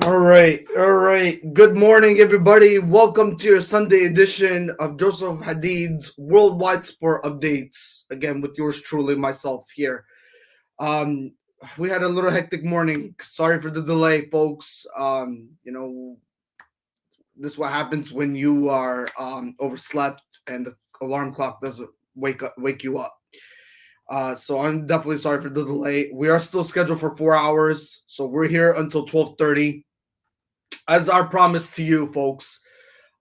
All right, all right. Good morning, everybody. Welcome to your Sunday edition of Joseph Hadid's Worldwide Sport Updates. Again, with yours truly, myself here. Um, we had a little hectic morning. Sorry for the delay, folks. This is what happens when you are overslept and the alarm clock doesn't wake you up. So I'm definitely sorry for the delay. We are still scheduled for 4 hours, so we're here until 12:30 as our promise to you, folks.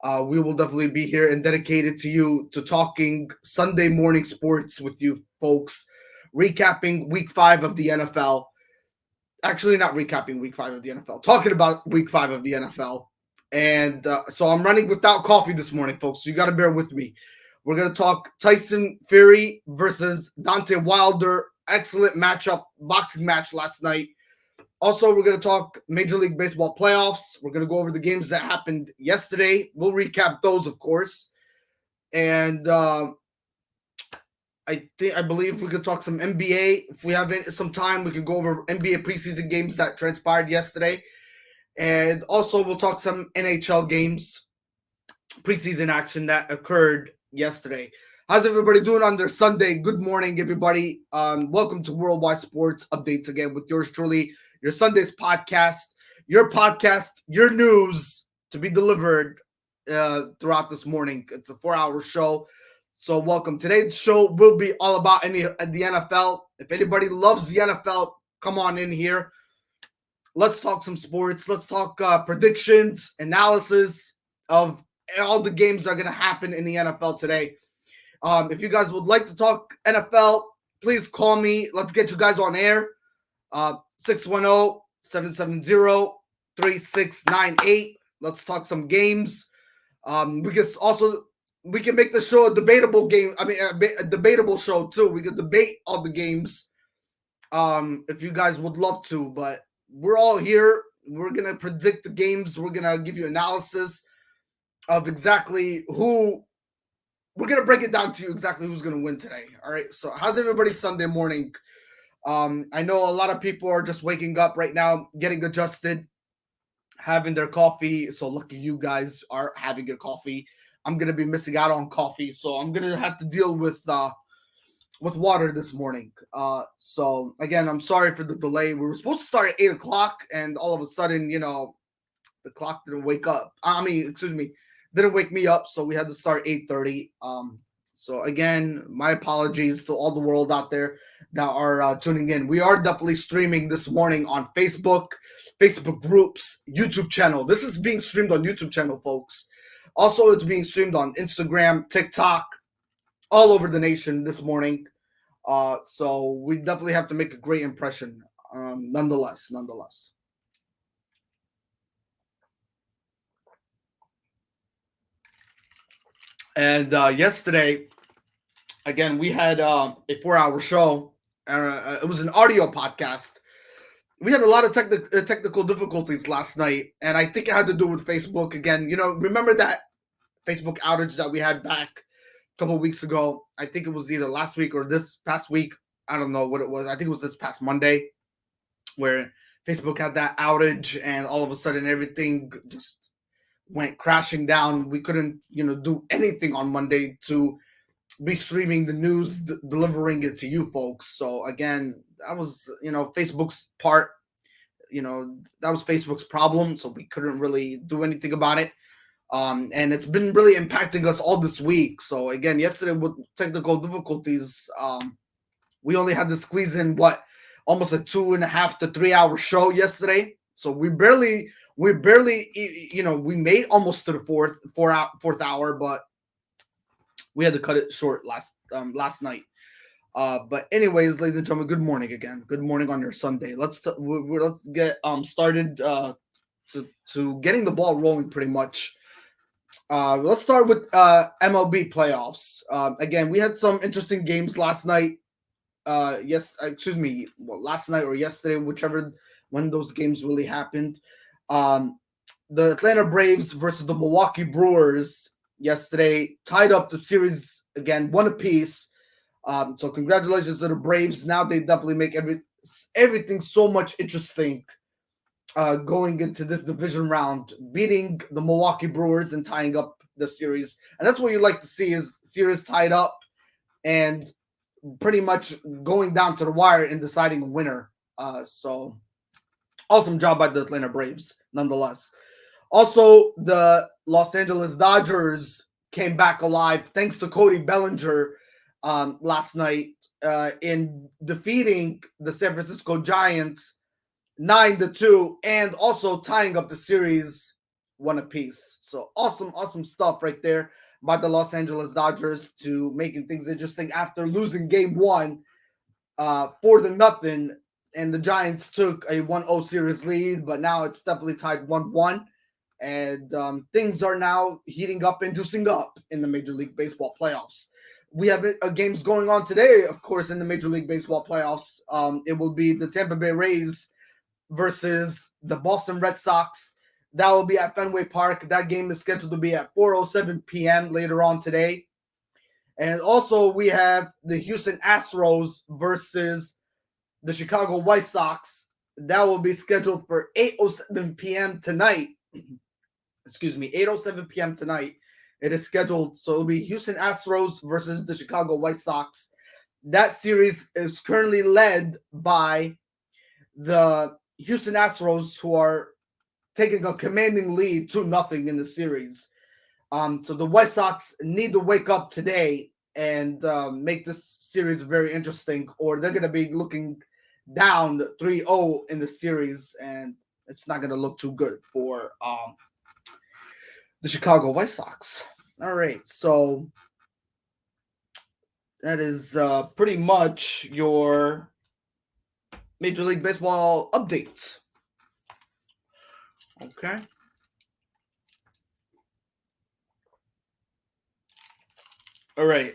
We will definitely be here and dedicated to you to talking Sunday morning sports with you, folks. Recapping week 5 of the NFL. Actually, not recapping week 5 of the NFL, talking about week 5 of the NFL. And so I'm running without coffee this morning, folks. So you got to bear with me. We're going to talk Tyson Fury versus Dante Wilder. Excellent matchup, boxing match last night. Also, we're going to talk Major League Baseball playoffs. We're going to go over the games that happened yesterday. We'll recap those, of course. And I believe we could talk some NBA. If we have some time, we can go over NBA preseason games that transpired yesterday. And also, we'll talk some NHL games, preseason action that occurred yesterday. How's everybody doing on their Sunday? Good morning, everybody. Welcome to Worldwide Sports Updates again with yours truly, your Sunday's podcast, your news to be delivered throughout this morning. It's a 4-hour show. So welcome. Today's show will be all about the NFL. If anybody loves the NFL, come on in here. Let's talk some sports. Let's talk predictions, analysis of all the games that are going to happen in the NFL today. If you guys would like to talk NFL, please call me. Let's get you guys on air. 610-770-3698. Let's talk some games. We can make the show a debatable game. I mean, a debatable show too. We could debate all the games if you guys would love to. But we're all here. We're going to predict the games. We're going to give you analysis of exactly who. We're going to break it down to you exactly who's going to win today. All right. So how's everybody Sunday morning? I know a lot of people are just waking up right now, getting adjusted, having their coffee. So lucky you guys are having your coffee. I'm going to be missing out on coffee. So I'm going to have to deal with water this morning. So again, I'm sorry for the delay. We were supposed to start at 8 o'clock and all of a sudden, the clock didn't wake up. Didn't wake me up. So we had to start 8:30. So again, my apologies to all the world out there that are tuning in. We are definitely streaming this morning on Facebook groups, YouTube channel. This is being streamed on YouTube channel, folks. Also, it's being streamed on Instagram, TikTok, all over the nation this morning. So we definitely have to make a great impression. Nonetheless. And yesterday, again, we had a 4-hour show. It was an audio podcast. We had a lot of technical difficulties last night, and I think it had to do with Facebook again. Remember that Facebook outage that we had back a couple of weeks ago? I think it was either last week or this past week. I don't know what it was. I think it was this past Monday where Facebook had that outage, and all of a sudden everything just went crashing down. We couldn't, do anything on Monday to be streaming the news, delivering it to you folks. So again, that was, Facebook's part. That was Facebook's problem. So we couldn't really do anything about it. And it's been really impacting us all this week. So again, yesterday with technical difficulties, we only had to squeeze in almost a 2.5 to 3 hour show yesterday. So we barely, we made almost to the fourth hour, but we had to cut it short last night. But anyways, ladies and gentlemen, good morning again. Good morning on your Sunday. Let's get started to getting the ball rolling pretty much. Let's start with MLB playoffs. Again, we had some interesting games last night. Last night or yesterday, whichever when those games really happened. The Atlanta Braves versus the Milwaukee Brewers yesterday tied up the series again, one apiece. So congratulations to the Braves. Now they definitely make everything so much interesting going into this division round, beating the Milwaukee Brewers and tying up the series. And that's what you like to see is series tied up and pretty much going down to the wire and deciding a winner. So awesome job by the Atlanta Braves, nonetheless. Also, the Los Angeles Dodgers came back alive thanks to Cody Bellinger last night in defeating the San Francisco Giants 9-2, and also tying up the series one apiece. So awesome stuff right there by the Los Angeles Dodgers to making things interesting after losing game one 4-0, and the Giants took a 1-0 series lead, but now it's definitely tied 1-1. And things are now heating up and juicing up in the Major League Baseball playoffs. We have games going on today, of course, in the Major League Baseball playoffs. It will be the Tampa Bay Rays versus the Boston Red Sox. That will be at Fenway Park. That game is scheduled to be at 4:07 p.m. later on today. And also we have the Houston Astros versus the Chicago White Sox. That will be scheduled for 8:07 p.m. tonight. Excuse me, 8:07 p.m. tonight. It is scheduled, so it'll be Houston Astros versus the Chicago White Sox. That series is currently led by the Houston Astros, who are taking a commanding lead 2-0 in the series. So the White Sox need to wake up today and make this series very interesting, or they're going to be looking down 3-0 in the series, and it's not going to look too good for the Chicago White Sox. All right, so that is pretty much your Major League Baseball updates. Okay. All right.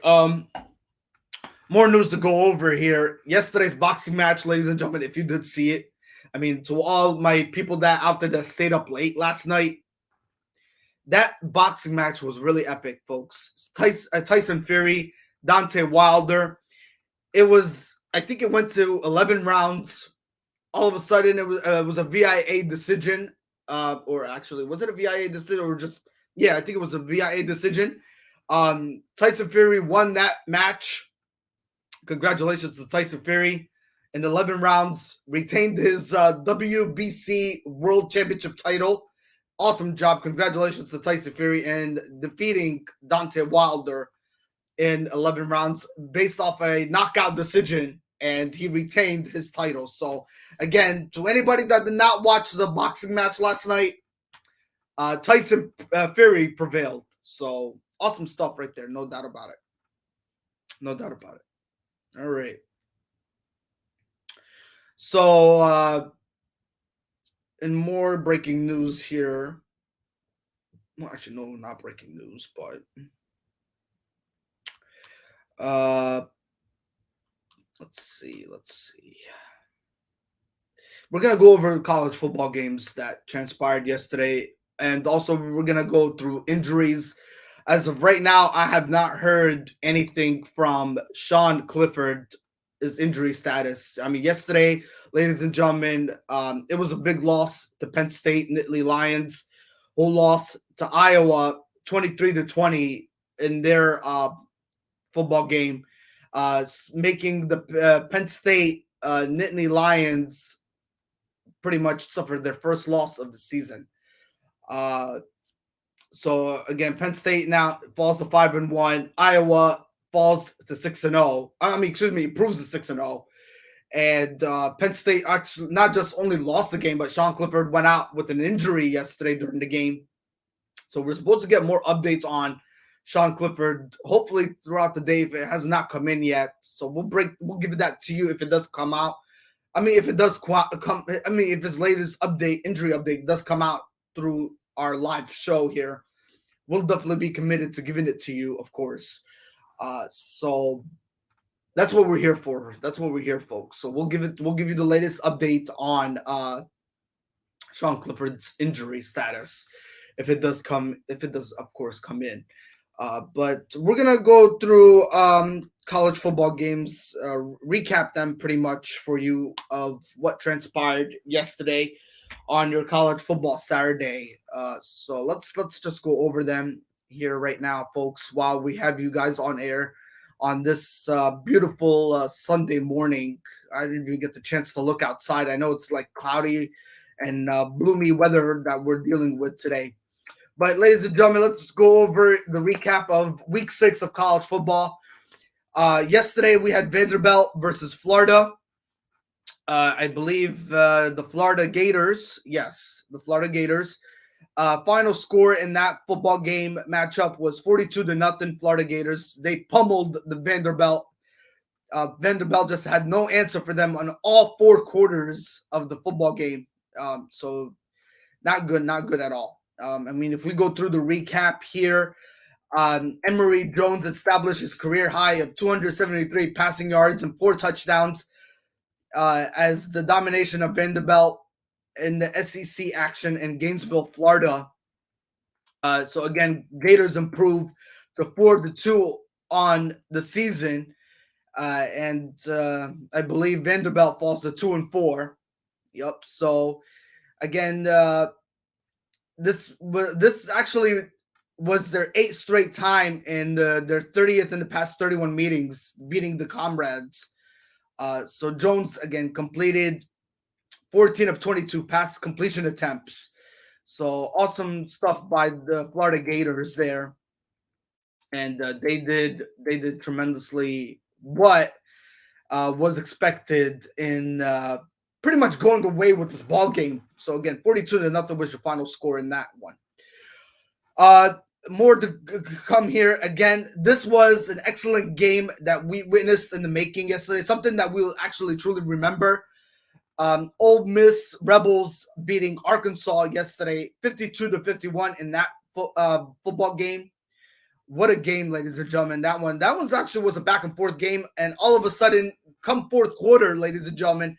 More news to go over here. Yesterday's boxing match, ladies and gentlemen, if you did see it. I mean, to all my people that out there that stayed up late last night, that boxing match was really epic, folks. Tyson Fury, Deontay Wilder. It was, I think it went to 11 rounds. All of a sudden, it was a VIA decision. Or actually, was it a VIA decision or just, yeah, I think it was a VIA decision. Tyson Fury won that match. Congratulations to Tyson Fury. In 11 rounds, retained his WBC World Championship title. Awesome job. Congratulations to Tyson Fury and defeating Deontay Wilder in 11 rounds based off a knockout decision, and he retained his title. So, again, to anybody that did not watch the boxing match last night, Tyson Fury prevailed. So, awesome stuff right there. No doubt about it. No doubt about it. All right. So, in more breaking news here. Well, actually, no, not breaking news, but let's see. We're gonna go over college football games that transpired yesterday, and also we're gonna go through injuries. As of right now, I have not heard anything from Sean Clifford, his injury status. I mean, yesterday, ladies and gentlemen, it was a big loss to Penn State Nittany Lions, who lost to Iowa 23-20 in their football game, making the Penn State Nittany Lions pretty much suffer their first loss of the season. So again, Penn State now falls to 5-1. Iowa falls to 6-0. I mean, excuse me, improves to 6-0. And Penn State actually not just only lost the game, but Sean Clifford went out with an injury yesterday during the game. So we're supposed to get more updates on Sean Clifford, hopefully throughout the day if it has not come in yet. So we'll give that to you if it does come out. I mean, if it does if his latest injury update does come out through our live show here, we'll definitely be committed to giving it to you, of course. So that's what we're here for. That's what we're here, folks. So we'll give you the latest update on Sean Clifford's injury status if it does, of course, come in. But we're gonna go through college football games, recap them pretty much for you of what transpired yesterday. on your college football Saturday. So let's just go over them here right now, folks, while we have you guys on air on this beautiful Sunday morning. I didn't even get the chance to look outside. I know it's like cloudy and gloomy weather that we're dealing with today. But ladies and gentlemen, let's go over the recap of Week 6 of college football. Yesterday we had Vanderbilt versus Florida. I believe the Florida Gators. Yes, the Florida Gators. Final score in that football game matchup was 42 to nothing. Florida Gators. They pummeled the Vanderbilt. Vanderbilt just had no answer for them on all 4 quarters of the football game. So not good, not good at all. I mean, if we go through the recap here, Emory Jones established his career high of 273 passing yards and 4 touchdowns as the domination of Vanderbilt in the SEC action in Gainesville, Florida. So again, Gators improved to 4-2 on the season, and I believe Vanderbilt falls to 2-4. Yep. So again, this actually was their 8th straight time in their 30th in the past 31 meetings, beating the Comrades. So Jones again completed 14 of 22 pass completion attempts. So awesome stuff by the Florida Gators there, and they did tremendously what was expected in pretty much going away with this ball game. So again, 42 to nothing was your final score in that one. More to come here. Again, this was an excellent game that we witnessed in the making yesterday. Something that we will actually truly remember. Ole Miss Rebels beating Arkansas yesterday, 52 to 51 in that football game. What a game, ladies and gentlemen! That was actually was a back and forth game, and all of a sudden, come fourth quarter, ladies and gentlemen,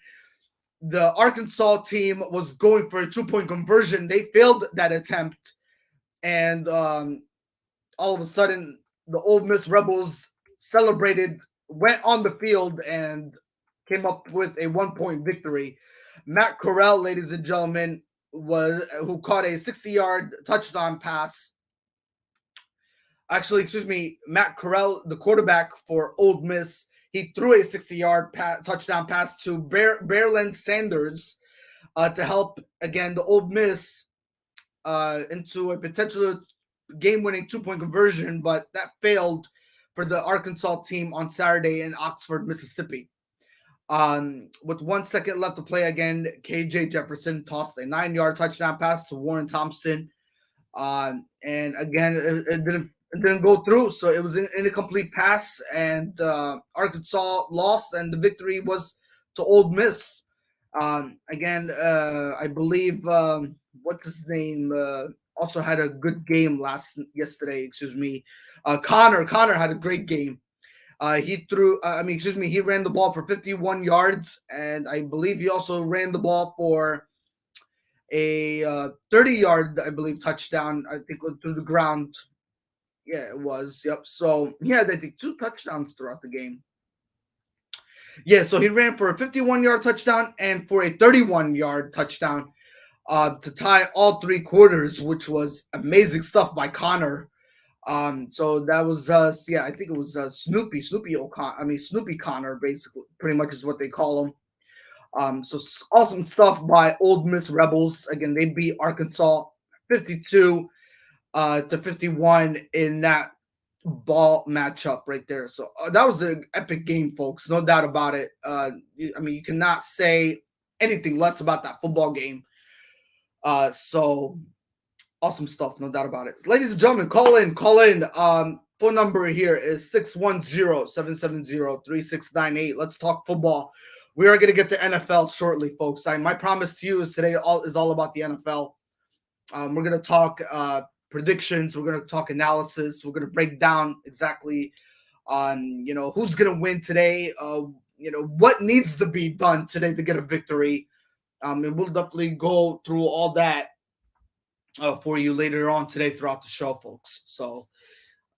the Arkansas team was going for a 2-point conversion. They failed that attempt, and all of a sudden, the Ole Miss Rebels celebrated, went on the field, and came up with a 1-point victory. Matt Corral, ladies and gentlemen, who caught a 60-yard touchdown pass. Actually, excuse me, Matt Corral, the quarterback for Ole Miss, he threw a 60-yard touchdown pass to Berlin Sanders to help, again, the Ole Miss into a potential game-winning 2-point conversion, but that failed for the Arkansas team on Saturday in Oxford, Mississippi. With 1 second left to play, again, KJ Jefferson tossed a 9-yard touchdown pass to Warren Thompson. And again, it didn't go through, so it was an incomplete pass, and Arkansas lost, and the victory was to Ole Miss. Again, I believe what's his name also had a good game yesterday. Excuse me, Connor had a great game. He ran the ball for 51 yards, and I believe he also ran the ball for a 30-yard, I believe, touchdown. I think through the ground. Yeah, it was. Yep. So he had, I think, 2 touchdowns throughout the game. Yeah, so he ran for a 51-yard touchdown and for a 31-yard touchdown to tie all 3 quarters, which was amazing stuff by Connor. So that was I think it was Snoopy Connor, basically, pretty much is what they call him. So awesome stuff by Ole Miss Rebels. Again, they beat Arkansas 52 to 51 in that ball matchup right there. So that was an epic game, folks. No doubt about it. You cannot say anything less about that football game. So awesome stuff, no doubt about it. Ladies and gentlemen, call in. Phone number here is 610-770-3698. Let's talk football. We are going to get to NFL shortly, folks. My promise to you is today is all about the NFL. We're going to talk predictions. We're going to talk analysis. We're going to break down exactly on who's going to win today. What needs to be done today to get a victory. And we'll definitely go through all that for you later on today throughout the show, folks. So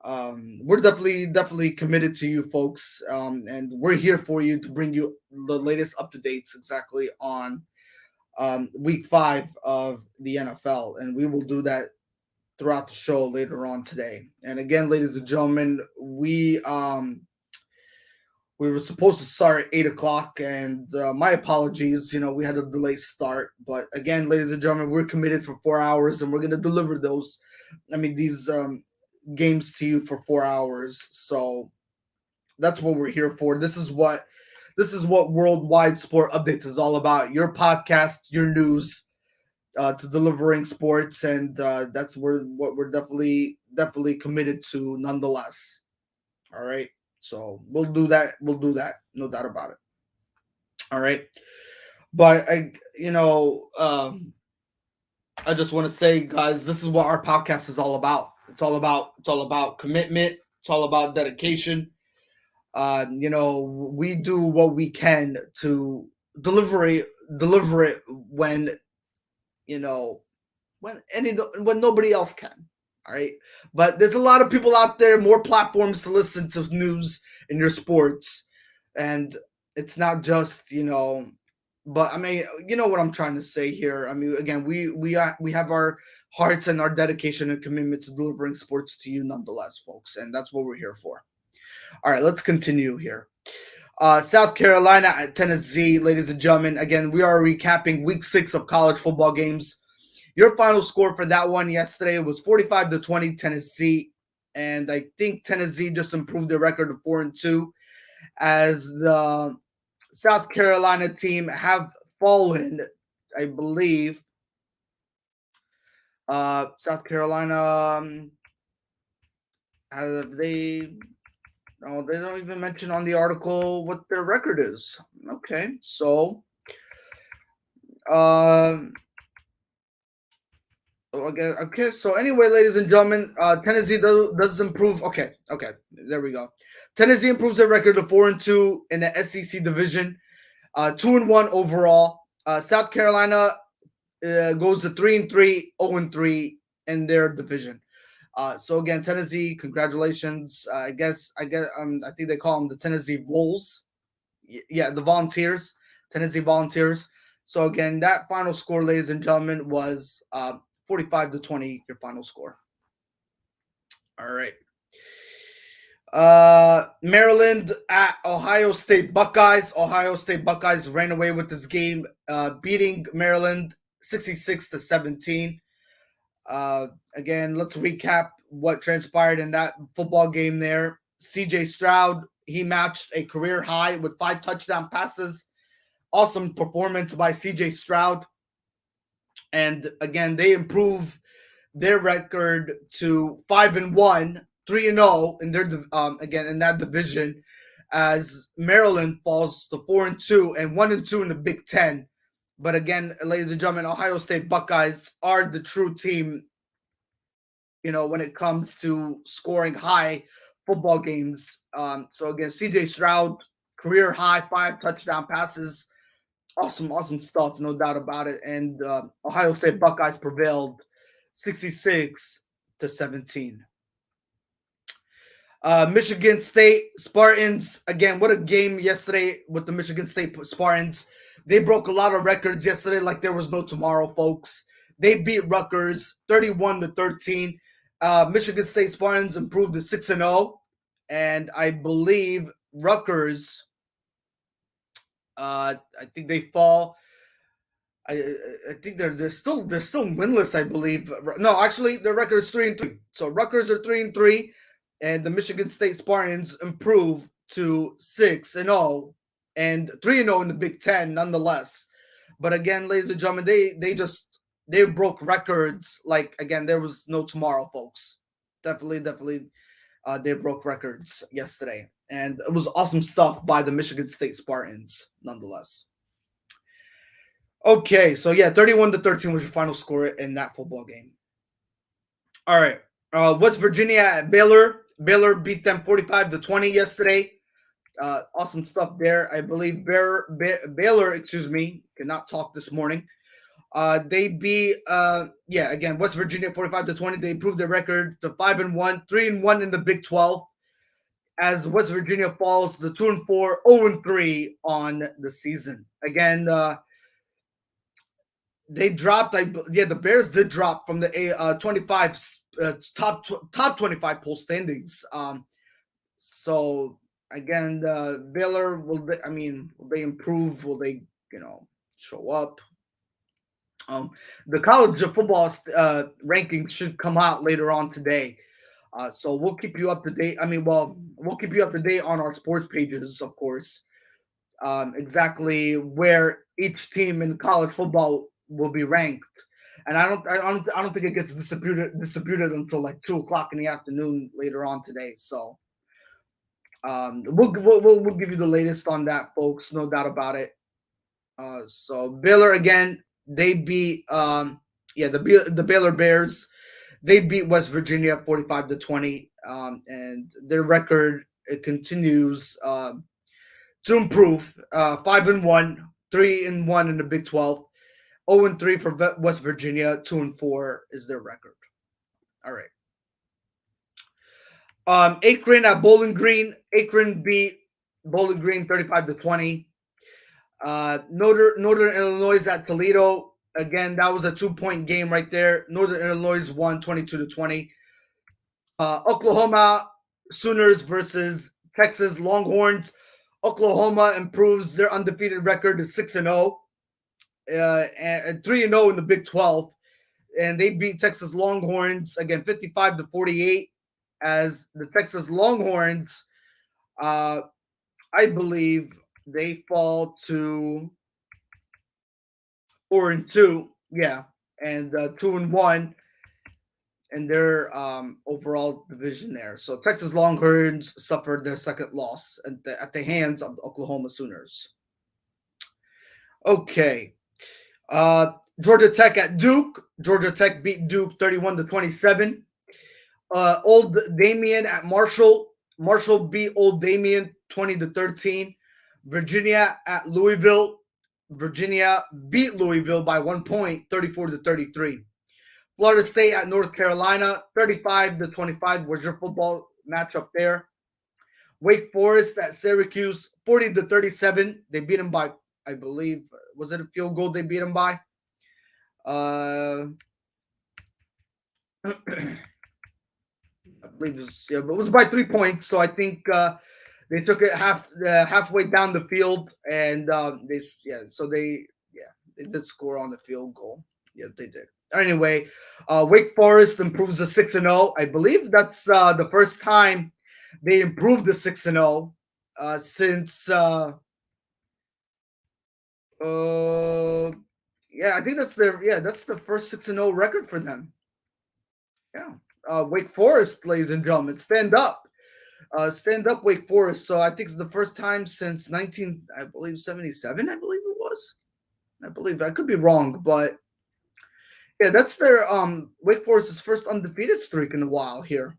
we're definitely committed to you, folks, and we're here for you to bring you the latest up to dates exactly on week 5 of the NFL, and we will do that throughout the show later on today. And again, ladies and gentlemen, we were supposed to start at 8 o'clock, and my apologies. We had a delayed start, but again, ladies and gentlemen, we're committed for 4 hours, and we're going to deliver those. These games to you for 4 hours. So that's what we're here for. This is what Worldwide Sport Updates is all about. Your podcast, your news, to delivering sports, and that's what we're definitely committed to, nonetheless. All right. So we'll do that. We'll do that. No doubt about it. All right. But I just want to say, guys, this is what our podcast is all about. It's all about commitment. It's all about dedication. We do what we can to deliver it when you know when nobody else can. All right. But there's a lot of people out there, more platforms to listen to news in your sports. And it's not just, but you know what I'm trying to say here. Again, we have our hearts and our dedication and commitment to delivering sports to you nonetheless, folks. And that's what we're here for. All right, let's continue here. South Carolina at Tennessee, ladies and gentlemen. Again, we are recapping week 6 of college football games. Your final score for that one yesterday was 45-20 Tennessee, and I think Tennessee just improved their record to 4-2, as the South Carolina team have fallen, I believe. South Carolina, have they? No, they don't even mention on the article what their record is. Okay, so okay. So anyway, ladies and gentlemen, Tennessee does improve. Okay, there we go. Tennessee improves their record to 4-2 in the SEC division, 2-1 overall. South Carolina goes to 3-3, 0-3 in their division. So again, Tennessee, congratulations. I think they call them the Tennessee Wolves. Yeah, the Volunteers, Tennessee Volunteers. So again, that final score, ladies and gentlemen, was 45-20. Your final score. All right. Maryland at Ohio State Buckeyes. Ohio State Buckeyes ran away with this game, beating Maryland 66-17. Again, let's recap what transpired in that football game there. CJ Stroud, he matched a career high with 5 touchdown passes. Awesome performance by CJ Stroud. And again, they improve their record to 5-1, 3-0 in their again in that division, as Maryland falls to 4-2 and 1-2 in the Big Ten. But again, ladies and gentlemen, Ohio State Buckeyes are the true team, when it comes to scoring high football games. So again, CJ Stroud, career high 5 touchdown passes. Awesome stuff, no doubt about it. And Ohio State Buckeyes prevailed 66-17. Michigan State Spartans, again, what a game yesterday with the Michigan State Spartans. They broke a lot of records yesterday like there was no tomorrow, folks. They beat Rutgers 31-13. Michigan State Spartans improved to 6-0, and I believe Rutgers, I think they fall. I think they're still winless, I believe. No, actually, their record is 3-3. So Rutgers are 3-3, and the Michigan State Spartans improve to 6-0 and 3-0 in the Big Ten, nonetheless. But again, ladies and gentlemen, they broke records like, again, there was no tomorrow, folks. Definitely, they broke records yesterday, and it was awesome stuff by the Michigan State Spartans, nonetheless. Okay, so yeah, 31-13 was your final score in that football game. All right, West Virginia at Baylor. Baylor beat them 45-20 yesterday. Awesome stuff there. I believe Baylor, cannot talk this morning. They beat, again, West Virginia 45-20. They improved their record to 5-1, 3-1 in the Big 12, as West Virginia falls to 2-4, 0-3 on the season. Again, they dropped. The Bears did drop from the 25 top 25 poll standings. So again, the Baylor will they improve? Will they show up? Um, the college of football rankings should come out later on today. So we'll keep you up to date. We'll keep you up to date on our sports pages, of course. Exactly where each team in college football will be ranked, and I don't think it gets distributed until like 2 o'clock in the afternoon later on today. So we'll give you the latest on that, folks. No doubt about it. So Baylor again, they beat the Baylor Bears. They beat West Virginia 45-20, and their record it continues to improve. 5-1, 3-1 in the Big 12, 0-3 for West Virginia, 2-4 is their record. All right. Akron at Bowling Green. Akron beat Bowling Green 35-20. Northern Illinois at Toledo. Again, that was a 2-point game right there. Northern Illinois won 22-20. Oklahoma Sooners versus Texas Longhorns. Oklahoma improves their undefeated record to 6-0, and 3-0 in the Big 12, and they beat Texas Longhorns again 55-48. As the Texas Longhorns, I believe they fall to 4-2, yeah, and 2-1 in their overall division there. So Texas Longhorns suffered their second loss at the hands of the Oklahoma Sooners. Okay. Georgia Tech at Duke. Georgia Tech beat Duke 31-27. Old Damien at Marshall. Marshall beat Old Damien 20-13. Virginia at Louisville. Virginia beat Louisville by 1 point, 34-33. Florida State at North Carolina, 35-25 was your football matchup there. Wake Forest at Syracuse, 40-37. They beat them by, I believe, was it a field goal they beat them by? I believe it was by 3 points. So I think they took it halfway down the field, and they did score on the field goal. Yeah, they did. Anyway, Wake Forest improves to 6-0. I believe that's the first time they improved to 6-0 since. I think that's the first 6-0 record for them. Yeah, Wake Forest, ladies and gentlemen, stand up, Wake Forest. So I think it's the first time since 77. I believe it was. I believe I could be wrong, but. Yeah, that's their Wake Forest's first undefeated streak in a while here.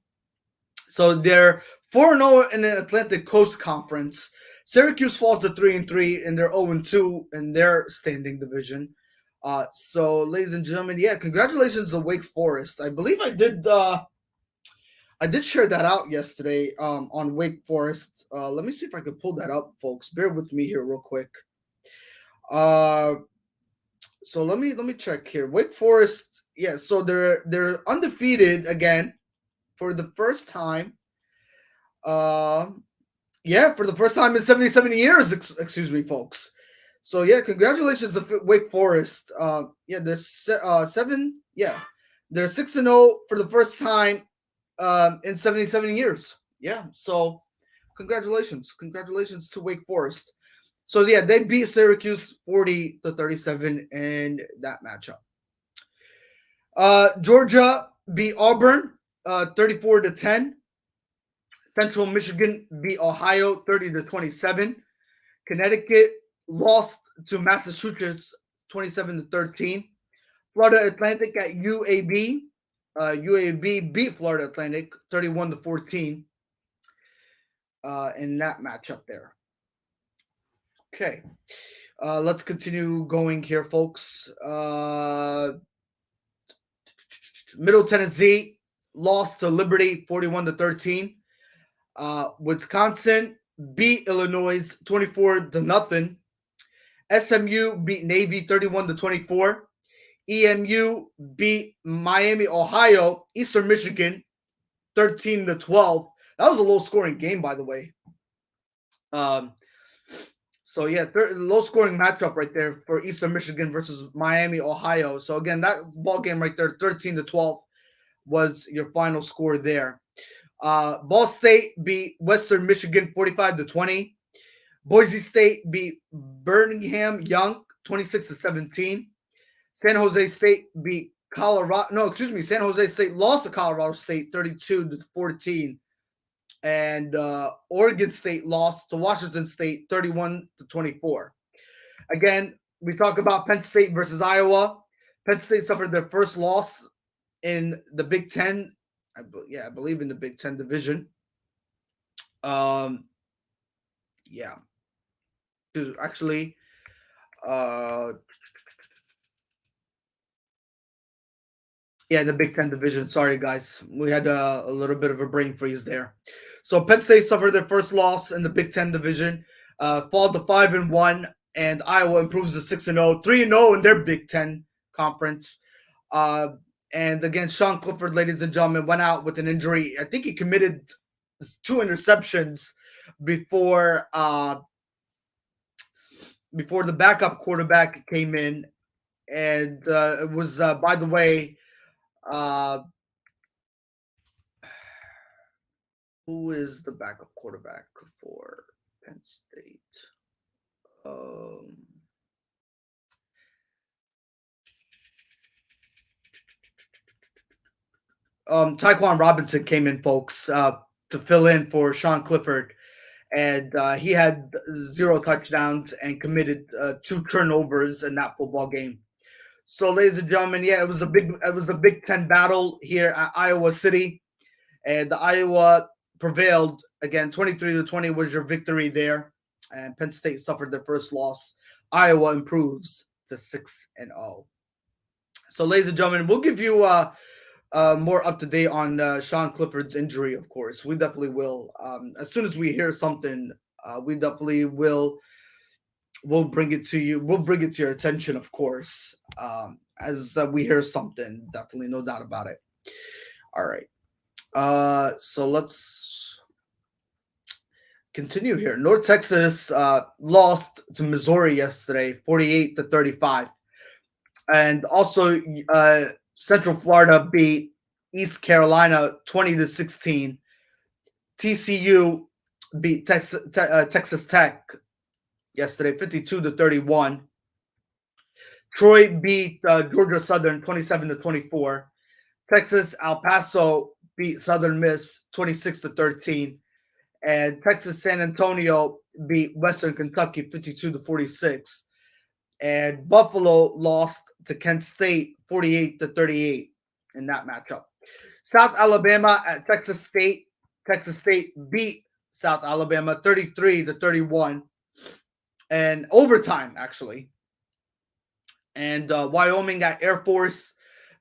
So they're 4-0 in the Atlantic Coast Conference. Syracuse falls to 3-3, and they're 0-2 in their standing division. So, ladies and gentlemen, congratulations to Wake Forest. I believe I did share that out yesterday on Wake Forest. Let me see if I could pull that up, folks. Bear with me here real quick. So let me check here. Wake Forest, so they're undefeated again for the first time. For the first time in 77 years, excuse me, folks. So congratulations to Wake Forest. They're 7. Yeah, they're 6-0 for the first time in 77 years. Yeah, so congratulations to Wake Forest. So they beat Syracuse 40-37 in that matchup. Georgia beat Auburn 34-10. Central Michigan beat Ohio 30-27. Connecticut lost to Massachusetts 27-13. Florida Atlantic at UAB. UAB beat Florida Atlantic 31-14 in that matchup there. Okay, let's continue going here, folks. Middle Tennessee lost to Liberty 41-13. Wisconsin beat Illinois 24-0. SMU beat Navy 31-24. EMU beat Miami, Ohio. Eastern Michigan 13-12. That was a low scoring game, by the way. Um, so yeah, low scoring matchup right there for Eastern Michigan versus Miami, Ohio. So again, that ball game right there, 13-12, was your final score there. Ball State beat Western Michigan 45-20. Boise State beat Birmingham Young 26-17. San Jose State beat Colorado. No, excuse me. San Jose State lost to Colorado State 32-14. And Oregon State lost to Washington State 31-24. Again, we talk about Penn State versus Iowa. Penn State suffered their first loss in the Big Ten. I believe in the Big Ten division. Yeah. Actually, in the Big Ten division. Sorry, guys. We had a little bit of a brain freeze there. So Penn State suffered their first loss in the Big Ten division, fall to 5-1, and Iowa improves to 6-0, 3-0 in their Big Ten conference. And again, Sean Clifford, ladies and gentlemen, went out with an injury. I think he committed 2 interceptions before the backup quarterback came in, and it was, by the way, who is the backup quarterback for Penn State? Tyquan Robinson came in, folks, to fill in for Sean Clifford, and he had 0 touchdowns and committed 2 turnovers in that football game. So, ladies and gentlemen, it was the Big Ten battle here at Iowa City, and the Iowa prevailed again. 23-20 was your victory there, and Penn State suffered their first loss. Iowa improves to 6-0. So, ladies and gentlemen, we'll give you more up to date on Sean Clifford's injury. Of course, we definitely will. As soon as we hear something, we definitely will. We'll bring it to you. We'll bring it to your attention, of course, as we hear something. Definitely, no doubt about it. All right. So let's continue here. North Texas lost to Missouri yesterday, 48-35, and also Central Florida beat East Carolina 20-16. TCU beat Texas Tech yesterday, 52-31. Troy beat Georgia Southern 27-24. Texas El Paso beat Southern Miss 26-13. And Texas San Antonio beat Western Kentucky 52-46. And Buffalo lost to Kent State 48-38 in that matchup. South Alabama at Texas State. Texas State beat South Alabama 33-31. And overtime, actually. And Wyoming at Air Force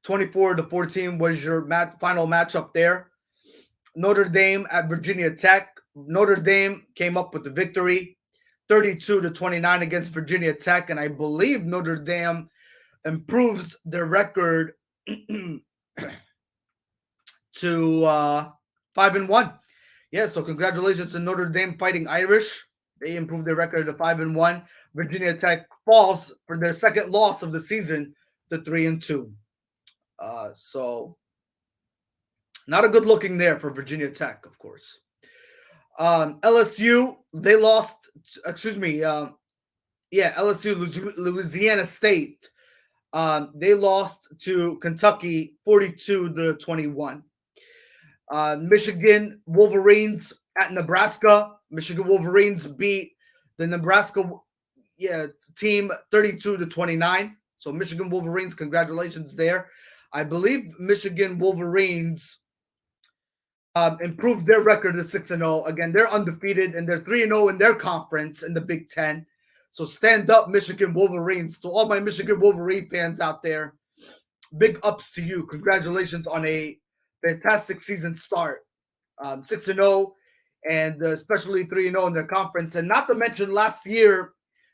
24-14 was your final matchup there. Notre Dame at Virginia Tech. Notre Dame came up with the victory, 32-29 against Virginia Tech, and I believe Notre Dame improves their record to 5-1. Yeah, so congratulations to Notre Dame Fighting Irish. They improved their record to 5-1. Virginia Tech falls for their second loss of the season to 3-2. So not a good looking there for Virginia Tech, of course. LSU, they lost. LSU, Louisiana State. They lost to Kentucky 42-21. Michigan Wolverines at Nebraska. Michigan Wolverines beat the Nebraska team 32-29. So Michigan Wolverines, congratulations there. I believe Michigan Wolverines improved their record to 6-0. Again, they're undefeated and they're 3-0 in their conference in the Big Ten. So stand up, Michigan Wolverines. To all my Michigan Wolverine fans out there, big ups to you. Congratulations on a fantastic season start. 6-0 and especially 3-0 in their conference. And not to mention last year,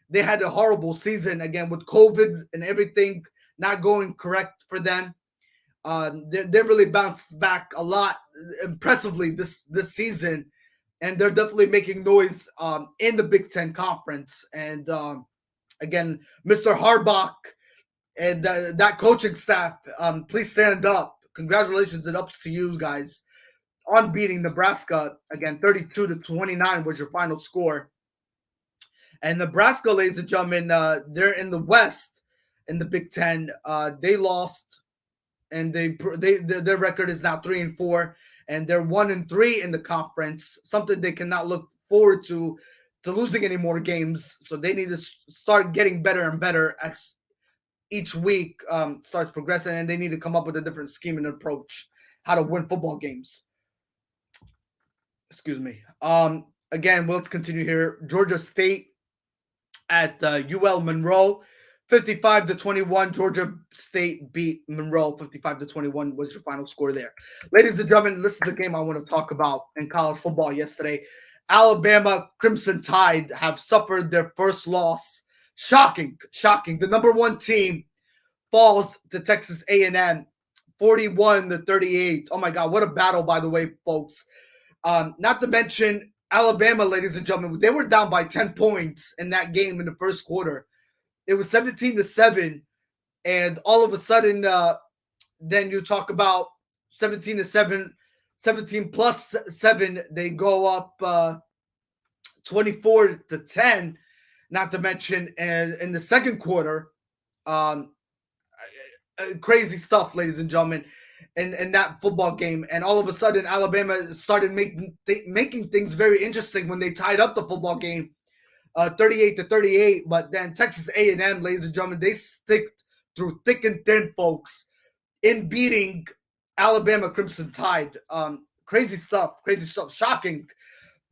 they had a horrible season again with COVID and everything not going correct for them. They really bounced back a lot impressively this season, and they're definitely making noise in the Big Ten Conference. And again, Mr. Harbaugh and that coaching staff, please stand up. Congratulations and ups to you guys on beating Nebraska again. 32-29 was your final score. And Nebraska, ladies and gentlemen, they're in the West in the Big Ten. They lost, and their record is now 3-4, and they're 1-3 in the conference. Something they cannot look forward to losing any more games. So they need to start getting better and better as each week starts progressing, and they need to come up with a different scheme and approach how to win football games. Excuse me. Again, let's continue here. Georgia State at UL Monroe, 55-21. Georgia State beat Monroe 55-21 was your final score there. Ladies and gentlemen, this is the game I want to talk about in college football yesterday. Alabama Crimson Tide have suffered their first loss. Shocking. The number one team falls to Texas A&M 41-38. Oh my God, what a battle, by the way, folks. Not to mention Alabama, ladies and gentlemen, they were down by 10 points in that game in the first quarter. It was 17-7, and all of a sudden, then you talk about 17-7, 17 plus 7, they go up 24-10. Not to mention, in the second quarter, crazy stuff, ladies and gentlemen, in that football game. And all of a sudden, Alabama started making things very interesting when they tied up the football game, 38-38. But then Texas A&M, ladies and gentlemen, they sticked through thick and thin, folks, in beating Alabama Crimson Tide. Crazy stuff, shocking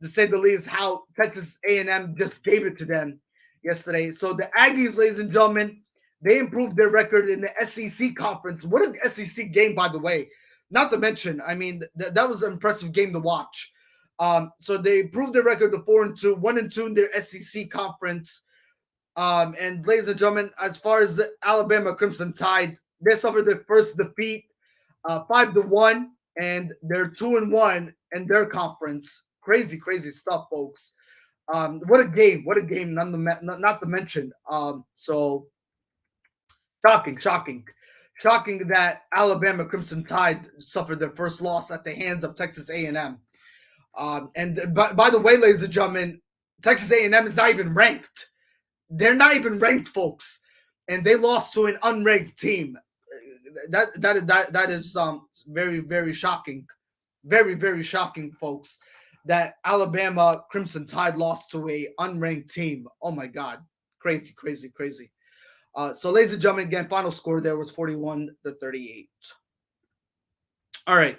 to say the least, how Texas A&M just gave it to them yesterday. So the Aggies, ladies and gentlemen, they improved their record in the SEC conference. What an SEC game, by the way. Not to mention, I mean, that was an impressive game to watch. So they improved their record to 4-2, 1-2 in their SEC conference. And ladies and gentlemen, as far as the Alabama Crimson Tide, they suffered their first defeat, 5-1, and they're 2-1 in their conference. Crazy stuff, folks. What a game! Not to mention. So shocking that Alabama Crimson Tide suffered their first loss at the hands of Texas A&M. And by the way, ladies and gentlemen, Texas A&M is not even ranked. They're not even ranked, folks, and they lost to an unranked team. That is very shocking, very shocking, folks. That Alabama Crimson Tide lost to a unranked team. Oh my God, crazy. So, ladies and gentlemen, again, final score there was 41-38. All right.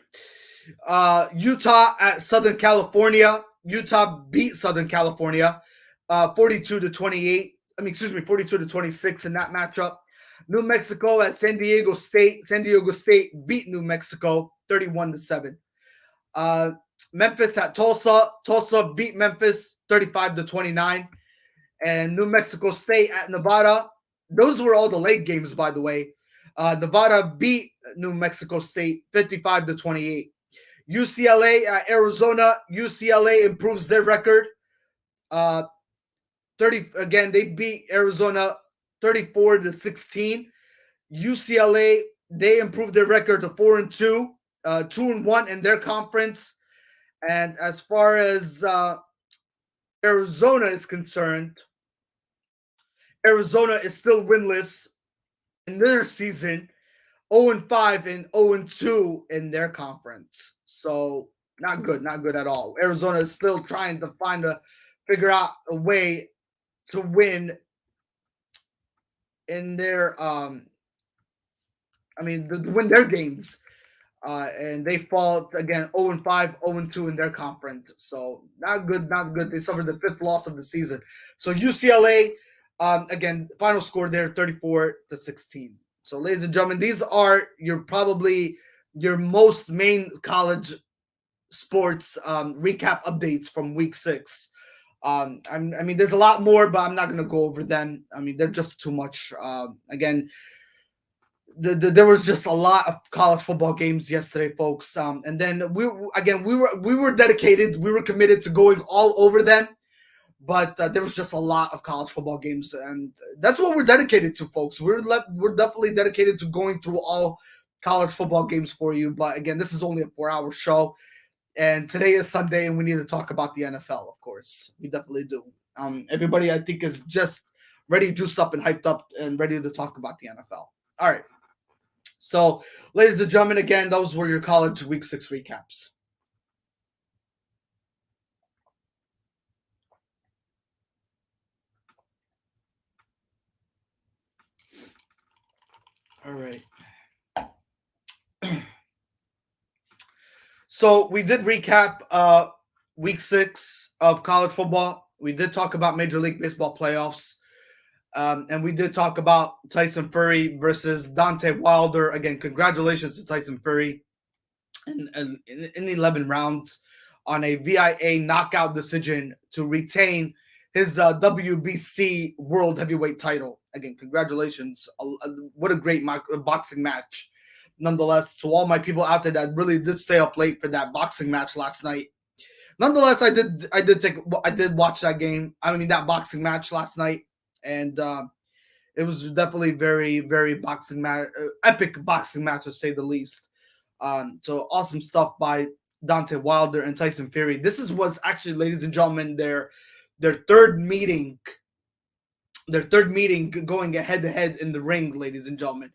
Utah at Southern California. Utah beat Southern California 42-28. 42-26 in that matchup. New Mexico at San Diego State. San Diego State beat New Mexico 31-7. Memphis at Tulsa. Tulsa beat Memphis 35-29. And New Mexico State at Nevada. Those were all the late games, by the way. Nevada beat New Mexico State 55-28. UCLA at Arizona. UCLA improves their record. They beat Arizona 34-16. UCLA, they improved their record to 4-2, 2-1 in their conference. And as far as Arizona is concerned, Arizona is still winless in their season, 0-5 and 0-2 in their conference. So not good at all. Arizona is still trying to figure out a way to win in their win their games. And they fall again 0-5, 0-2 in their conference. So not good. They suffered the fifth loss of the season. So UCLA, again, final score there 34-16. So, ladies and gentlemen, these are probably your most main college sports recap updates from week 6. There's a lot more, but I'm not going to go over them. They're just too much. Again, there was just a lot of college football games yesterday, folks. And then we were dedicated, we were committed to going all over them, but there was just a lot of college football games, and that's what we're dedicated to, folks. We're definitely dedicated to going through all college football games for you. But again, this is only a 4-hour show, and today is Sunday, and we need to talk about the NFL. Of course, we definitely do. Everybody, I think, is just ready, juiced up, and hyped up, and ready to talk about the NFL. All right. So, ladies and gentlemen, again, those were your college week 6 recaps. All right. So we did recap week 6 of college football. We did talk about Major League Baseball playoffs. And we did talk about Tyson Fury versus Deontay Wilder. Again, congratulations to Tyson Fury in 11 rounds on a VIA knockout decision to retain his WBC World Heavyweight title. Again, congratulations. What a great boxing match. Nonetheless, to all my people out there that really did stay up late for that boxing match last night. Nonetheless, I did watch that game. I mean, that boxing match last night, and it was definitely very, very epic boxing match to say the least. So awesome stuff by Deontay Wilder and Tyson Fury. Was actually, ladies and gentlemen, their third meeting. Their third meeting going head to head in the ring, ladies and gentlemen.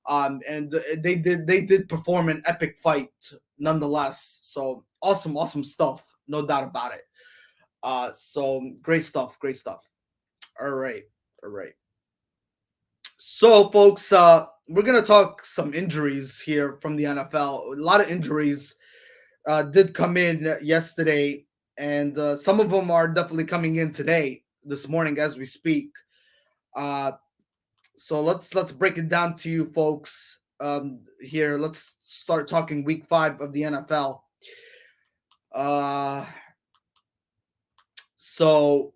And they did perform an epic fight nonetheless. So awesome stuff, no doubt about it. So great stuff. All right. So, folks, we're gonna talk some injuries here from the NFL. A lot of injuries did come in yesterday, and some of them are definitely coming in this morning as we speak. So let's break it down to you, folks. Here, let's start talking week 5 of the NFL. So,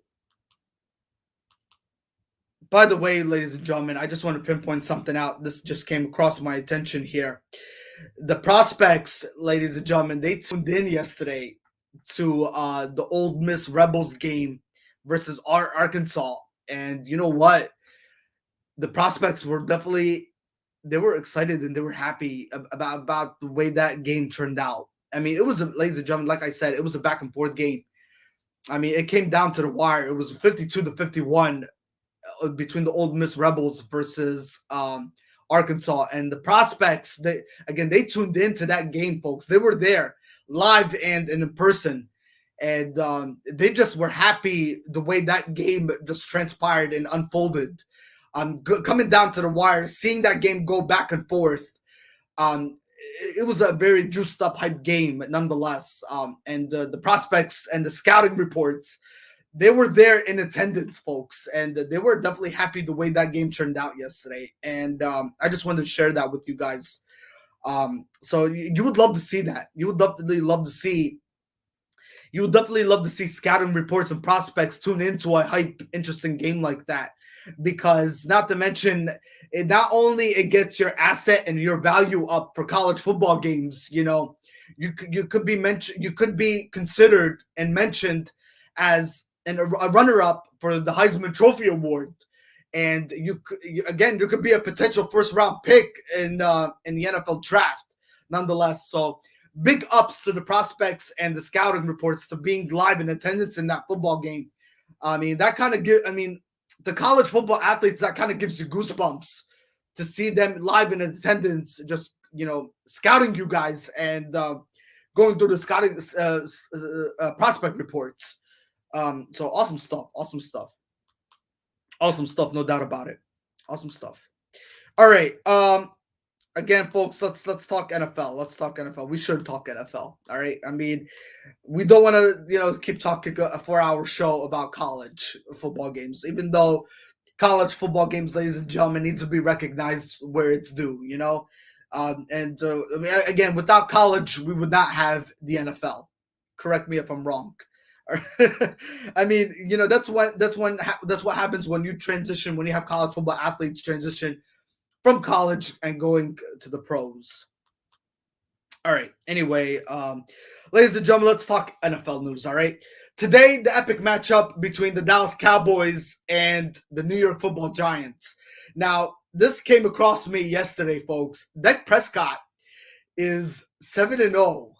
by the way, ladies and gentlemen, I just want to pinpoint something out. This just came across my attention here. The prospects, ladies and gentlemen, they tuned in yesterday to the Ole Miss Rebels game versus Arkansas, and you know what? The prospects were they were excited and they were happy about the way that game turned out. I mean, it was, ladies and gentlemen, like I said, it was a back and forth game. I mean, it came down to the wire. It was 52-51 between the Ole Miss Rebels versus Arkansas. And the prospects, they tuned into that game, folks. They were there live and in person. And they just were happy the way that game just transpired and unfolded. Coming down to the wire, seeing that game go back and forth. It was a very juiced up hype game nonetheless. And the prospects and the scouting reports, they were there in attendance, folks, and they were definitely happy the way that game turned out yesterday. And I just wanted to share that with you guys. So you would love to see that. You would definitely love to see scouting reports and prospects tune into a hype, interesting game like that. Because not to mention, not only it gets your asset and your value up for college football games, you know, you could be considered and mentioned as a runner-up for the Heisman Trophy Award, and you could be a potential first-round pick in the NFL draft. Nonetheless, so big ups to the prospects and the scouting reports to being live in attendance in that football game. I mean, the college football athletes, that kind of gives you goosebumps to see them live in attendance, just, you know, scouting you guys and going through the scouting prospect reports. So awesome stuff, no doubt about it. Awesome stuff. All right. Again, folks, let's talk NFL. We should talk NFL. All right. I mean, we don't want to, you know, keep talking a 4-hour show about college football games, even though college football games, ladies and gentlemen, needs to be recognized where it's due, you know. I mean, again, without college, we would not have the NFL. Correct me if I'm wrong. I mean, you know, that's what happens when you transition, when you have college football athletes transition from college and going to the pros. All right. Anyway, ladies and gentlemen, let's talk NFL news. All right. Today, the epic matchup between the Dallas Cowboys and the New York Football Giants. Now, this came across me yesterday, folks. Dak Prescott is 7-0.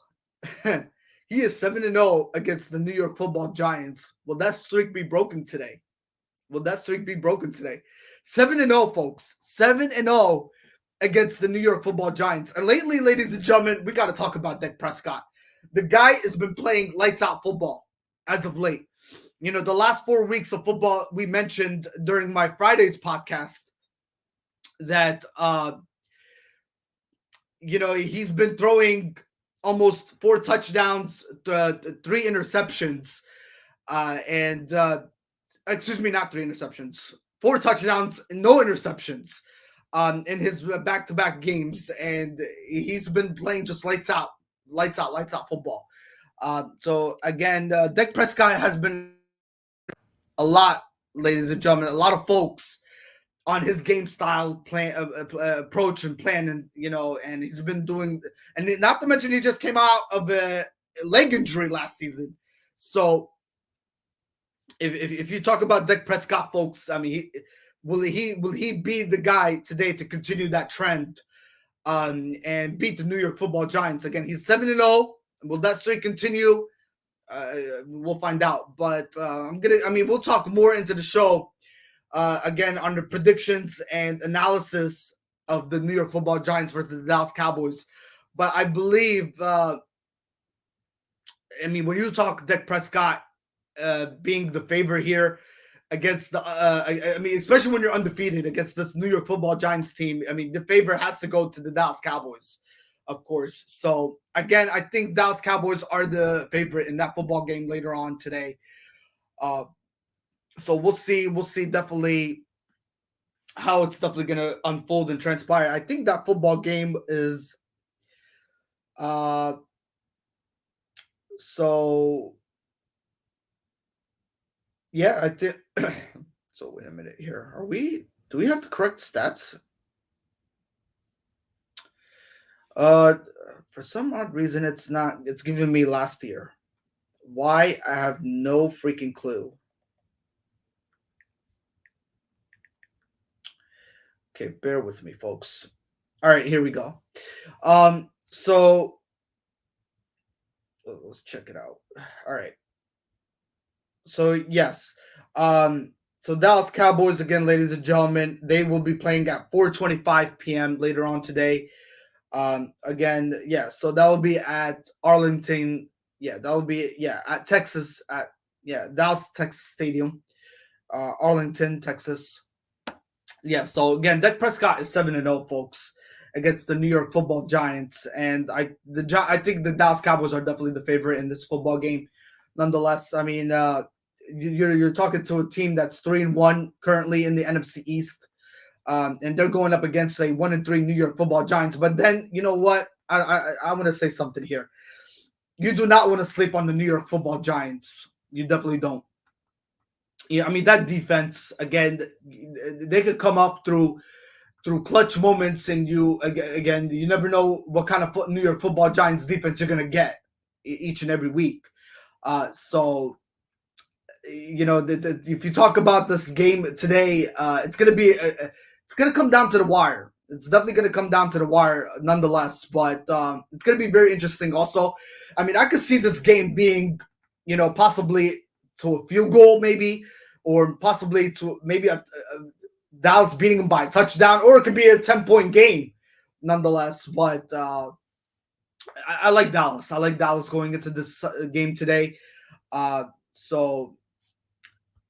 He is 7-0 against the New York Football Giants. Will that streak be broken today? Will that streak be broken today? 7-0, folks. 7-0 against the New York Football Giants. And lately, ladies and gentlemen, we got to talk about Dak Prescott. The guy has been playing lights out football as of late. You know, the last 4 weeks of football, we mentioned during my Friday's podcast that, he's been throwing almost 4 touchdowns, 3 interceptions, excuse me, not 3 interceptions, 4 touchdowns, no interceptions in his back-to-back games, and he's been playing just lights out football. So again, Dak Prescott has been a lot, ladies and gentlemen, a lot of folks on his game style, plan, approach, and plan, and he's been doing, and not to mention he just came out of a leg injury last season. So if you talk about Dak Prescott, folks, I mean, will he be the guy today to continue that trend and beat the New York Football Giants again? He's 7-0. Will that streak continue? We'll find out. But we'll talk more into the show again on the predictions and analysis of the New York Football Giants versus the Dallas Cowboys. But I believe, when you talk Dak Prescott being the favorite here against the, especially when you're undefeated against this New York Football Giants team, I mean, the favor has to go to the Dallas Cowboys, of course. So again, I think Dallas Cowboys are the favorite in that football game later on today. So we'll see definitely how it's definitely going to unfold and transpire. I think that football game is, so yeah, I think. So wait a minute here. Do we have the correct stats? For some odd reason, it's not. It's giving me last year. Why? I have no freaking clue. Okay, bear with me, folks. All right, here we go. So let's check it out. All right. So yes. So Dallas Cowboys again, ladies and gentlemen, they will be playing at 4:25 p.m. later on today. Again, yeah. So that will be at Arlington. Yeah, that will be at Texas Dallas Texas Stadium, Arlington, Texas. Yeah. So again, Dak Prescott is 7-0, folks, against the New York Football Giants, and I think the Dallas Cowboys are definitely the favorite in this football game. Nonetheless, I mean, you're talking to a team that's 3-1 currently in the NFC East, and they're going up against a 1-3 New York Football Giants. But then, you know what? I want to say something here. You do not want to sleep on the New York Football Giants. You definitely don't. Yeah, I mean, that defense, again, they could come up through clutch moments, and you never know what kind of New York Football Giants defense you're gonna get each and every week. So if you talk about this game today, it's gonna come down to the wire. It's definitely gonna come down to the wire, nonetheless. But it's gonna be very interesting. Also, I mean, I could see this game being, possibly to a field goal, maybe, or possibly to maybe a Dallas beating them by a touchdown, or it could be a 10-point game, nonetheless. But I like Dallas. I like Dallas going into this game today. So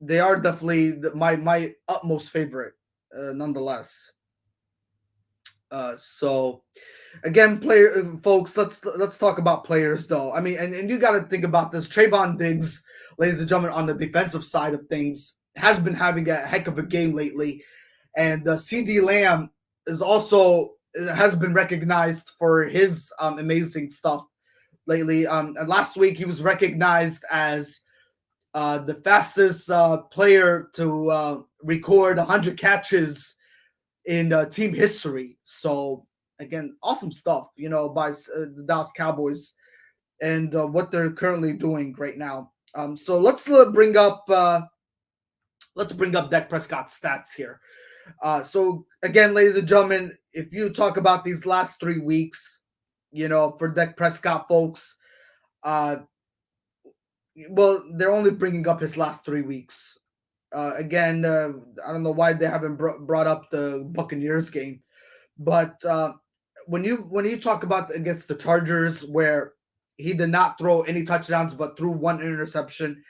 they are definitely my utmost favorite, nonetheless. So again, folks, let's talk about players, though. I mean, and you got to think about this. Trayvon Diggs, ladies and gentlemen, on the defensive side of things, has been having a heck of a game lately, and CD Lamb has been recognized for his amazing stuff lately. And last week he was recognized as the fastest player to record 100 catches in team history. So again, awesome stuff, by the Dallas Cowboys and what they're currently doing right now. So let's bring up Dak Prescott's stats here. So again, ladies and gentlemen, if you talk about these last 3 weeks, for Dak Prescott, folks, uh, well, they're only bringing up his last 3 weeks. Again, I don't know why they haven't brought up the Buccaneers game, but when you talk about against the Chargers, where he did not throw any touchdowns but threw one interception,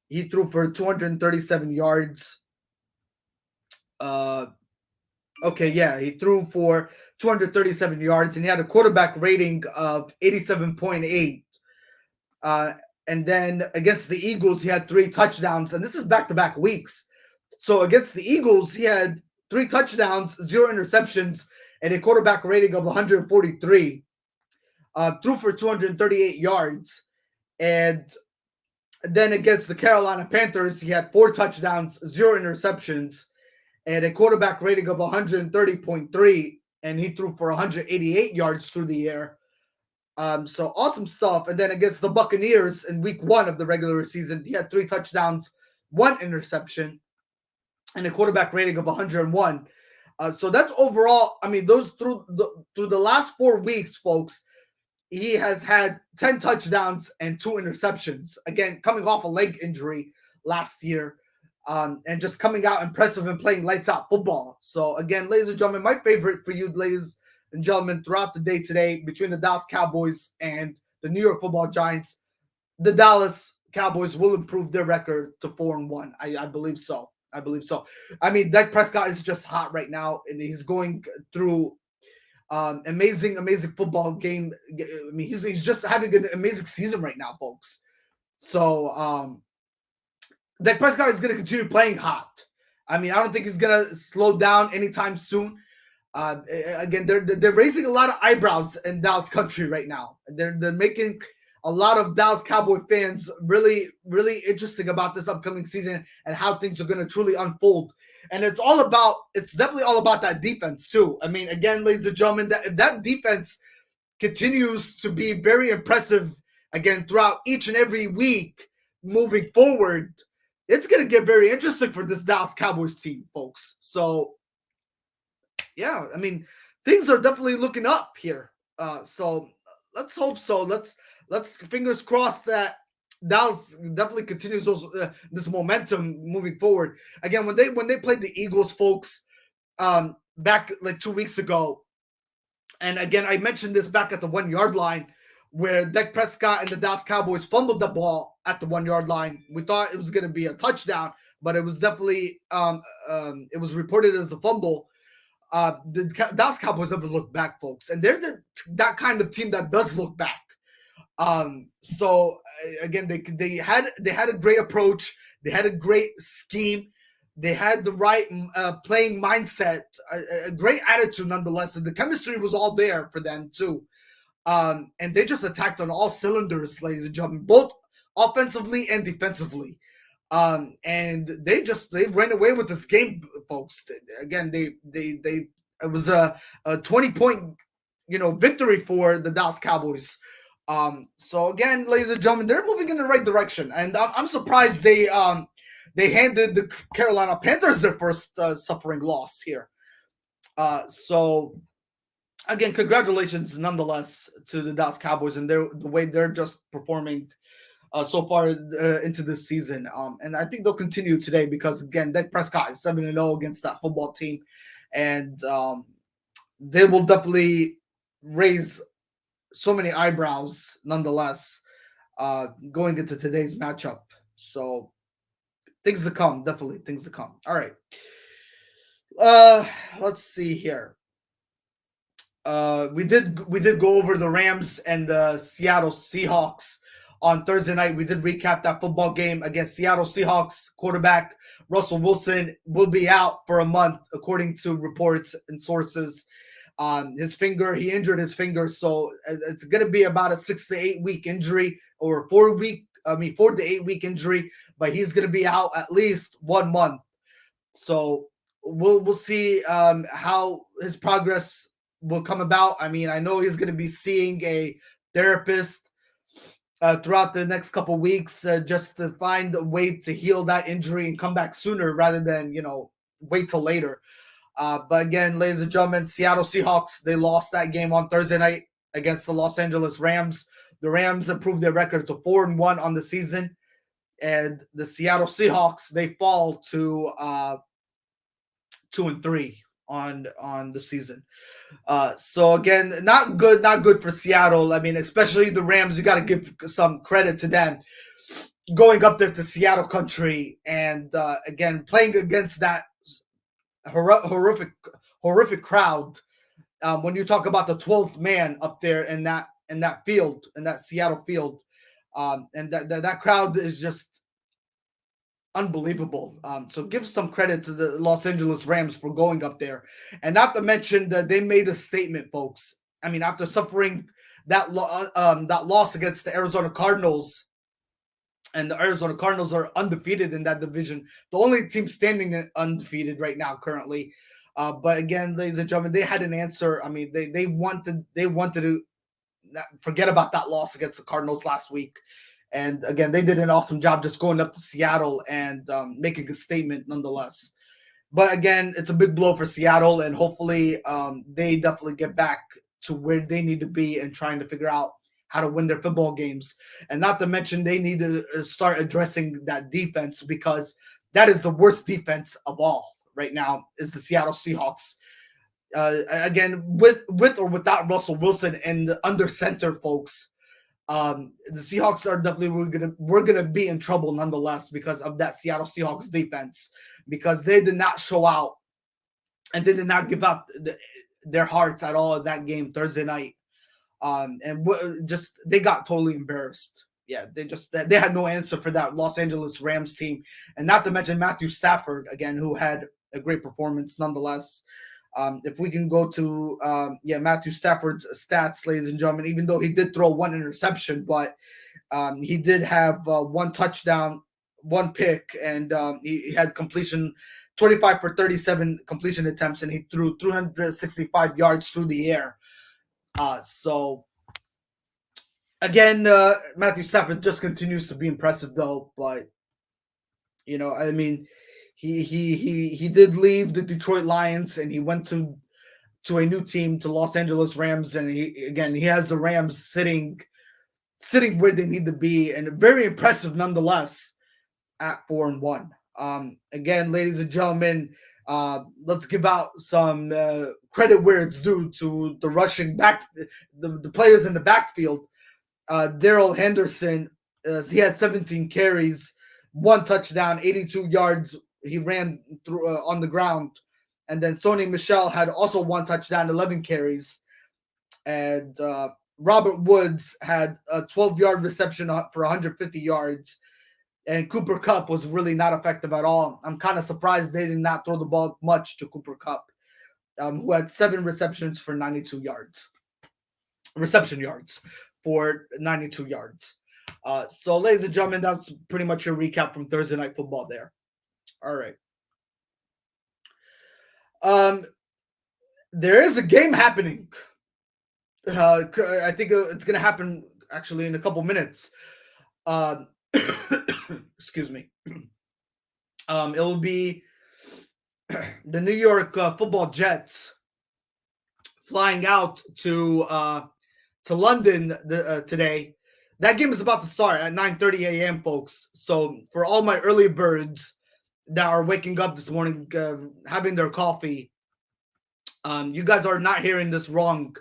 he threw for 237 yards. Uh, okay, yeah, he threw for 237 yards, and he had a quarterback rating of 87.8. Uh, and then against the Eagles, he had 3 touchdowns, and this is back-to-back weeks. So against the Eagles, he had 3 touchdowns, 0 interceptions, and a quarterback rating of 143. Threw for 238 yards. And then against the Carolina Panthers, he had 4 touchdowns, 0 interceptions, and a quarterback rating of 130.3, and he threw for 188 yards through the air. So awesome stuff. And then against the Buccaneers in week 1 of the regular season, he had 3 touchdowns, 1 interception, and a quarterback rating of 101. So that's overall. I mean, those through the last 4 weeks, folks, he has had 10 touchdowns and 2 interceptions. Again, coming off a leg injury last year, and just coming out impressive and playing lights out football. So again, ladies and gentlemen, my favorite for you, ladies and gentlemen, throughout the day today between the Dallas Cowboys and the New York Football Giants, the Dallas Cowboys will improve their record to 4-1. I believe so. I believe so. I mean, Dak Prescott is just hot right now, and he's going through amazing football game. I mean, he's just having an amazing season right now, folks. So Dak Prescott is going to continue playing hot. I mean, I don't think he's going to slow down anytime soon. Again, they're raising a lot of eyebrows in Dallas country right now. They're making a lot of Dallas Cowboy fans really interesting about this upcoming season and how things are going to truly unfold. And it's definitely all about that defense too. I mean, again, ladies and gentlemen, if that defense continues to be very impressive again throughout each and every week moving forward, it's going to get very interesting for this Dallas Cowboys team, folks. So yeah, I mean, things are definitely looking up here. So let's hope so. Let's fingers crossed that Dallas definitely continues this momentum moving forward. Again, when they played the Eagles, folks, back like 2 weeks ago, and again I mentioned this back at the 1 yard line, where Dak Prescott and the Dallas Cowboys fumbled the ball at the 1 yard line. We thought it was going to be a touchdown, but it was definitely it was reported as a fumble. The Dallas Cowboys never look back, folks, and they're that kind of team that does look back. So again, they had a great approach, they had a great scheme, they had the right playing mindset, a great attitude nonetheless, and the chemistry was all there for them too. And they just attacked on all cylinders, ladies and gentlemen, both offensively and defensively. And they ran away with this game, folks. Again, it was a 20-point victory for the Dallas Cowboys. So again, ladies and gentlemen, they're moving in the right direction, and I'm surprised they handed the Carolina Panthers their first suffering loss here. So again, congratulations nonetheless to the Dallas Cowboys and the way they're just performing so far into this season. And I think they'll continue today because, again, Dak Prescott is 7-0 against that football team. And they will definitely raise so many eyebrows nonetheless going into today's matchup. So things to come, definitely things to come. All right. Let's see here. We did go over the Rams and the Seattle Seahawks on Thursday night. We did recap that football game against Seattle Seahawks. Quarterback Russell Wilson will be out for a month, according to reports and sources. He injured his finger, so it's going to be about a 6 to 8 week injury, or 4 to 8 week injury, but he's going to be out at least 1 month. So we'll see how his progress will come about. I mean, I know he's going to be seeing a therapist throughout the next couple weeks just to find a way to heal that injury and come back sooner rather than wait till later. But again, ladies and gentlemen, Seattle Seahawks, they lost that game on Thursday night against the Los Angeles Rams. The Rams improved their record to 4-1 on the season, and the Seattle Seahawks, they fall to 2-3 on the season. So again, not good for Seattle. I mean, especially the Rams, you got to give some credit to them going up there to Seattle country and again playing against that horrific crowd. When you talk about the 12th man up there in that field, in that Seattle field, and that crowd is just unbelievable. So give some credit to the Los Angeles Rams for going up there, and not to mention that they made a statement, folks. I mean, after suffering that loss against the Arizona Cardinals, and the Arizona Cardinals are undefeated in that division, the only team standing undefeated right now currently. But again, ladies and gentlemen, they had an answer. I mean, they wanted to forget about that loss against the Cardinals last week. And again, they did an awesome job just going up to Seattle and making a statement nonetheless. But again, it's a big blow for Seattle, and hopefully they definitely get back to where they need to be and trying to figure out how to win their football games. And not to mention, they need to start addressing that defense, because that is the worst defense of all right now, is the Seattle Seahawks. Again, with or without Russell Wilson and under center, folks, the Seahawks are definitely we're gonna be in trouble nonetheless because of that Seattle Seahawks defense, because they did not show out and they did not give out their hearts at all in that game Thursday night. And just they got totally embarrassed. Yeah, they had no answer for that Los Angeles Rams team, and not to mention Matthew Stafford again, who had a great performance nonetheless. If we can go to Matthew Stafford's stats, ladies and gentlemen, even though he did throw one interception, but he did have one touchdown, one pick, and he had completion 25 for 37 completion attempts, and he threw 365 yards through the air. So again, Matthew Stafford just continues to be impressive, though. But I mean, he did leave the Detroit Lions and he went to a new team, to Los Angeles Rams, and he has the Rams sitting where they need to be, and very impressive nonetheless at 4-1. Again, ladies and gentlemen, let's give out some credit where it's due to the rushing back, the players in the backfield. Darrell Henderson, he had 17 carries, one touchdown, 82 yards. He ran through on the ground. And then Sony Michel had also one touchdown, 11 carries. And Robert Woods had a 12-yard reception for 150 yards. And Cooper Kupp was really not effective at all. I'm kind of surprised they did not throw the ball much to Cooper Kupp, who had 7 receptions for 92 yards. Reception yards for 92 yards. So, ladies and gentlemen, that's pretty much your recap from Thursday Night Football there. All right. There is a game happening. I think it's going to happen actually in a couple minutes. Excuse me. It will be the New York Football Jets flying out to London today. That game is about to start at 9:30 a.m., folks. So for all my early birds that are waking up this morning, having their coffee, you guys are not hearing this wrong.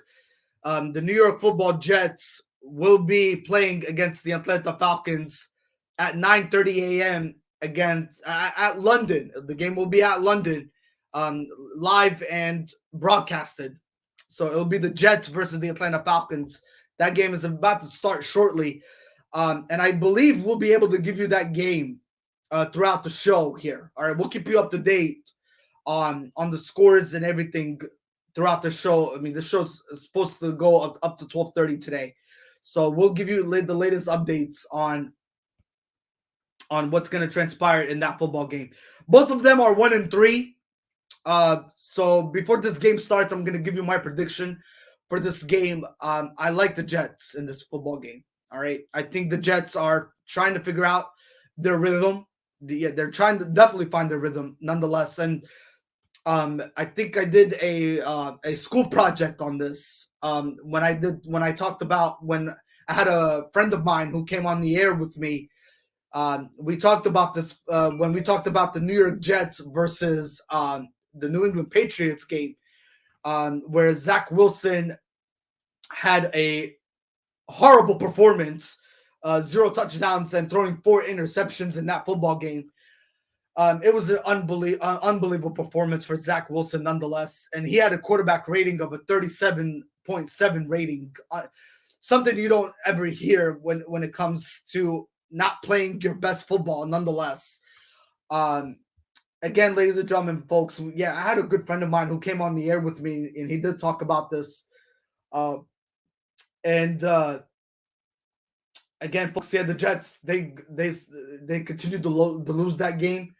The New York Football Jets will be playing against the Atlanta Falcons at 9:30 a.m. at London. The game will be at London, live and broadcasted. So it'll be the Jets versus the Atlanta Falcons. That game is about to start shortly. And I believe we'll be able to give you that game throughout the show here. All right, we'll keep you up to date on the scores and everything throughout the show. I mean, the show's supposed to go up to 12:30 today. So we'll give you the latest updates on what's going to transpire in that football game. Both of them are 1-3. So before this game starts, I'm gonna give you my prediction for this game. I like the Jets in this football game. All right, I think the Jets are trying to figure out their rhythm. Yeah, they're trying to definitely find their rhythm, nonetheless. And I think I did a school project on this. When I talked about when I had a friend of mine who came on the air with me. We talked about this when we talked about the New York Jets versus the New England Patriots game, where Zach Wilson had a horrible performance, zero touchdowns and throwing four interceptions in that football game. It was an unbelievable performance for Zach Wilson, nonetheless, and he had a quarterback rating of a 37.7 rating, something you don't ever hear when it comes to not playing your best football, nonetheless. Um, Again, ladies and gentlemen, folks, yeah, I had a good friend of mine who came on the air with me, and he did talk about this. Uh, and Again, folks, yeah, the Jets they continued to lose that game,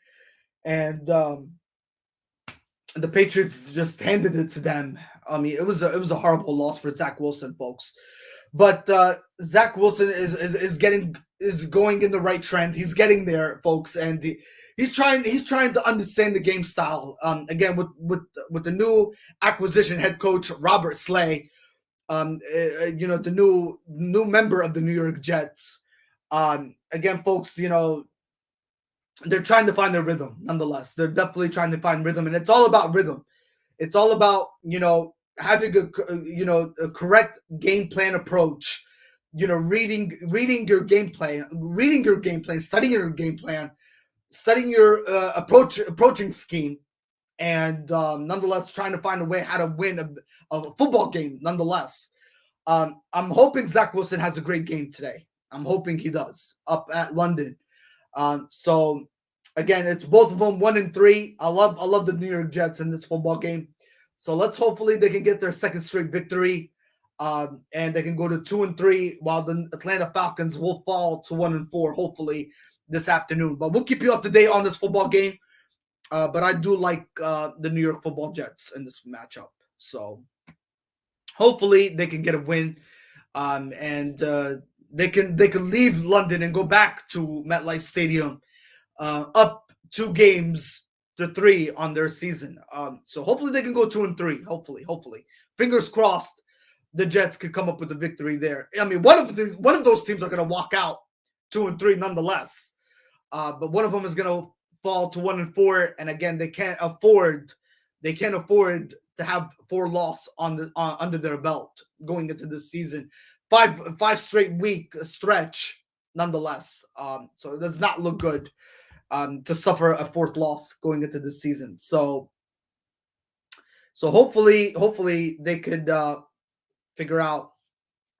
and the Patriots just handed it to them. I mean, it was a horrible loss for Zach Wilson, folks. But Zach Wilson is going in the right trend. He's getting there, folks, and he's trying to understand the game style. Again, with the new acquisition head coach Robert Slay, the new member of the New York Jets. Again, folks, they're trying to find their rhythm. Nonetheless, they're definitely trying to find rhythm, and it's all about rhythm. It's all about having a correct game plan approach. Reading your game plan, studying your game plan, studying your approaching scheme, and nonetheless trying to find a way how to win a football game. Nonetheless, I'm hoping Zach Wilson has a great game today. I'm hoping he does up at London. So again, it's both of them 1-3. I love the New York Jets in this football game. So let's hopefully they can get their second straight victory, and they can go to 2-3, while the Atlanta Falcons will fall to 1-4. Hopefully this afternoon. But we'll keep you up to date on this football game. But I do like the New York Football Jets in this matchup. So hopefully they can get a win, and they can leave London and go back to MetLife Stadium, up 2 games to 3 on their season. So hopefully they can go 2-3. Hopefully, fingers crossed, the Jets could come up with a victory there. I mean, one of those teams are going to walk out 2-3 nonetheless, but one of them is going to fall to 1-4, and again, they can't afford to have 4 loss on the under their belt going into this season. Five straight week stretch, nonetheless. So it does not look good to suffer a 4th loss going into this season. So hopefully they could figure out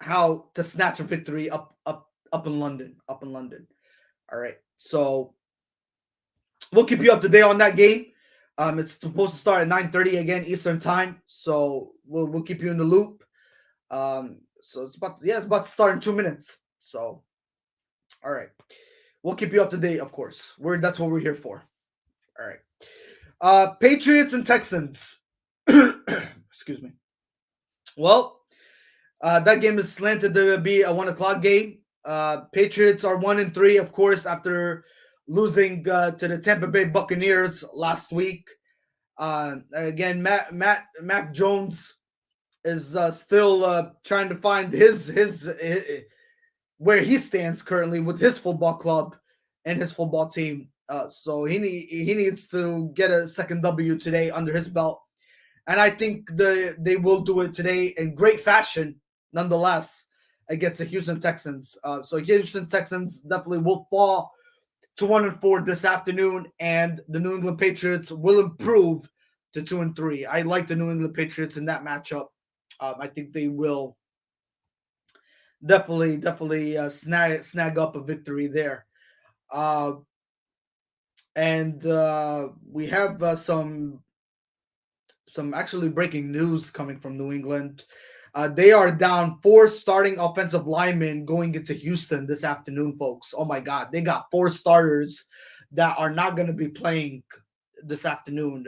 how to snatch a victory up in London. All right. So we'll keep you up to date on that game. It's supposed to start at 9:30 again Eastern time. So we'll keep you in the loop. So it's about to start in 2 minutes. So all right. We'll keep you up to date, of course. That's what we're here for. All right. Patriots and Texans. Excuse me. Well, that game is slanted to be a 1 o'clock game. Patriots are 1-3, of course, after losing to the Tampa Bay Buccaneers last week. Again, Mac Jones is still trying to find his where he stands currently with his football club and his football team. So he needs to get a second W today under his belt, and I think they will do it today in great fashion, nonetheless, against the Houston Texans. So Houston Texans definitely will fall to 1-4 this afternoon, and the New England Patriots will improve to 2-3. I like the New England Patriots in that matchup. I think they will definitely snag up a victory there. And we have some actually breaking news coming from New England. They are down 4 starting offensive linemen going into Houston this afternoon, folks. Oh my God, they got 4 starters that are not going to be playing this afternoon.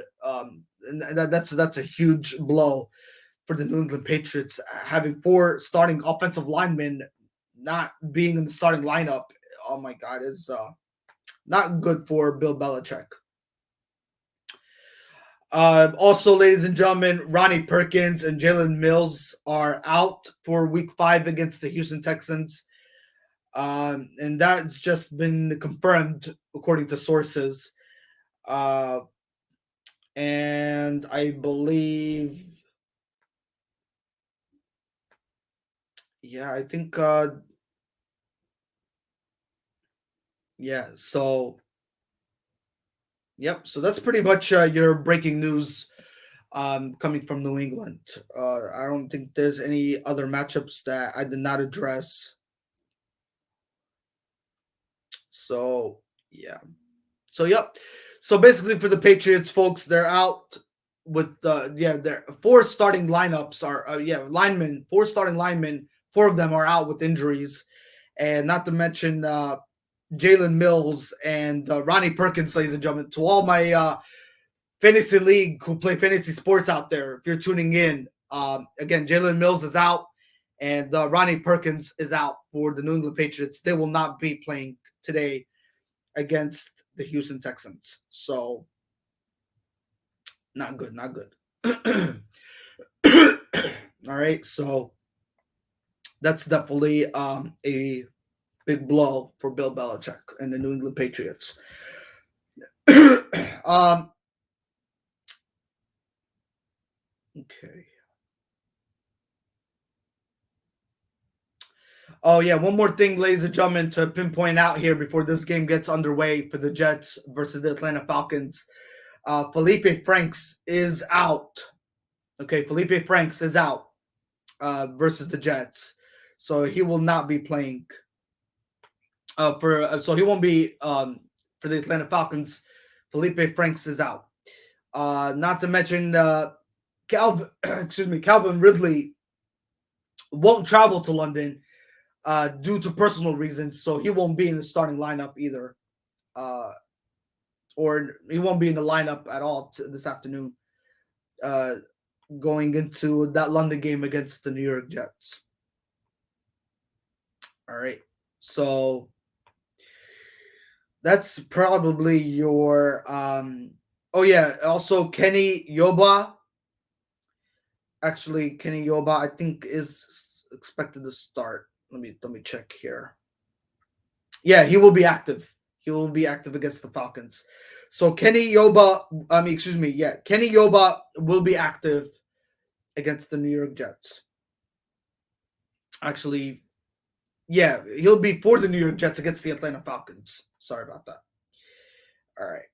and that's a huge blow for the New England Patriots, having four starting offensive linemen not being in the starting lineup. Oh my God, is not good for Bill Belichick. Also, ladies and gentlemen, Ronnie Perkins and Jalen Mills are out for Week 5 against the Houston Texans, and that's just been confirmed according to sources. Uh, and I believe, yeah, I think, yeah. So, yep. So that's pretty much your breaking news coming from New England. I don't think there's any other matchups that I did not address. So yeah. So yep. So basically, for the Patriots, folks, they're out with their four starting lineups are linemen, four starting linemen. Four of them are out with injuries, and not to mention Jalen Mills and Ronnie Perkins, ladies and gentlemen. To all my fantasy league who play fantasy sports out there, if you're tuning in, again, Jalen Mills is out and Ronnie Perkins is out for the New England Patriots. They will not be playing today against the Houston Texans. So, not good, not good. All right, so that's definitely a big blow for Bill Belichick and the New England Patriots. Okay. Oh yeah, one more thing, ladies and gentlemen, to pinpoint out here before this game gets underway for the Jets versus the Atlanta Falcons. Felipe Franks is out. Okay, Felipe Franks is out versus the Jets, so he will not be playing. So he won't be for the Atlanta Falcons. Felipe Franks is out. Not to mention Calvin Ridley won't travel to London due to personal reasons, so he won't be in the starting lineup either, or he won't be in the lineup at all this afternoon, going into that London game against the New York Jets. All right, so that's probably your. Oh yeah, also Kenny Yoba. Actually, Kenny Yoba, I think, is expected to start. Let me check here. Yeah, he will be active. He will be active against the Falcons. So Kenny Yoba, Kenny Yoba will be active against the New York Jets. Actually, yeah, he'll be for the New York Jets against the Atlanta Falcons. Sorry about that. All right.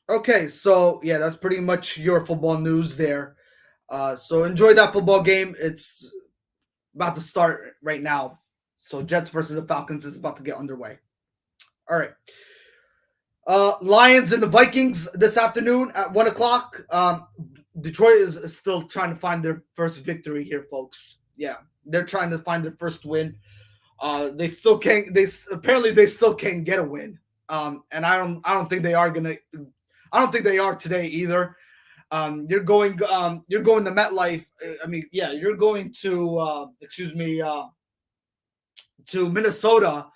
Okay, so yeah, that's pretty much your football news there. So enjoy that football game. It's about to start right now. So Jets versus the Falcons is about to get underway. All right. Lions and the Vikings this afternoon at 1:00. Detroit is still trying to find their first victory here, folks. Yeah, they're trying to find their first win. They still can't. They still can't get a win. And I don't think they are gonna. I don't think they are today either. You're going to MetLife. You're going to to Minnesota,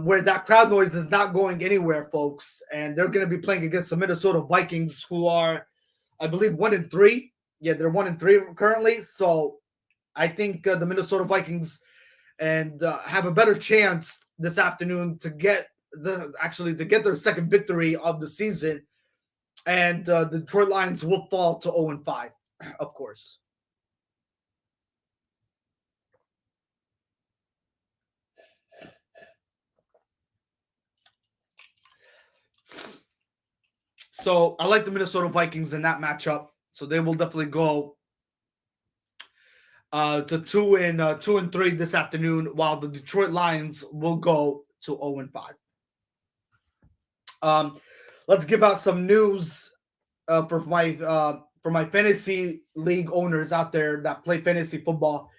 where that crowd noise is not going anywhere, folks. And they're going to be playing against the Minnesota Vikings, who are, I believe, 1-3. Yeah, they're 1-3 currently. So I think the Minnesota Vikings and have a better chance this afternoon to get their second victory of the season. And the Detroit Lions will fall to 0-5, of course. So I like the Minnesota Vikings in that matchup. So they will definitely go to 2-3 this afternoon, while the Detroit Lions will go to 0-5. Let's give out some news for my fantasy league owners out there that play fantasy football.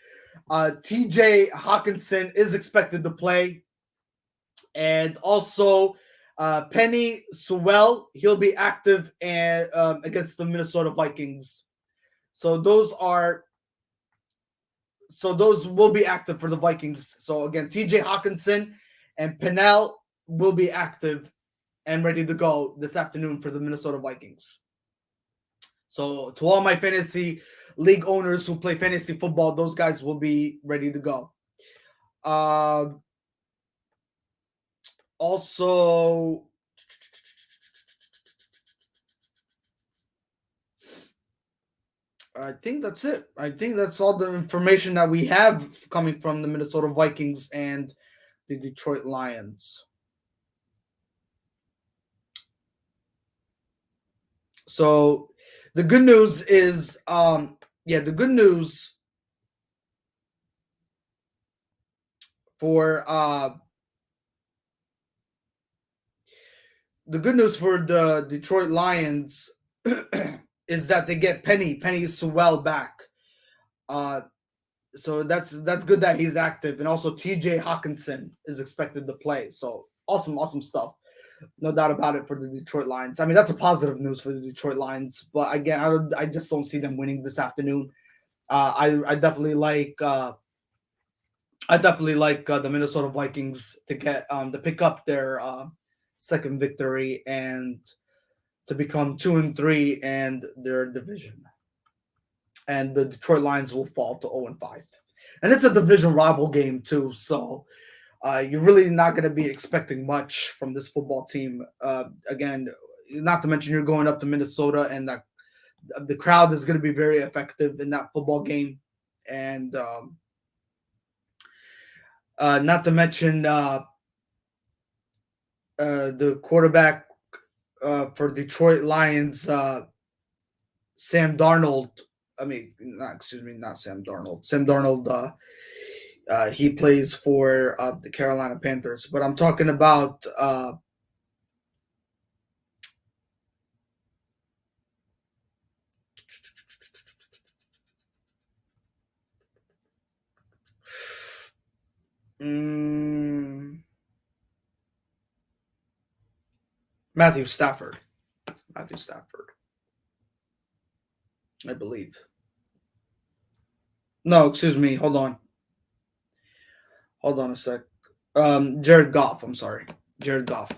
TJ Hawkinson is expected to play, and also Penny Sewell, he'll be active and against the Minnesota Vikings. So those will be active for the Vikings. So again, T.J. Hawkinson and Pennell will be active and ready to go this afternoon for the Minnesota Vikings. So to all my fantasy league owners who play fantasy football, those guys will be ready to go. Uh, Also, I think that's it. I think that's all the information that we have coming from the Minnesota Vikings and the Detroit Lions. So the good news is, the good news for the Detroit Lions is that they get Penny Sewell back. So that's good that he's active, and also T.J. Hawkinson is expected to play. So awesome stuff, no doubt about it for the Detroit Lions. I mean, that's a positive news for the Detroit Lions, but again, I just don't see them winning this afternoon. I definitely like the Minnesota Vikings to get to pick up their second victory and to become 2-3 and their division. And the Detroit Lions will fall to 0-5. And it's a division rival game too, so you're really not going to be expecting much from this football team. Again, not to mention you're going up to Minnesota, and the crowd is going to be very effective in that football game. And not to mention the quarterback for Detroit Lions, Sam Darnold. Not Sam Darnold. Sam Darnold. He plays for the Carolina Panthers, but I'm talking about Matthew Stafford. I believe. No, excuse me. Hold on a sec. Jared Goff. I'm sorry. Jared Goff.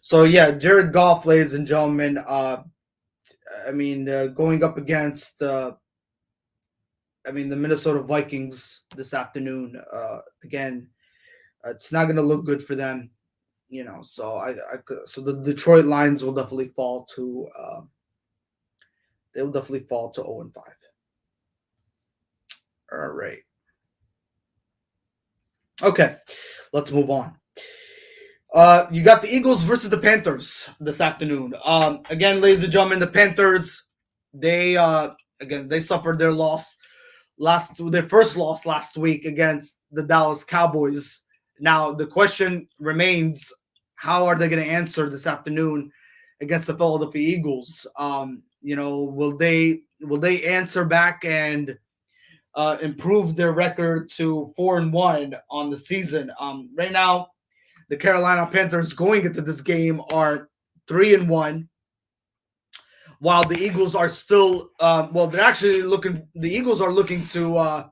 So yeah, Jared Goff, ladies and gentlemen. Going up against the Minnesota Vikings this afternoon. Again, it's not going to look good for them. So so the Detroit Lions will definitely fall to. They will definitely fall to 0-5. All right. Okay, let's move on. You got the Eagles versus the Panthers this afternoon. Again, ladies and gentlemen, the Panthers, they suffered their first loss last week against the Dallas Cowboys. Now the question remains: how are they going to answer this afternoon against the Philadelphia Eagles? Will they answer back and improve their record to 4-1 on the season? Right now, the Carolina Panthers going into this game are 3-1, while the Eagles are still the Eagles are looking to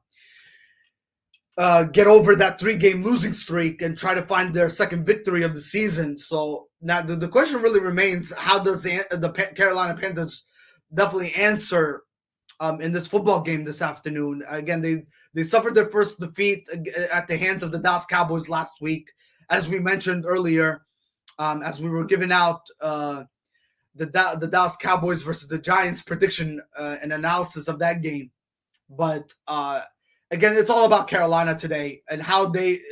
get over that 3-game losing streak and try to find their second victory of the season. So now the question really remains: how does the Carolina Panthers definitely answer in this football game this afternoon? Again, they suffered their first defeat at the hands of the Dallas Cowboys last week, as we mentioned earlier, as we were giving out the Dallas Cowboys versus the Giants prediction and analysis of that game. But again, it's all about Carolina today and how they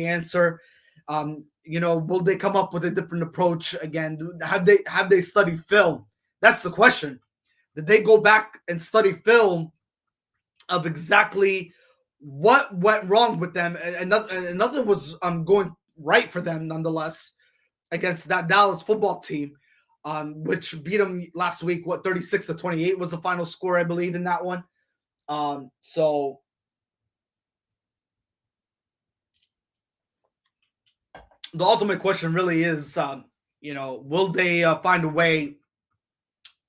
answer. Will they come up with a different approach again? Have they studied film? That's the question. Did they go back and study film of exactly what went wrong with them, and nothing was going right for them nonetheless against that Dallas football team, which beat them last week? 36-28 was the final score, I believe, in that one. the ultimate question really is, will they find a way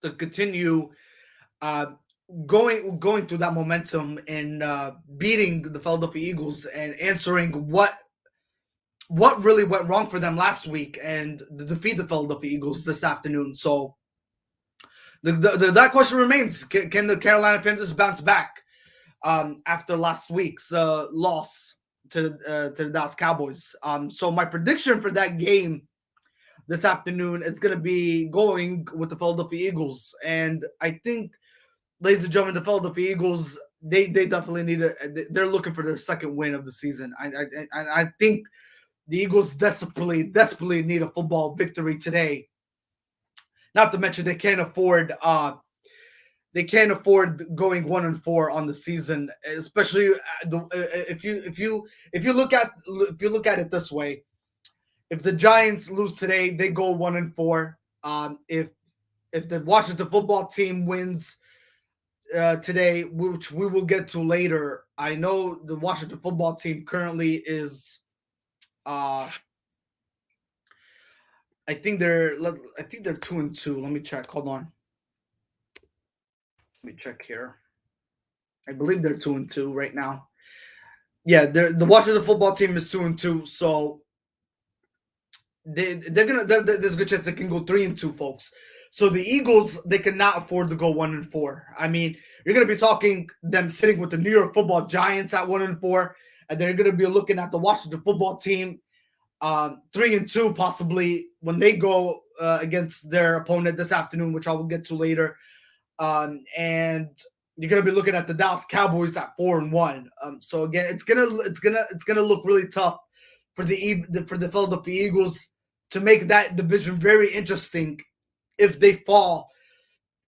to continue uh, going through that momentum and beating the Philadelphia Eagles and answering what really went wrong for them last week and defeat the Philadelphia Eagles this afternoon. So that question remains: can the Carolina Panthers bounce back after last week's loss to the Dallas Cowboys? So my prediction for that game this afternoon is going to be going with the Philadelphia Eagles, and I think, ladies and gentlemen, the Philadelphia Eagles, they definitely need they're looking for their second win of the season. I think the Eagles desperately need a football victory today. Not to mention they can't afford going 1-4 on the season, especially if you look at it this way. If the Giants lose today, they go 1-4. If the Washington football team wins today, which we will get to later, I know the Washington football team currently is. I think they're 2-2. Let me check. Hold on. Let me check here. I believe they're 2-2 right now. Yeah, the Washington football team is 2-2. So there's a good chance they can go 3-2, folks. So the Eagles, they cannot afford to go 1-4. I mean, you're gonna be talking them sitting with the New York Football Giants at 1-4, and they're gonna be looking at the Washington football team 3-2 possibly when they go against their opponent this afternoon, which I will get to later. And you're gonna be looking at the Dallas Cowboys at 4-1. So again, it's gonna look really tough for the Philadelphia Eagles to make that division very interesting if they fall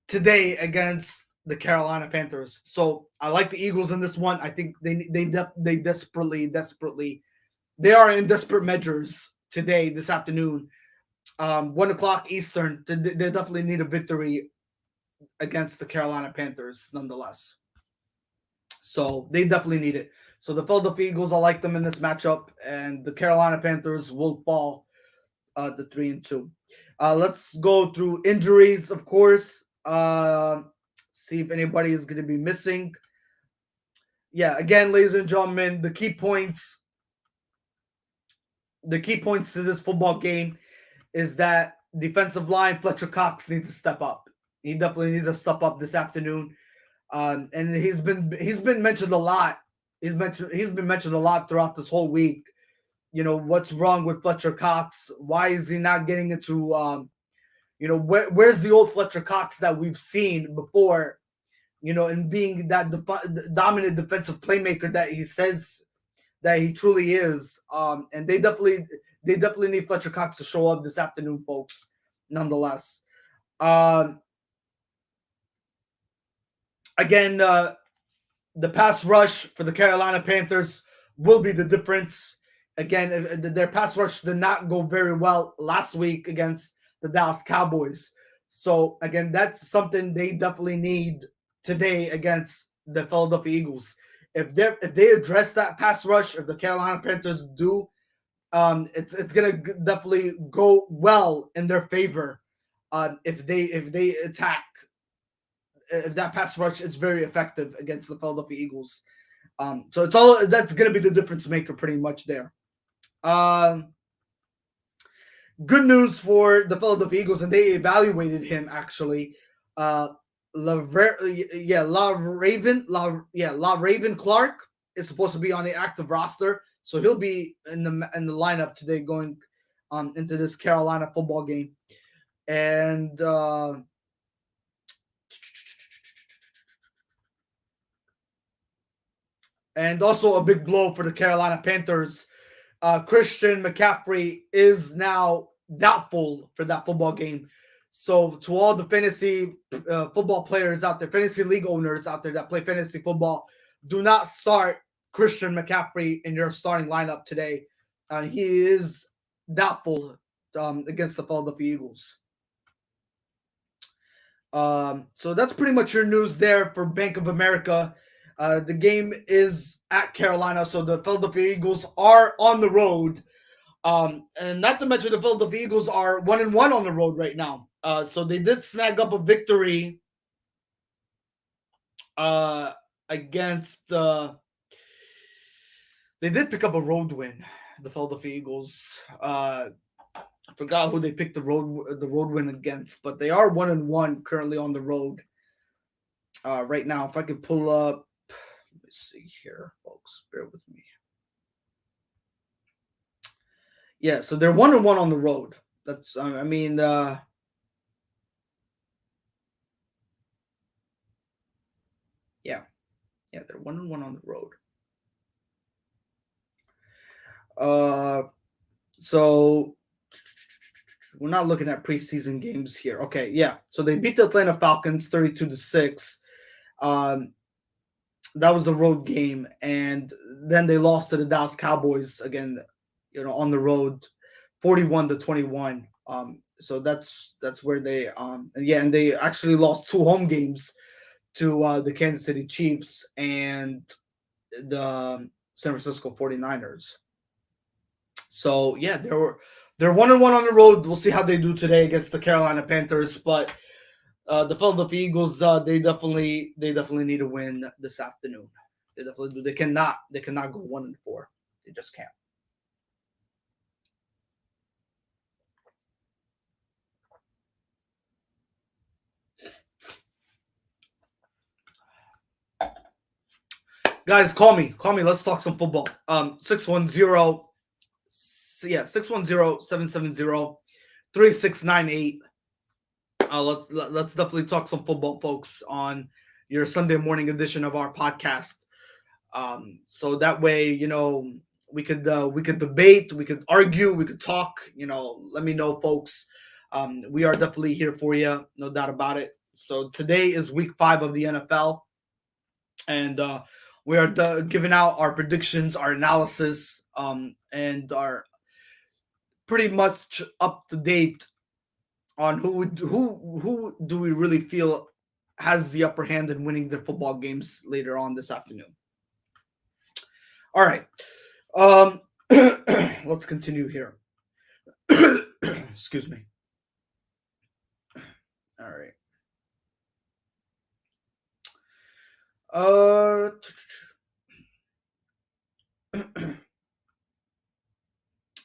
today against the Carolina Panthers. So I like the Eagles in this one. I think they desperately they are in desperate measures today, this afternoon, 1 o'clock Eastern. They definitely need a victory against the Carolina Panthers, nonetheless. So they definitely need it. So the Philadelphia Eagles, I like them in this matchup, and the Carolina Panthers will fall to 3-2. Let's go through injuries, of course. See if anybody is going to be missing. Yeah, again, ladies and gentlemen, the key points to this football game is that defensive line Fletcher Cox needs to step up. He definitely needs to step up this afternoon. And he's been mentioned a lot. He's been mentioned a lot throughout this whole week. You know, what's wrong with Fletcher Cox? Why is he not getting into where's the old Fletcher Cox that we've seen before, and being that dominant defensive playmaker that he says that he truly is. And they definitely need Fletcher Cox to show up this afternoon, folks, nonetheless. Again, the pass rush for the Carolina Panthers will be the difference. Again, their pass rush did not go very well last week against the Dallas Cowboys. So, again, that's something they definitely need today against the Philadelphia Eagles. If they address that pass rush, if the Carolina Panthers do, it's gonna definitely go well in their favor. If they attack, if that pass rush is very effective against the Philadelphia Eagles. So that's gonna be the difference maker pretty much there. Good news for the Philadelphia Eagles, and they evaluated him actually. LaRaven Clark is supposed to be on the active roster, so he'll be in the lineup today going into this Carolina football game. And also a big blow for the Carolina Panthers. Christian McCaffrey is now doubtful for that football game. So to all the fantasy football players out there, fantasy league owners out there that play fantasy football, do not start Christian McCaffrey in your starting lineup today. He is doubtful against the Philadelphia Eagles. So that's pretty much your news there for Bank of America. The game is at Carolina, so the Philadelphia Eagles are on the road And not to mention the Philadelphia Eagles are 1-1 on the road right now. So they did snag up a victory against. They did pick up a road win. The Philadelphia Eagles. I forgot who they picked the road win against, but they are 1-1 currently on the road. Right now, if I could pull up, let me see here, folks. Bear with me. Yeah, so they're 1-1 on the road. That's I mean, yeah, they're 1-1 on the road. So we're not looking at preseason games here. Okay, yeah. So they beat the Atlanta Falcons 32-6. Um, that was a road game, and then they lost to the Dallas Cowboys again, on the road, 41-21. So that's where they and they actually lost two home games to the Kansas City Chiefs and the San Francisco 49ers. So yeah, they're 1-1 on the road. We'll see how they do today against the Carolina Panthers, but the Philadelphia Eagles, they definitely need to win this afternoon. They definitely do. They cannot go 1-4. They just can't. Guys, call me. Let's talk some football. 610, yeah, 610-770-3698. Let's definitely talk some football, folks, on your Sunday morning edition of our podcast. So that way, we could debate, we could argue, we could talk. Let me know, folks. We are definitely here for you, no doubt about it. So today is week 5 of the NFL, and we are giving out our predictions, our analysis, and our pretty much up to date on who do we really feel has the upper hand in winning the football games later on this afternoon. All right. Let's continue here. Excuse me. All right.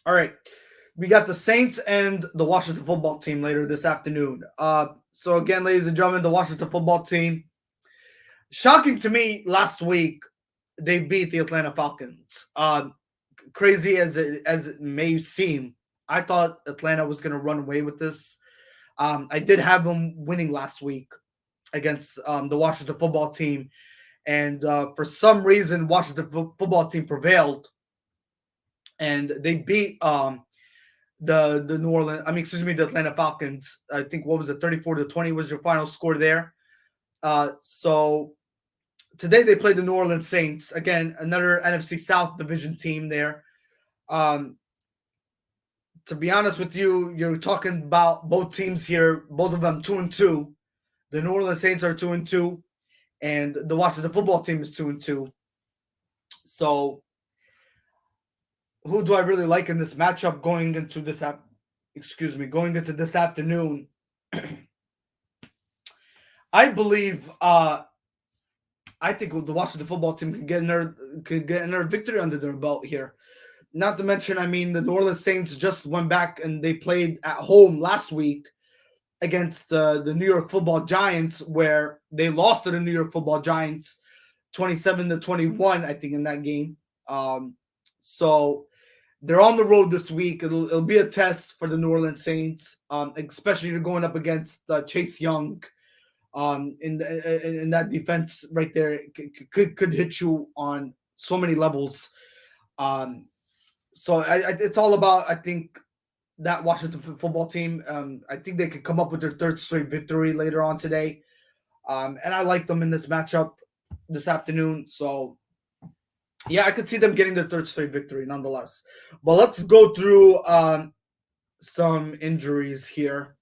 All right. We got the Saints and the Washington football team later this afternoon. So again, ladies and gentlemen, the Washington football team, shocking to me, last week they beat the Atlanta Falcons. Crazy as it may seem, I thought Atlanta was going to run away with this. I did have them winning last week against the Washington football team, and for some reason, Washington football team prevailed, and they beat the New Orleans. The Atlanta Falcons. I think, what was it, 34-20 was your final score there. So today they played the New Orleans Saints, again, another NFC South division team there. To be honest with you, you're talking about both teams here, both of them 2-2. The New Orleans Saints are 2-2, and the Washington football team is 2-2. So who do I really like in this matchup going into this afternoon? I believe I think the Washington football team could get another victory under their belt here. Not to mention, the New Orleans Saints just went back and they played at home last week against the New York Football Giants, where they lost to the New York Football Giants 27-21, I think, in that game. So they're on the road this week. It'll be a test for the New Orleans Saints, especially you're going up against Chase Young. In that defense right there, could hit you on so many levels. So it's all about, I think, that Washington football team. I think they could come up with their third straight victory later on today. And I like them in this matchup this afternoon. So yeah, I could see them getting their third straight victory nonetheless. But let's go through some injuries here.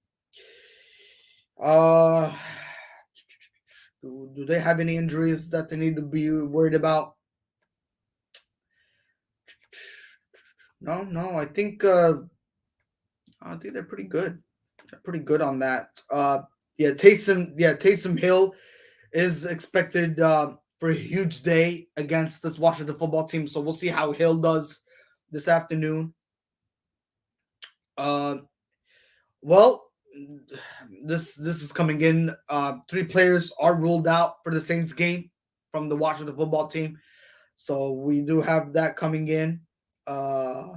Do they have any injuries that they need to be worried about? No. I think they're pretty good. They're pretty good on that. Taysom Hill is expected for a huge day against this Washington football team. So we'll see how Hill does this afternoon. Uh, well, this is coming in. Three players are ruled out for the Saints game from the Washington football team. So we do have that coming in. Uh,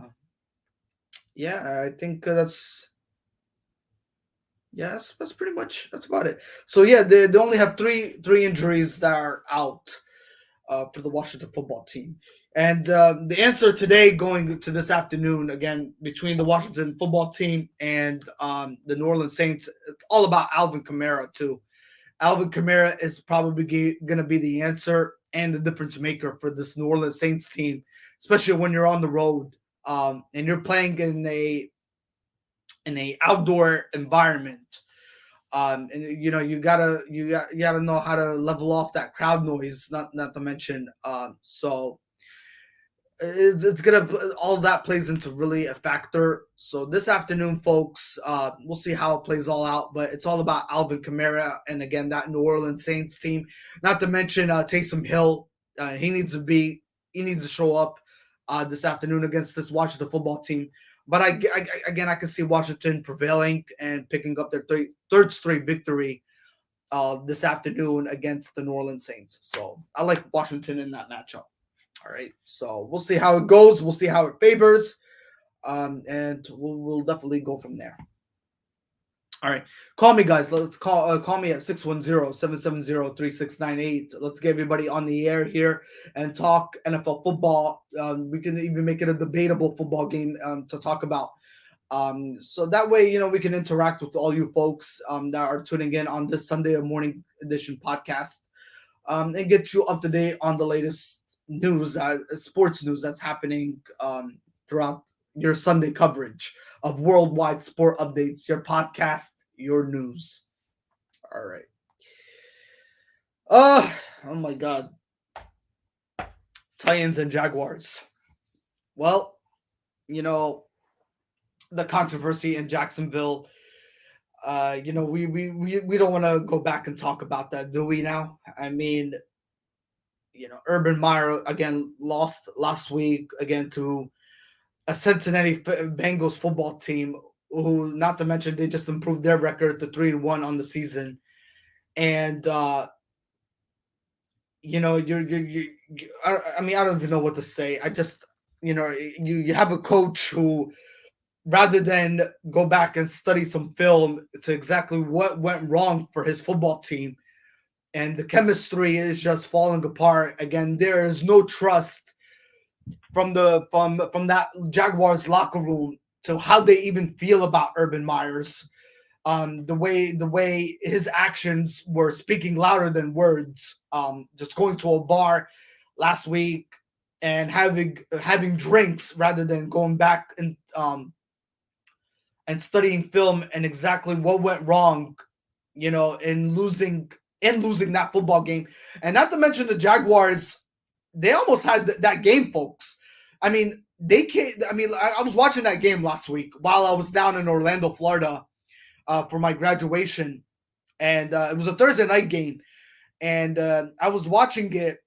yeah, I think that's pretty much that's about it. So yeah, they only have three injuries that are out for the Washington football team. And the answer today, going to this afternoon, again between the Washington football team and the New Orleans Saints, it's all about Alvin Kamara too. Alvin Kamara is probably going to be the answer and the difference maker for this New Orleans Saints team, especially when you're on the road and you're playing in a outdoor environment. And you gotta know how to level off that crowd noise. Not to mention, so it's gonna all that plays into really a factor. So this afternoon, folks, we'll see how it plays all out. But it's all about Alvin Kamara and again that New Orleans Saints team. Not to mention Taysom Hill. He needs to show up this afternoon against this Washington football team. But again, I can see Washington prevailing and picking up their third straight victory this afternoon against the New Orleans Saints. So I like Washington in that matchup. All right. So we'll see how it goes. We'll see how it favors. And we'll definitely go from there. All right. Call me, guys. Let's call me at 610-770-3698. Let's get everybody on the air here and talk NFL football. We can even make it a debatable football game to talk about. So that way, we can interact with all you folks that are tuning in on this Sunday morning edition podcast and get you up to date on the latest news, sports news that's happening throughout your Sunday coverage of worldwide sport updates, your podcast, your news. All right. Oh my God. Titans and Jaguars. Well, the controversy in Jacksonville. We don't want to go back and talk about that, do we? Now, I mean, Urban Meyer again lost last week again to a Cincinnati Bengals football team, who, not to mention, they just improved their record to 3-1 on the season, and I mean, I don't even know what to say. I just, you have a coach who, rather than go back and study some film to exactly what went wrong for his football team, and the chemistry is just falling apart. Again, there is no trust from that Jaguars locker room to how they even feel about Urban Myers. The way his actions were speaking louder than words. Just going to a bar last week and having drinks rather than going back and studying film and exactly what went wrong, in losing that football game. And not to mention the Jaguars, they almost had that game, folks. I mean, they can't. I mean, I was watching that game last week while I was down in Orlando, Florida, for my graduation, and it was a Thursday night game, and I was watching it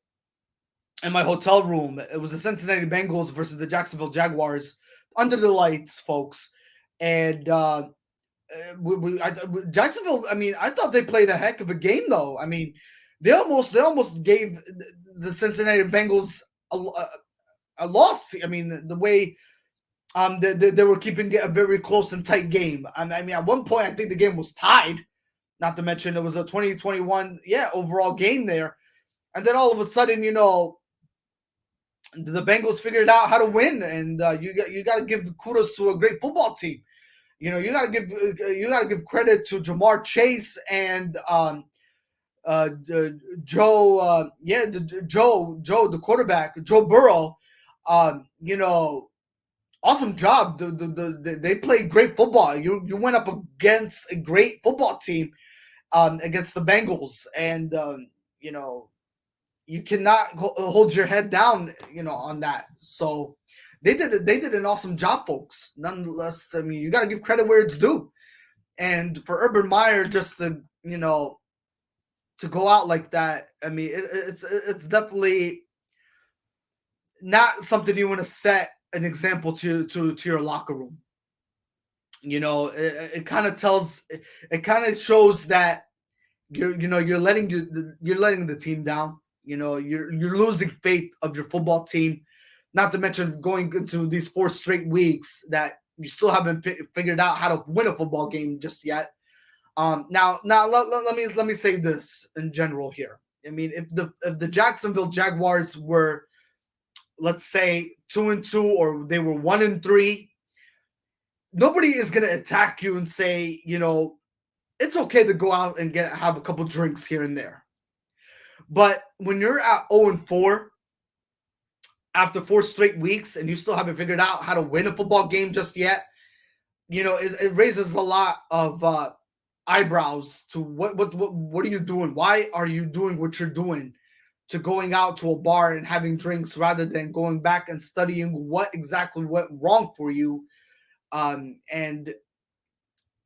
in my hotel room. It was the Cincinnati Bengals versus the Jacksonville Jaguars under the lights, folks, and Jacksonville. I mean, I thought they played a heck of a game, though. I mean, they almost gave the Cincinnati Bengals a loss. I mean, the way they were keeping it a very close and tight game. I mean, at one point, I think the game was tied. Not to mention it was a 2021 overall game there, and then all of a sudden, the Bengals figured out how to win, and you got to give kudos to a great football team. You got to give credit to Jamar Chase and Joe, the quarterback, Joe Burrow. Awesome job. They played great football. You went up against a great football team against the Bengals, and you cannot hold your head down, on that. So They did an awesome job, folks. Nonetheless, I mean, you got to give credit where it's due. And for Urban Meyer just to to go out like that, I mean, it's definitely not something you want to set an example to your locker room. It kind of it kind of shows that you're letting the team down. You're losing faith of your football team. Not to mention going into these 4 straight weeks that you still haven't figured out how to win a football game just yet. Now let me say this in general here. I mean, if the Jacksonville Jaguars were, let's say, 2-2, or they were 1-3, nobody is gonna attack you and say, it's okay to go out and have a couple drinks here and there. But when you're at 0-4 after 4 straight weeks and you still haven't figured out how to win a football game just yet, it raises a lot of eyebrows to what are you doing? Why are you doing what you're doing, to going out to a bar and having drinks rather than going back and studying what exactly went wrong for you? And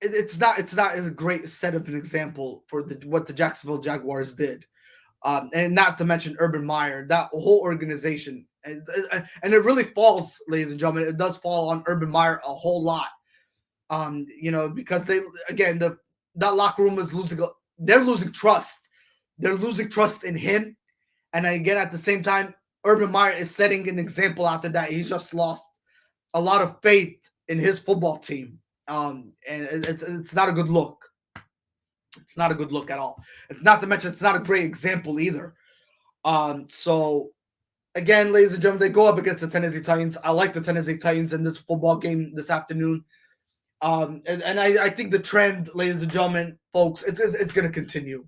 it's not a great set of an example for what the Jacksonville Jaguars did. And not to mention Urban Meyer, that whole organization. And it really falls, ladies and gentlemen, it does fall on Urban Meyer a whole lot. Because that locker room is losing. They're losing trust. They're losing trust in him. And again, at the same time, Urban Meyer is setting an example after that. He's just lost a lot of faith in his football team. And it's not a good look. It's not a good look at all. Not to mention, it's not a great example either. So again, ladies and gentlemen, they go up against the Tennessee Titans. I like the Tennessee Titans in this football game this afternoon. And I think the trend, ladies and gentlemen, folks, it's going to continue.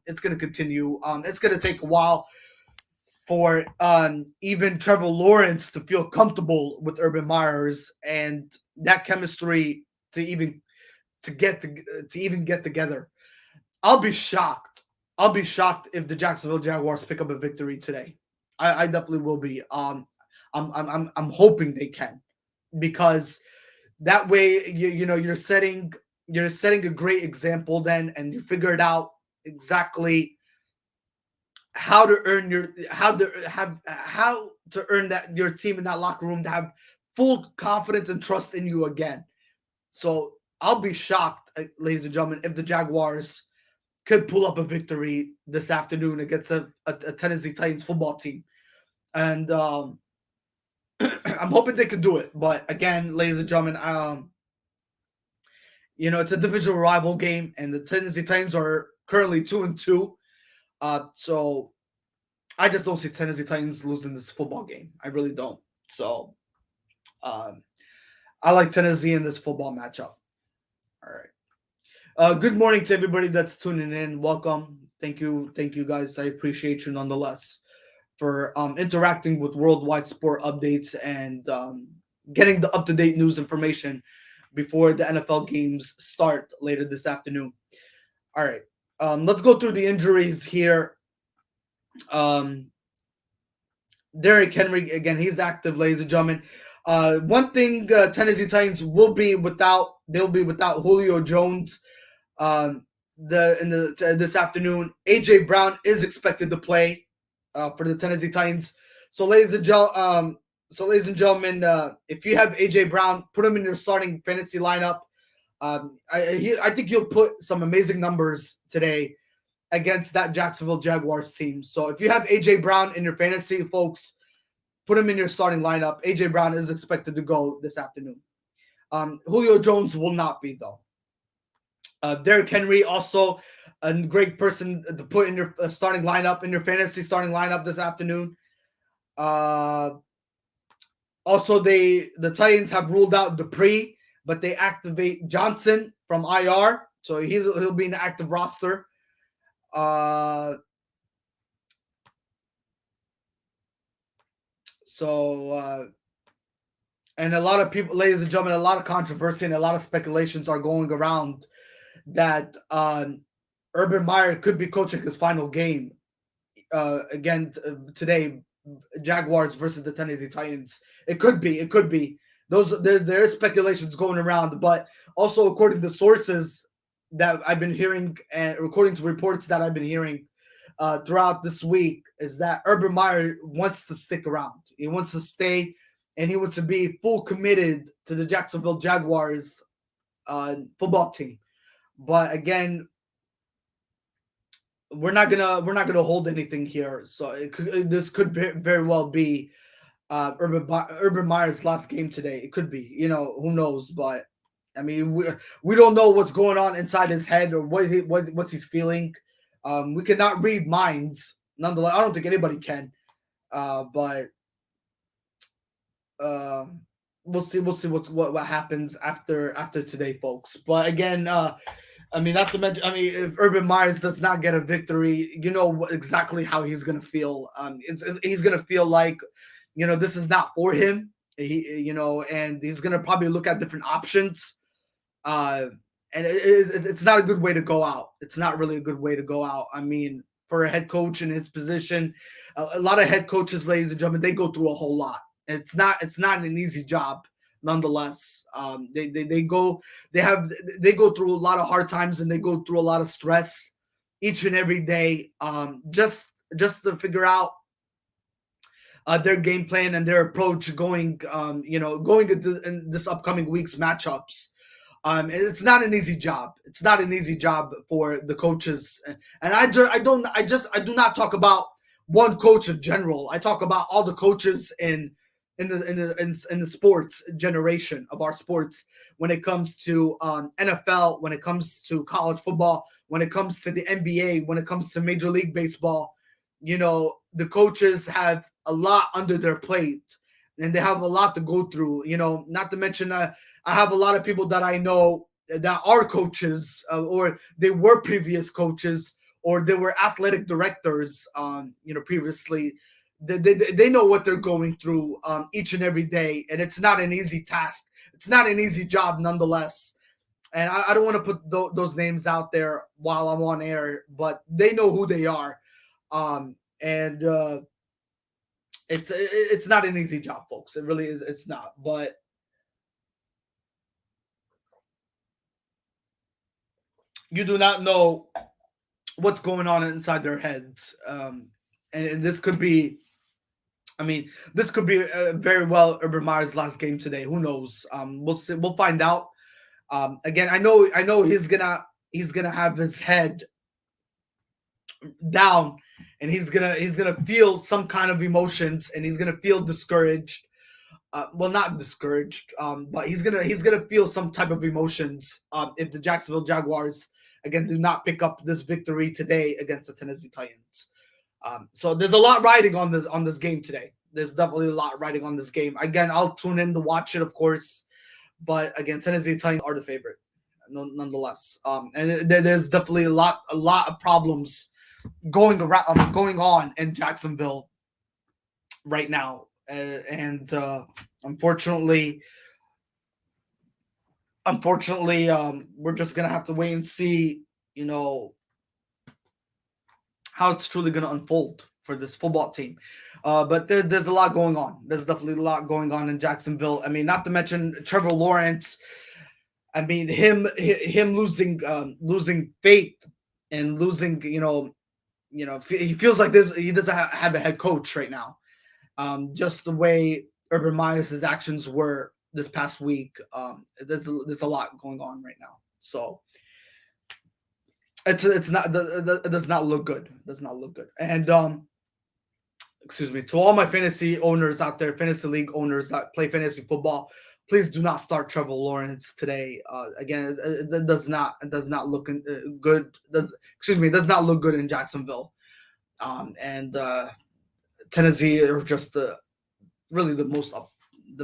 It's going to continue. It's going to take a while for even Trevor Lawrence to feel comfortable with Urban Meyers and that chemistry to even get together. I'll be shocked. I'll be shocked if the Jacksonville Jaguars pick up a victory today. I definitely will be. I'm hoping they can, because that way you're setting a great example then, and you figured out exactly how to earn that your team in that locker room to have full confidence and trust in you again. So I'll be shocked, ladies and gentlemen, if the Jaguars could pull up a victory this afternoon against a Tennessee Titans football team. And I'm hoping they could do it. But again, ladies and gentlemen, it's a divisional rival game, and the Tennessee Titans are currently 2-2. So I just don't see Tennessee Titans losing this football game. I really don't. So I like Tennessee in this football matchup. All right. Good morning to everybody that's tuning in. Welcome. Thank you, guys. I appreciate you nonetheless for interacting with Worldwide Sport Updates and getting the up-to-date news information before the NFL games start later this afternoon. All right. Let's go through the injuries here. Derrick Henry, again, he's active, ladies and gentlemen. One thing Tennessee Titans will be without, they'll be without Julio Jones this afternoon. AJ Brown is expected to play for the Tennessee Titans. So ladies and gentlemen, if you have AJ Brown, put him in your starting fantasy lineup. I think he'll put some amazing numbers today against that Jacksonville Jaguars team. So if you have AJ Brown in your fantasy, folks, put him in your starting lineup. AJ Brown is expected to go this afternoon. Julio Jones will not be, though. Derrick Henry, also a great person to put in your starting lineup, in your fantasy starting lineup this afternoon. Also, the Titans have ruled out Dupree, but they activate Johnson from IR, so he'll be in the active roster. And a lot of people, ladies and gentlemen, a lot of controversy and a lot of speculations are going around that Urban Meyer could be coaching his final game again today Jaguars versus the Tennessee Titans. It could be. It could be. There is speculations going around, but also according to sources that I've been hearing and according to reports that I've been hearing throughout this week, is that Urban Meyer wants to stick around. He wants to stay, and he wants to be full committed to the Jacksonville Jaguars football team. But again, we're not gonna hold anything here. So this could very well be Urban Meyer's last game today. It could be. Who knows? But I mean, we don't know what's going on inside his head or what's he's feeling. We cannot read minds. Nonetheless, I don't think anybody can. But we'll see. We'll see what happens after today, folks. But again, I mean, not to mention, I mean, if Urban Myers does not get a victory, you know exactly how he's gonna feel. He's gonna feel like, this is not for him. And he's gonna probably look at different options. And it's not a good way to go out. It's not really a good way to go out. I mean, for a head coach in his position, a lot of head coaches, ladies and gentlemen, they go through a whole lot. It's not an easy job. Nonetheless, they go through a lot of hard times and they go through a lot of stress each and every day, just to figure out their game plan and their approach going into this upcoming week's matchups. It's not an easy job. It's not an easy job for the coaches. And I do not talk about one coach in general. I talk about all the coaches in the sports generation of our sports, when it comes to NFL, when it comes to college football, when it comes to the NBA, when it comes to Major League Baseball. The coaches have a lot under their plate and they have a lot to go through. Not to mention, I have a lot of people that I know that are coaches, or they were previous coaches, or they were athletic directors previously. They know what they're going through each and every day, and it's not an easy task. It's not an easy job, nonetheless. And I don't want to put those names out there while I'm on air, but they know who they are, and it's not an easy job, folks. It really is. It's not. But you do not know what's going on inside their heads, and this could be. I mean, this could be very well Urban Meyer's last game today. Who knows? We'll see. We'll find out. Again, I know he's gonna have his head down, and he's gonna feel some kind of emotions, and he's gonna feel discouraged. Well, not discouraged, but he's gonna feel some type of emotions if the Jacksonville Jaguars again do not pick up this victory today against the Tennessee Titans. So there's a lot riding on this game today. There's definitely a lot riding on this game. Again, I'll tune in to watch it, of course. But again, Tennessee Titans are the favorite, nonetheless. And there's definitely a lot of problems going on in Jacksonville right now, and unfortunately, we're just gonna have to wait and see, how it's truly going to unfold for this football team. But there's a lot going on. There's definitely a lot going on in Jacksonville. I mean, not to mention Trevor Lawrence. I mean, him losing faith and losing, he feels like he doesn't have a head coach right now. Just the way Urban Meyer's actions were this past week. There's a lot going on right now. So it does not look good. It does not look good. And excuse me, to all my fantasy owners out there, fantasy league owners that play fantasy football, please do not start Trevor Lawrence today. Again, it does not look good. It does not look good in Jacksonville. And Tennessee are just really the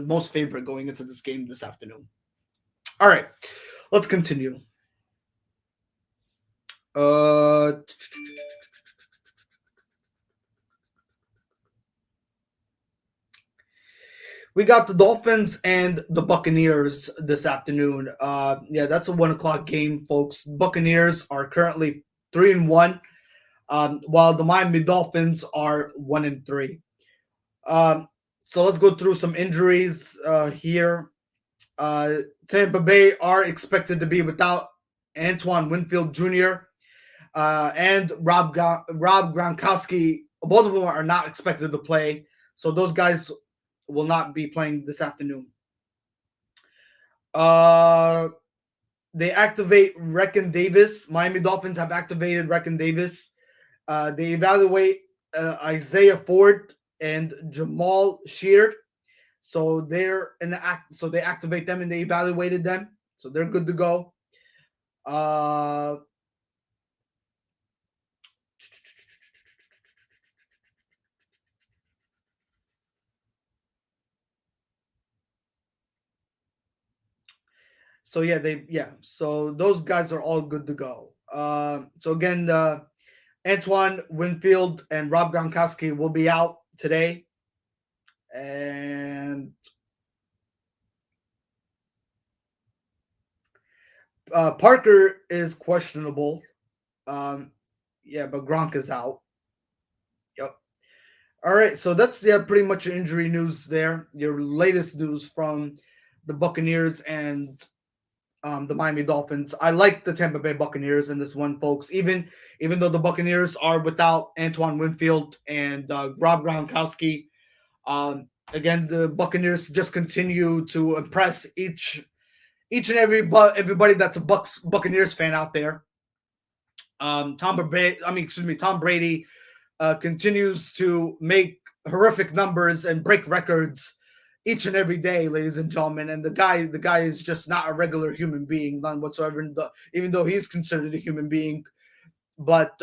most favorite going into this game this afternoon. All right, let's continue. We got the Dolphins and the Buccaneers this afternoon. That's a 1:00 game, folks. Buccaneers are currently 3-1, while the Miami Dolphins are 1-3. Um, so let's go through some injuries here. Uh, Tampa Bay are expected to be without Antoine Winfield Jr. And Rob Gronkowski. Both of them are not expected to play, so those guys will not be playing this afternoon. Uh, they activate Reckon Davis. Miami Dolphins have activated Reckon Davis. They evaluate Isaiah Ford and Jamal Sheard. So they're in the act. So they activate them and they evaluated them. So they're good to go. Uh, so So those guys are all good to go. So again, Antoine Winfield and Rob Gronkowski will be out today, and Parker is questionable. But Gronk is out. Yep. All right, so that's pretty much your injury news there. Your latest news from the Buccaneers and the Miami Dolphins. I like the Tampa Bay Buccaneers in this one, folks. Even though the Buccaneers are without Antoine Winfield and Rob Gronkowski, again the Buccaneers just continue to impress each and everybody that's a Buccaneers fan out there. Tom Brady continues to make horrific numbers and break records each and every day, ladies and gentlemen. And the guy is just not a regular human being, none whatsoever. Even though he's considered a human being, but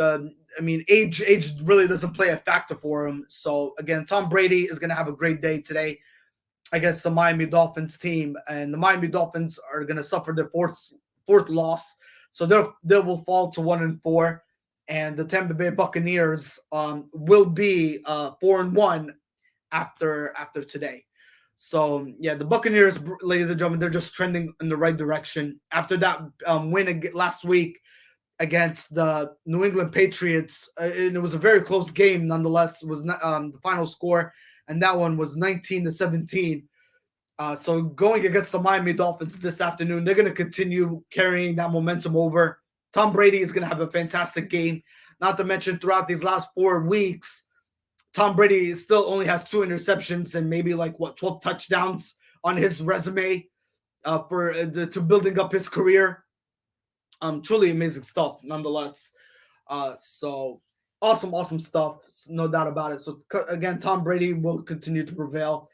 age really doesn't play a factor for him. So again, Tom Brady is going to have a great day today against the Miami Dolphins team, and the Miami Dolphins are going to suffer their fourth loss, so they will fall to 1-4, and the Tampa Bay Buccaneers will be 4-1 after today. So the Buccaneers, ladies and gentlemen, they're just trending in the right direction after that win last week against the New England Patriots, and it was a very close game nonetheless. It was the final score, and that one was 19-17. So going against the Miami Dolphins this afternoon, they're going to continue carrying that momentum over. Tom Brady is going to have a fantastic game. Not to mention, throughout these last 4 weeks, Tom Brady still only has 2 interceptions and maybe 12 touchdowns on his resume to building up his career. Truly amazing stuff, nonetheless. So awesome stuff, no doubt about it. So again, Tom Brady will continue to prevail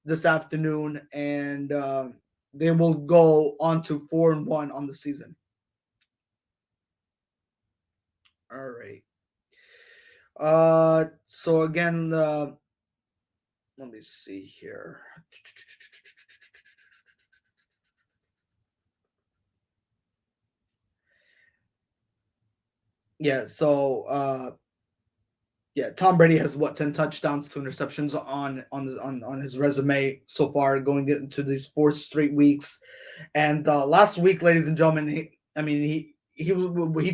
this afternoon, and they will go on to 4-1 on the season. All right. So again, let me see here. Tom Brady has 10 touchdowns, 2 interceptions on his resume so far, going into these 4 straight weeks. And last week, ladies and gentlemen, he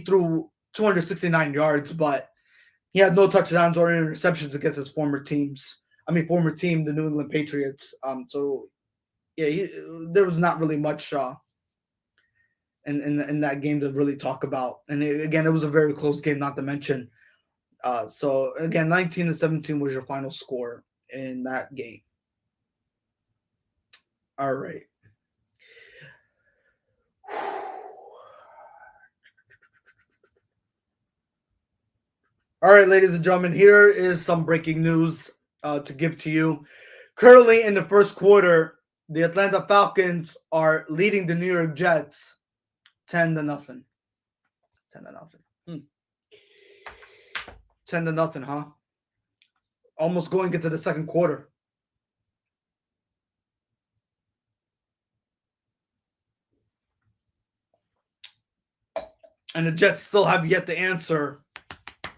threw 269 yards, but he had no touchdowns or interceptions against his former team, the New England Patriots. There was not really much in that game to really talk about. And again, it was a very close game, not to mention. So again, 19-17 was your final score in that game. All right. All right, ladies and gentlemen, here is some breaking news to give to you. Currently in the first quarter, the Atlanta Falcons are leading the New York Jets 10-0. 10-0. 10-0, huh? Almost going into the second quarter. And the Jets still have yet to answer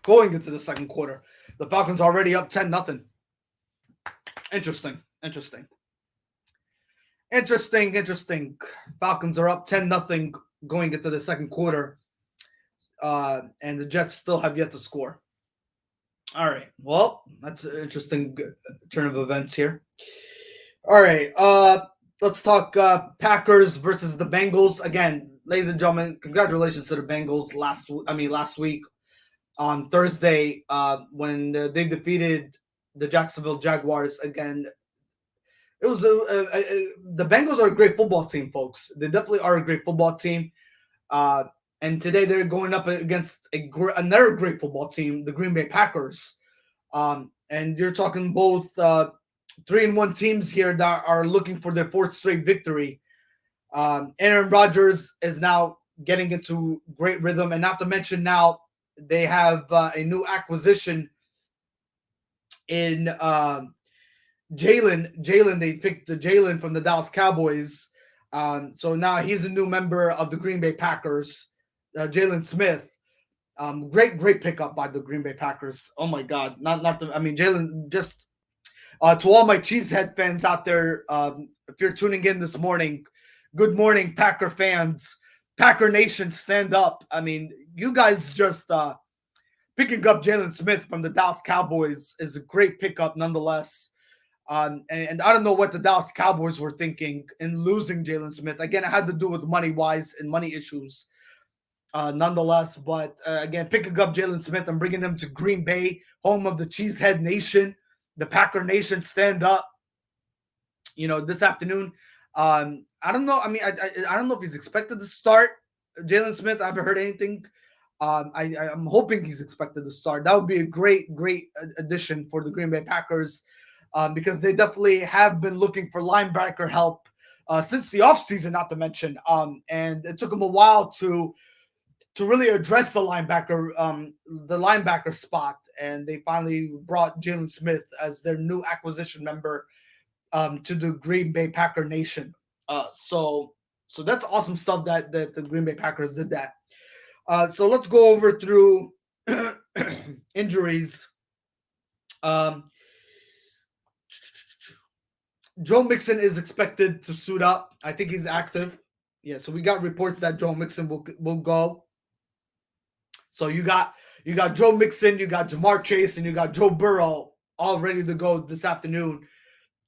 going into the second quarter. The Falcons are already up 10-0. Interesting. Falcons are up 10-0 going into the second quarter. And the Jets still have yet to score. All right. Well, that's an interesting turn of events here. All right. Let's talk Packers versus the Bengals again, ladies and gentlemen. Congratulations to the Bengals last week on Thursday when they defeated the Jacksonville Jaguars again. It was the Bengals are a great football team, folks. They definitely are a great football team. Uh, and today they're going up against another great football team, the Green Bay Packers. And you're talking both 3-1 teams here that are looking for their fourth straight victory. Aaron Rodgers is now getting into great rhythm, and not to mention now they have a new acquisition in Jalen. They picked the Jalen from the Dallas Cowboys. So now he's a new member of the Green Bay Packers, Jalen Smith. Great pickup by the Green Bay Packers. Oh my God, not the. I mean, Jalen. Just to all my cheesehead fans out there, if you're tuning in this morning, good morning, Packer fans, Packer Nation, stand up. I mean, you guys just picking up Jalen Smith from the Dallas Cowboys is a great pickup, nonetheless. And I don't know what the Dallas Cowboys were thinking in losing Jalen Smith. Again, it had to do with money wise and money issues. Nonetheless, but again, picking up Jalen Smith and bringing him to Green Bay, home of the Cheesehead Nation, the Packer Nation, stand up. This afternoon. I don't know. I mean, I don't know if he's expected to start. Jalen Smith, I haven't heard anything. I'm hoping he's expected to start. That would be a great addition for the Green Bay Packers because they definitely have been looking for linebacker help since the offseason, not to mention. And it took them a while to really address the linebacker spot, and they finally brought Jalen Smith as their new acquisition member to the Green Bay Packer Nation. So that's awesome stuff that the Green Bay Packers did that. So let's go over through injuries. Joe Mixon is expected to suit up. I think he's active. Yeah, so we got reports that Joe Mixon will go. So you got Joe Mixon, you got Jamar Chase, and you got Joe Burrow all ready to go this afternoon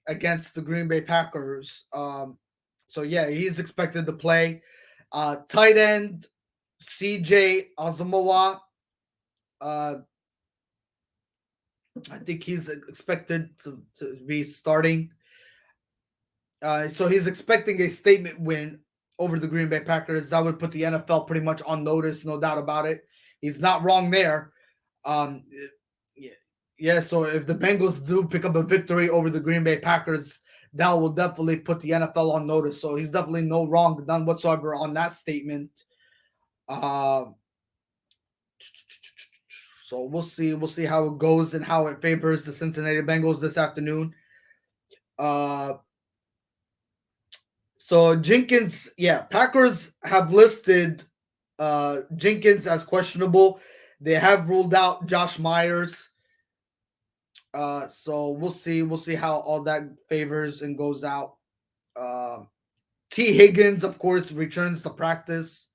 against the Green Bay Packers. So yeah, he's expected to play. Tight end CJ Asamoah. I think he's expected to be starting. So he's expecting a statement win over the Green Bay Packers. That would put the NFL pretty much on notice, no doubt about it. He's not wrong there. Yeah. So if the Bengals do pick up a victory over the Green Bay Packers, that will definitely put the NFL on notice. So he's definitely no wrong done whatsoever on that statement. So we'll see. We'll see how it goes and how it favors the Cincinnati Bengals this afternoon. So Jenkins, yeah, Packers have listed Jenkins as questionable. They have ruled out Josh Myers. So we'll see. We'll see how all that favors and goes out. T. Higgins, of course, returns to practice.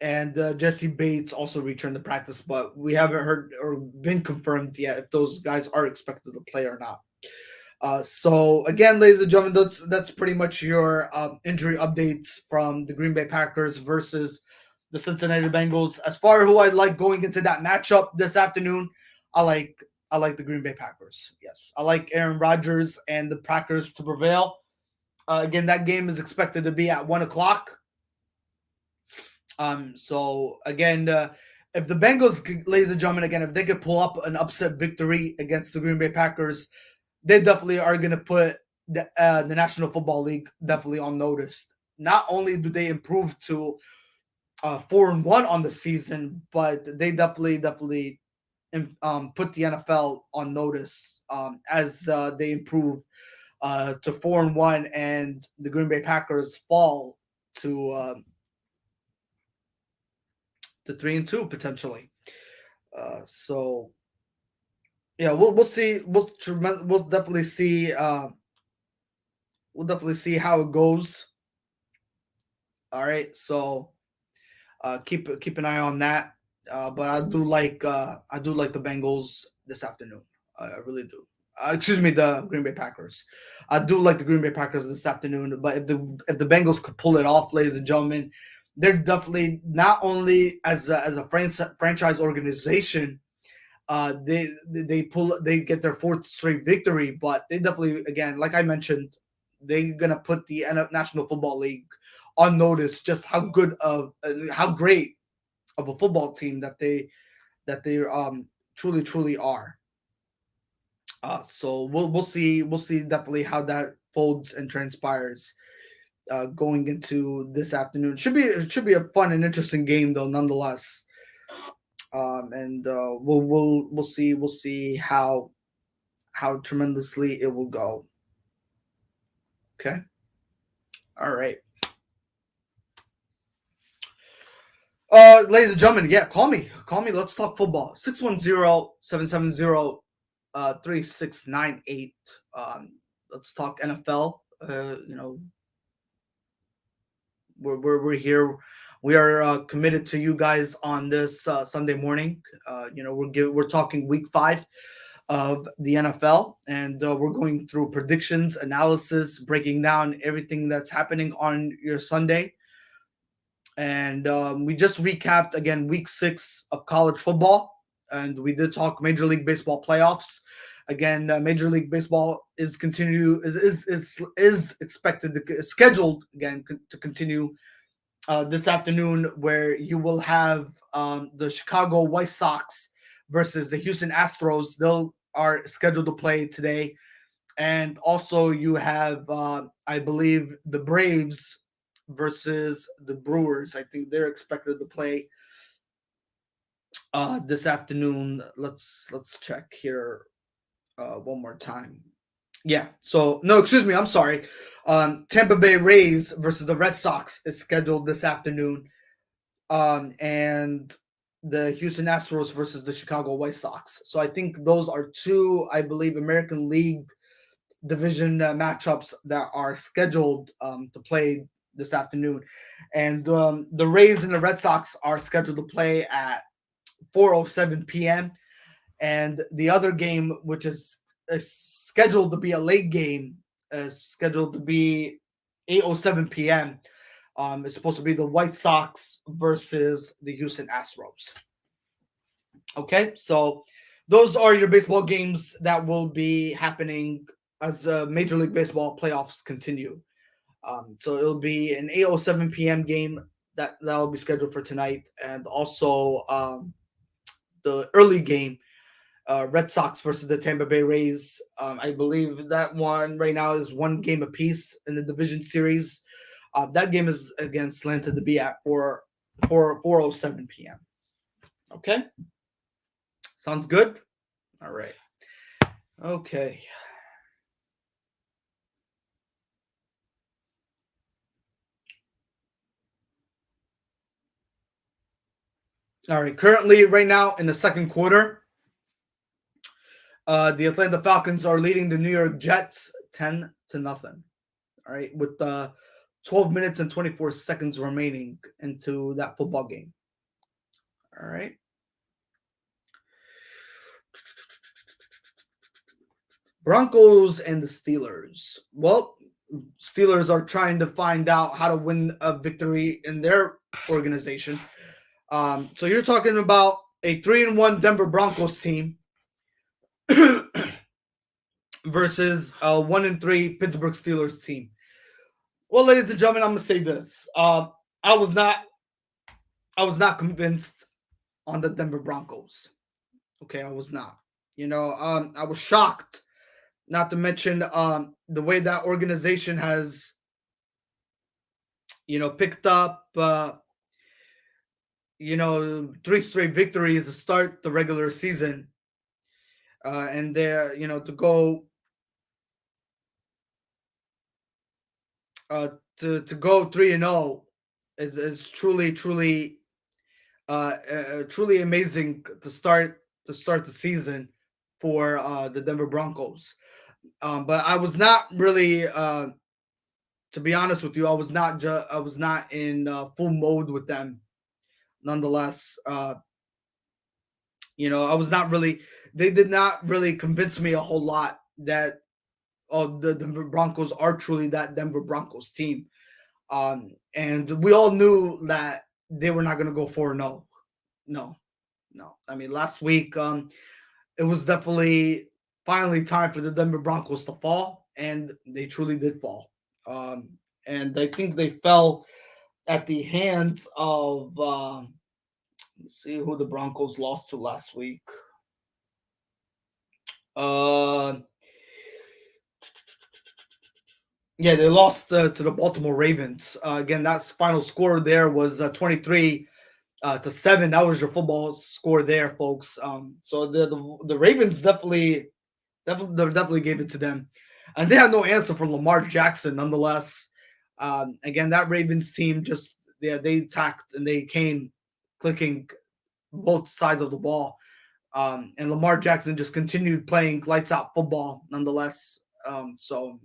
And Jesse Bates also returned to practice, but we haven't heard or been confirmed yet if those guys are expected to play or not. So again, ladies and gentlemen, that's pretty much your injury updates from the Green Bay Packers versus the Cincinnati Bengals. As far as who I like going into that matchup this afternoon, I like the Green Bay Packers. Yes, I like Aaron Rodgers and the Packers to prevail. Again, that game is expected to be at 1:00. So again, if the Bengals, ladies and gentlemen, again, if they could pull up an upset victory against the Green Bay Packers, they definitely are going to put the National Football League definitely on notice. Not only do they improve to 4-1 on the season, but they definitely put the NFL on notice as they improve to 4-1, and the Green Bay Packers fall to 3-2 potentially. So yeah, we'll see. We'll definitely see. We'll definitely see how it goes. All right, so keep an eye on that. But I do like the Bengals this afternoon. I really do. Excuse me, the Green Bay Packers. I do like the Green Bay Packers this afternoon. But if the Bengals could pull it off, ladies and gentlemen, they're definitely not only as a franchise organization. They get their fourth straight victory, but they definitely, again, like I mentioned, they're gonna put the National Football League on notice just how great of a football team that they truly are. So we'll see definitely how that folds and transpires going into this afternoon. It should be a fun and interesting game though, nonetheless. And we'll see how tremendously it will go. Okay. All right. Ladies and gentlemen, yeah, call me. Call me. Let's talk football. 610-770 3698. Let's talk NFL. We're here. We are committed to you guys on this Sunday morning. We're talking week 5 of the NFL, and we're going through predictions, analysis, breaking down everything that's happening on your Sunday. And we just recapped again week 6 of college football, and we did talk Major League Baseball playoffs. Again, Major League Baseball is expected to is scheduled again to continue this afternoon, where you will have the Chicago White Sox versus the Houston Astros. They'll are scheduled to play today, and also you have, I believe, the Braves versus the Brewers. I think they're expected to play this afternoon. Let's check here one more time. Yeah. So no, excuse me. I'm sorry. Tampa Bay Rays versus the Red Sox is scheduled this afternoon, and the Houston Astros versus the Chicago White Sox. So I think those are two, I believe, American League division matchups that are scheduled to play this afternoon, and the Rays and the Red Sox are scheduled to play at 4:07 p.m. And the other game, which is scheduled to be a late game, is scheduled to be 8:07 p.m. It's supposed to be the White Sox versus the Houston Astros. Okay, so those are your baseball games that will be happening as Major League Baseball playoffs continue. So it'll be an 8:07 p.m. game that'll be scheduled for tonight, and also the early game, Red Sox versus the Tampa Bay Rays. I believe that one right now is one game apiece in the division series. That game is again slanted to be at 4:07 p.m. Okay, sounds good. All right. Okay. All right. Currently, right now in the second quarter, the Atlanta Falcons are leading the New York Jets 10-0. All right, with 12 minutes and 24 seconds remaining into that football game. All right. Broncos and the Steelers. Well, Steelers are trying to find out how to win a victory in their organization. So you're talking about a 3-1 Denver Broncos team versus a 1-3 Pittsburgh Steelers team. Well, ladies and gentlemen, I'm gonna say this. I was not convinced on the Denver Broncos. Okay, I was not. I was shocked. Not to mention the way that organization has, picked up, 3 straight victories to start the regular season, and they're, to go 3-0 is truly amazing to start the season for the Denver Broncos. But I was not really, to be honest with you, I was not in full mode with them. Nonetheless, I was not really. They did not really convince me a whole lot that the Denver Broncos are truly that Denver Broncos team. And we all knew that they were not going to go 4-0. No, no. I mean, last week, it was definitely finally time for the Denver Broncos to fall, and they truly did fall. And I think they fell at the hands of. Let's see who the Broncos lost to last week. Uh, yeah, they lost to the Baltimore Ravens. Again, that final score there was 23-7. That was your football score there, folks. So the Ravens definitely gave it to them, and they had no answer for Lamar Jackson. Nonetheless, again, that Ravens team just they attacked and they came clicking both sides of the ball. And Lamar Jackson just continued playing lights out football nonetheless. So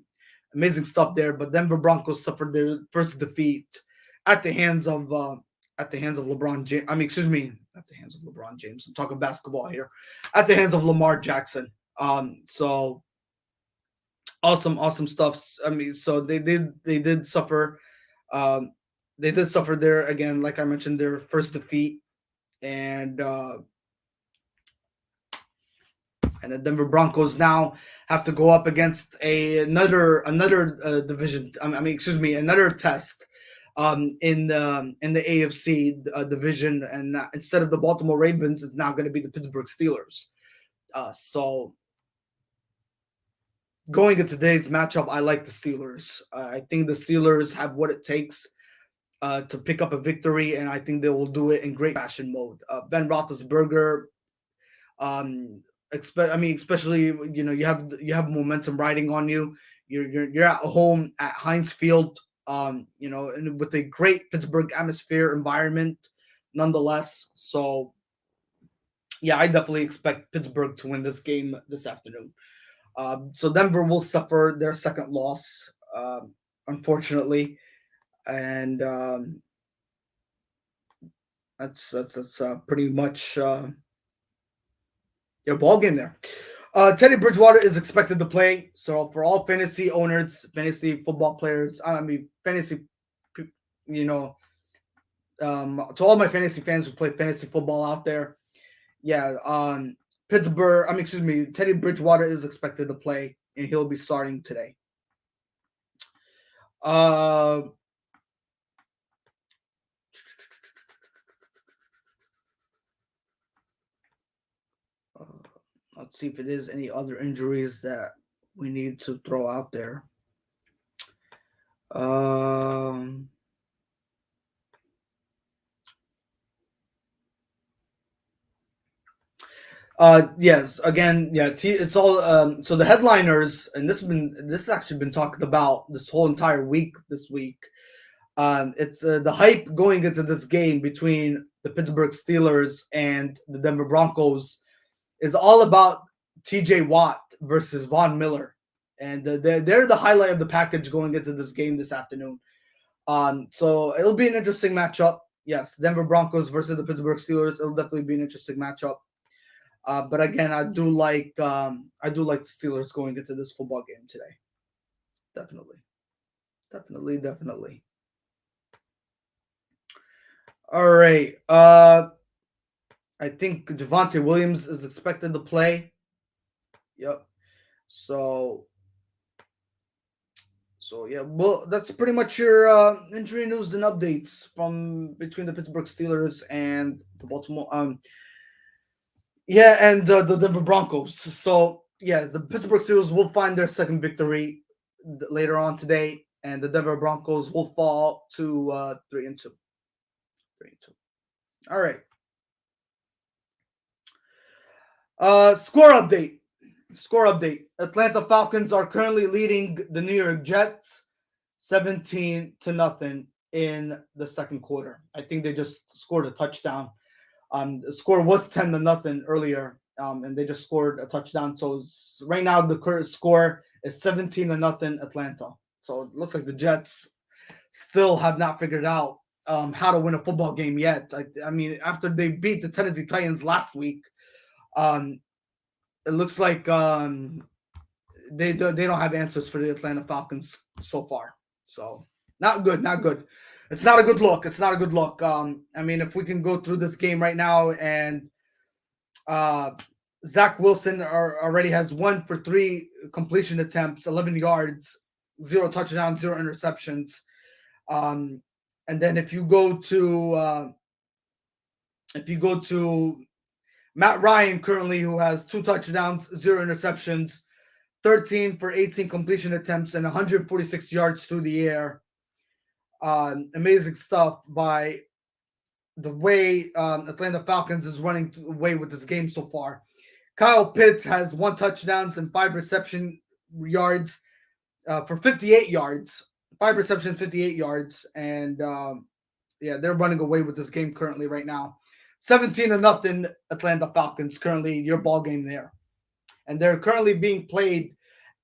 amazing stuff there. But Denver Broncos suffered their first defeat at the hands of LeBron James. I mean, excuse me, at the hands of LeBron James. I'm talking basketball here. At the hands of Lamar Jackson. So awesome stuff. I mean, so they did suffer. Um, they did suffer there again, like I mentioned, their first defeat, and the Denver Broncos now have to go up against another division. I mean, excuse me, another test in the AFC division, and instead of the Baltimore Ravens, it's now going to be the Pittsburgh Steelers. So going into today's matchup, I like the Steelers. I think the Steelers have what it takes to pick up a victory, and I think they will do it in great fashion mode. Ben Roethlisberger, especially you have momentum riding on you. You're at home at Heinz Field, and with a great Pittsburgh atmosphere environment, nonetheless. So, yeah, I definitely expect Pittsburgh to win this game this afternoon. So Denver will suffer their second loss, unfortunately, and that's pretty much their ball game there. Teddy Bridgewater is expected to play. So for all fantasy owners, fantasy football players, fantasy, to all my fantasy fans who play fantasy football out there, yeah, Teddy Bridgewater is expected to play, and he'll be starting today. Uh, let's see if it is any other injuries that we need to throw out there. Yes, again, yeah, it's all so the headliners, and this has actually been talked about this whole entire week this week. It's the hype going into this game between the Pittsburgh Steelers and the Denver Broncos is all about TJ Watt versus Von Miller, and they're the highlight of the package going into this game this afternoon. So it'll be an interesting matchup. Yes, Denver Broncos versus the Pittsburgh Steelers. It'll definitely be an interesting matchup. But again, I do like the Steelers going into this football game today. Definitely. All right. I think Javonte Williams is expected to play. Yep. So yeah, well, that's pretty much your injury news and updates from between the Pittsburgh Steelers and the Baltimore. Yeah, and the Denver Broncos. So yes, the Pittsburgh Steelers will find their second victory later on today, and the Denver Broncos will fall to 3-2. 3-2. All right. Score update. Atlanta Falcons are currently leading the New York Jets 17-0 in the second quarter. I think they just scored a touchdown. The score was 10-0 earlier, and they just scored a touchdown. So right now the current score is 17-0 Atlanta. So it looks like the Jets still have not figured out how to win a football game yet. I mean, after they beat the Tennessee Titans last week, Um, it looks like they don't have answers for the Atlanta Falcons so far. So not good, not good. It's not a good look. It's not a good look. I mean, if we can go through this game right now, and uh, Zach Wilson already has 1 for 3 completion attempts, 11 yards, 0 touchdowns, 0 interceptions. Um, and then if you go to Matt Ryan currently, who has 2 touchdowns, 0 interceptions, 13 for 18 completion attempts, and 146 yards through the air. Amazing stuff by the way Atlanta Falcons is running away with this game so far. Kyle Pitts has 1 touchdowns and 5 reception yards for 58 yards. 5 reception, 58 yards, and yeah, they're running away with this game currently right now. 17-0 Atlanta Falcons currently your ball game there, and they're currently being played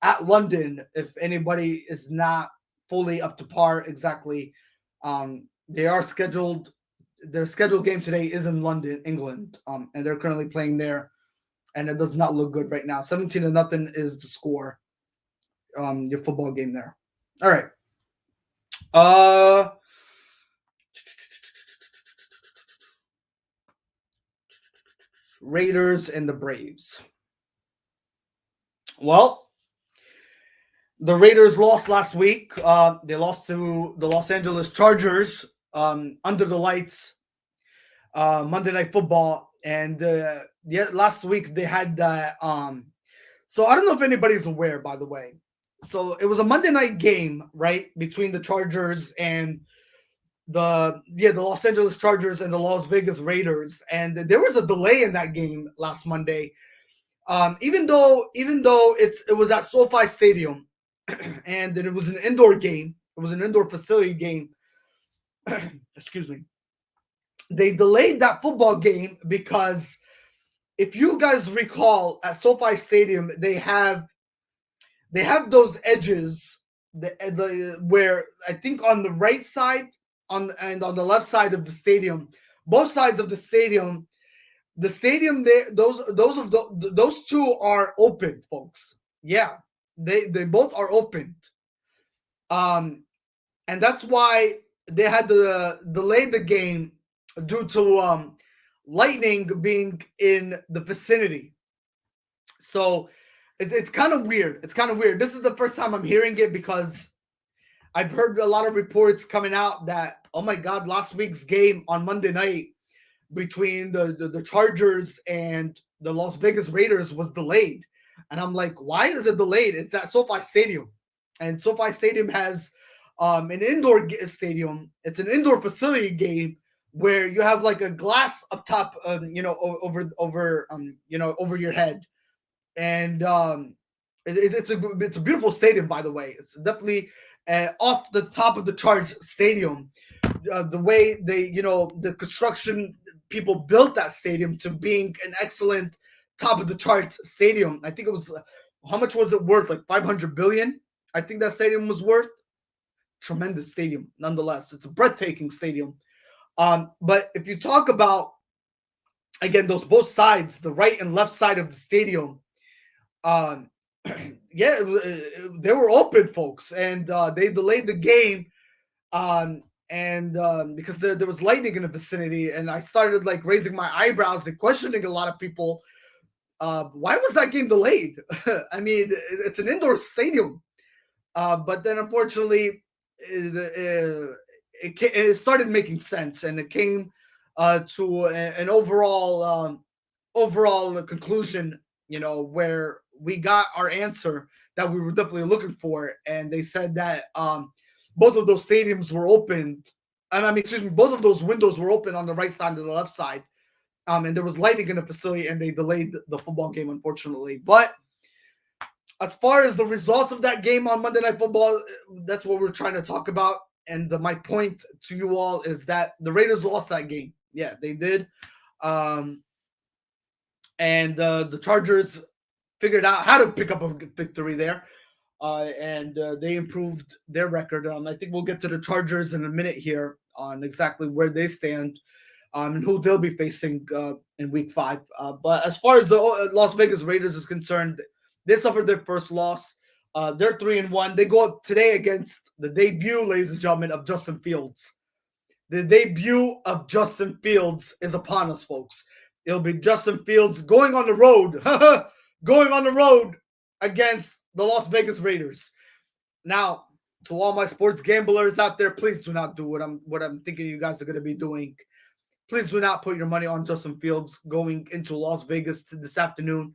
at London. If anybody is not fully up to par exactly, they are scheduled. Their scheduled game today is in London, England, and they're currently playing there, and it does not look good right now. 17-0 is the score. Your football game there. All right. Raiders and the Braves. Well, the Raiders lost last week. They lost to the Los Angeles Chargers under the lights, Monday Night Football. And yeah, last week they had that. So I don't know if anybody's aware, by the way. So it was a Monday night game, right, between the Chargers and the Los Angeles Chargers and the Las Vegas Raiders, and there was a delay in that game last Monday. Even though it was at SoFi Stadium, and it was an indoor game, it was an indoor facility game. Excuse me. They delayed that football game because, if you guys recall, at SoFi Stadium they have those edges, the where I think on the right side on the left side of the stadium, both sides of the stadium there, those two are open, folks. Yeah, they both are opened. And that's why they had to delay the game due to lightning being in the vicinity. So it's kind of weird. It's kind of weird. This is the first time I'm hearing it, because I've heard a lot of reports coming out that, oh my God, last week's game on Monday night between the Chargers and the Las Vegas Raiders was delayed. And I'm like, why is it delayed? It's at SoFi Stadium. And SoFi Stadium has an indoor stadium. It's an indoor facility game where you have like a glass up top, over your head. And it's a beautiful stadium, by the way. It's definitely off the top of the charts stadium. The way the construction people built that stadium to being an excellent top of the charts stadium. I think it was, how much was it worth? Like 500 billion. I think that stadium was worth. Tremendous stadium, nonetheless. It's a breathtaking stadium. But if you talk about, again, those both sides, the right and left side of the stadium, yeah, they were open, folks, and they delayed the game, because there was lightning in the vicinity, and I started like raising my eyebrows and questioning a lot of people. Why was that game delayed? I mean, it's an indoor stadium, but then unfortunately, it started making sense, and it came to an overall conclusion, where we got our answer that we were definitely looking for. And they said that both of those stadiums were opened. Both of those windows were open on the right side and the left side. And there was lighting in the facility, and they delayed the football game, unfortunately. But as far as the results of that game on Monday Night Football, that's what we're trying to talk about. And my point to you all is that the Raiders lost that game. Yeah, they did. And the Chargers figured out how to pick up a victory there. And they improved their record. I think we'll get to the Chargers in a minute here on exactly where they stand. and who they'll be facing in Week 5. But as far as the Las Vegas Raiders is concerned, they suffered their first loss. They're 3-1. They go up today against the debut, ladies and gentlemen, of Justin Fields. The debut of Justin Fields is upon us, folks. It'll be Justin Fields going on the road, going on the road against the Las Vegas Raiders. Now, to all my sports gamblers out there, please do not do what I'm thinking you guys are going to be doing. Please do not put your money on Justin Fields going into Las Vegas this afternoon.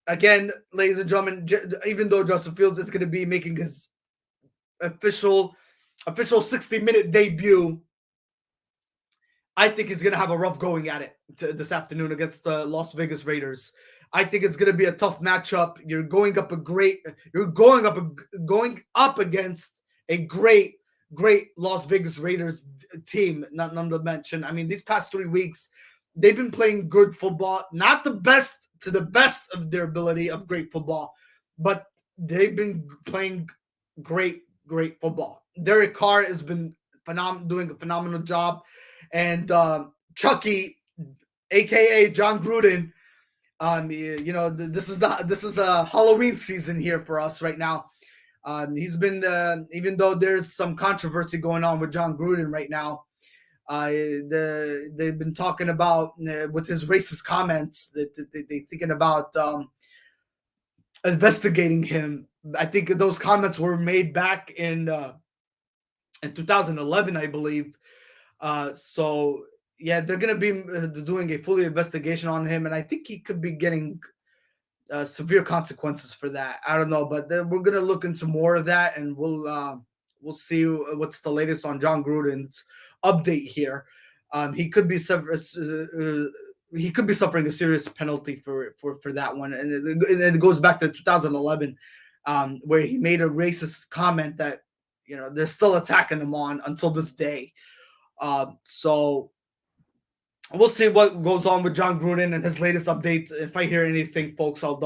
Again, ladies and gentlemen, even though Justin Fields is going to be making his official 60-minute debut, I think he's going to have a rough going at it this afternoon against the Las Vegas Raiders. I think it's going to be a tough matchup. You're going up against a great Las Vegas Raiders team. None to mention. I mean, these past 3 weeks, they've been playing good football. Not the best to the best of their ability of great football, but they've been playing great football. Derek Carr has been doing a phenomenal job. And Chucky, aka John Gruden, this is a Halloween season here for us right now. He's been even though there's some controversy going on with John Gruden right now, they've been talking about with his racist comments that they thinking about investigating him. I think those comments were made back in 2011, I believe. So yeah, they're gonna be doing a fully investigation on him, and I think he could be getting severe consequences for that. I don't know, but we're gonna look into more of that, and we'll see what's the latest on John Gruden's update here. He could be suffering a serious penalty for that one, and it goes back to 2011, where he made a racist comment that they're still attacking him on until this day. So we'll see what goes on with John Gruden and his latest update. If I hear anything, folks, we'll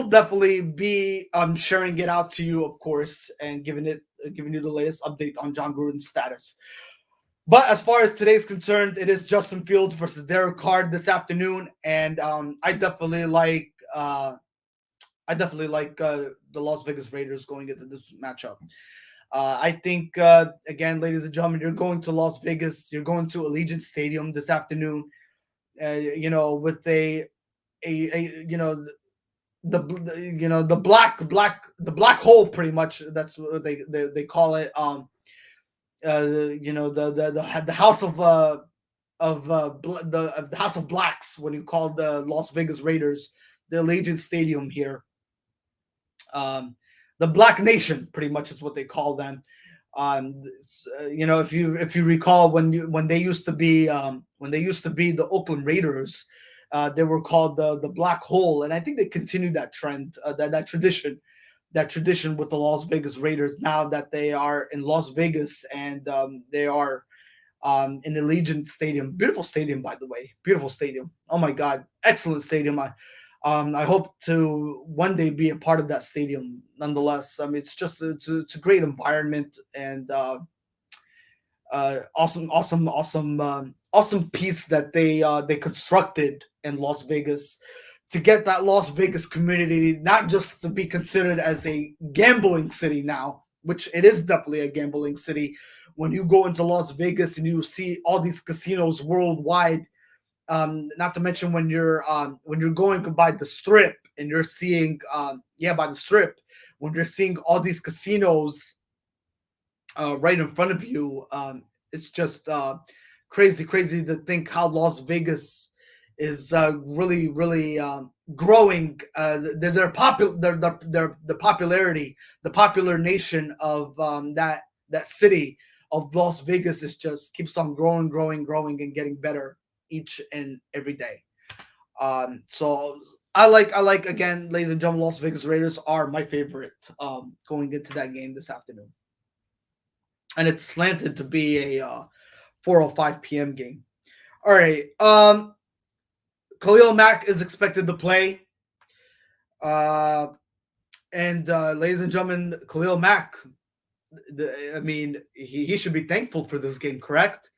definitely be sharing it out to you, of course, and giving you the latest update on John Gruden's status. But as far as today's concerned, it is Justin Fields versus Derek Carr this afternoon, and I definitely like the Las Vegas Raiders going into this matchup. I think, again, ladies and gentlemen, you're going to Las Vegas. You're going to Allegiant Stadium this afternoon. With the black hole, pretty much. That's what they call it. The house of the House of Blacks, when you call the Las Vegas Raiders, the Allegiant Stadium here. The Black Nation, pretty much, is what they call them. If you recall, when they used to be the Oakland Raiders, they were called the Black Hole, and I think they continued that trend, that tradition with the Las Vegas Raiders. Now that they are in Las Vegas and they are in Allegiant Stadium, beautiful stadium, by the way, beautiful stadium. Oh my God, excellent stadium. I hope to one day be a part of that stadium. Nonetheless, I mean, it's a great environment and awesome piece that they constructed in Las Vegas to get that Las Vegas community not just to be considered as a gambling city now, which it is definitely a gambling city. When you go into Las Vegas and you see all these casinos worldwide. Not to mention when you're going by the Strip and you're seeing by the Strip, when you're seeing all these casinos right in front of you, it's just crazy to think how Las Vegas is really growing. Their popularity, the popular nation of that city of Las Vegas is just keeps on growing and getting better each and every day. So I like again, ladies and gentlemen, Las Vegas Raiders are my favorite going into that game this afternoon, and it's slanted to be a 4:05 p.m. game. All right, Khalil Mack is expected to play, and ladies and gentlemen, Khalil Mack. He should be thankful for this game, correct?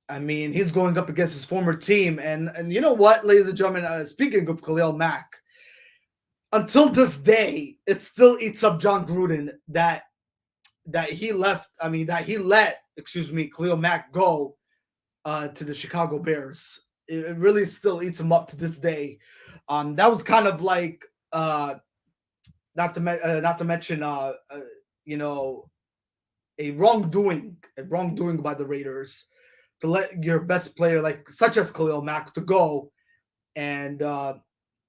I mean, he's going up against his former team, and you know what, ladies and gentlemen, speaking of Khalil Mack, until this day, it still eats up John Gruden that he left. I mean, that he let, excuse me, Khalil Mack go to the Chicago Bears. It really still eats him up to this day. That was kind of like not to mention you know a wrongdoing by the Raiders to let your best player like such as Khalil Mack to go and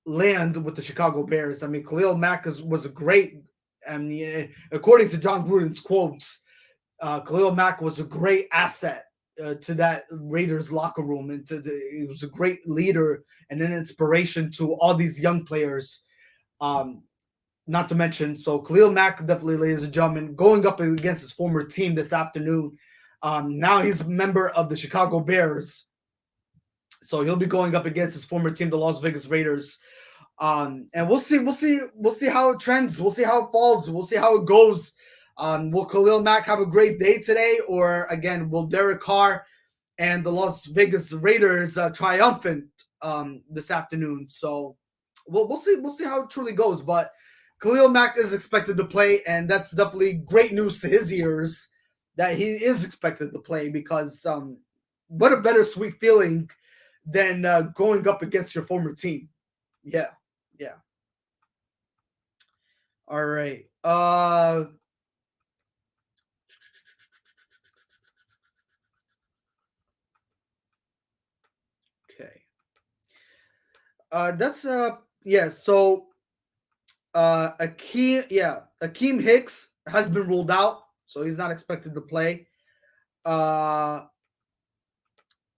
land with the Chicago Bears. I mean, Khalil Mack was a great. I mean, according to John Gruden's quotes, Khalil Mack was a great asset to that Raiders locker room, and he was a great leader and an inspiration to all these young players. Um, Not to mention, so Khalil Mack definitely, ladies and gentlemen, going up against his former team this afternoon. Now he's a member of the Chicago Bears, so he'll be going up against his former team, the Las Vegas Raiders. And we'll see how it trends. We'll see how it falls. We'll see how it goes. Will Khalil Mack have a great day today, or again, will Derek Carr and the Las Vegas Raiders triumphant this afternoon? So we'll see. We'll see how it truly goes. But Khalil Mack is expected to play, and that's definitely great news to his ears that he is expected to play because what a better sweet feeling than going up against your former team. Yeah, yeah. All right. Okay. That's yeah. So Akeem Hicks has been ruled out, so he's not expected to play. Uh,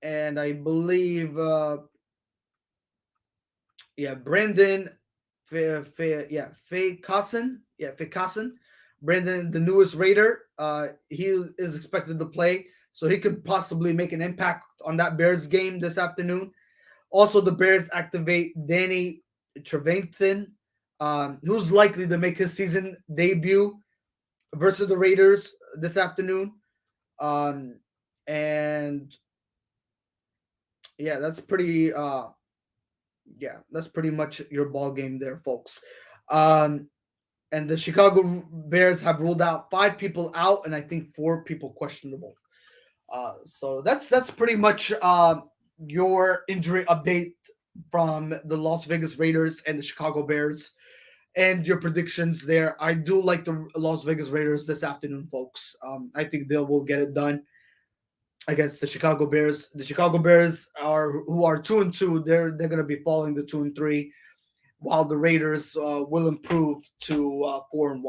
and I believe Brandon Faye Cosson. Yeah, Faye Cosson. Brandon, the newest Raider, he is expected to play, so he could possibly make an impact on that Bears game this afternoon. Also, the Bears activate Danny Trevathan, who's likely to make his season debut versus the Raiders this afternoon. Um, and yeah, that's pretty much your ball game there, folks. Um, and the Chicago Bears have ruled out 5 people out, and I think 4 people questionable. So that's pretty much your injury update from the Las Vegas Raiders and the Chicago Bears, and your predictions there. I do like the Las Vegas Raiders this afternoon, folks. I think they will get it done against the Chicago Bears. The Chicago Bears are 2-2. They're going to be falling to 2-3, while the Raiders will improve to 4-1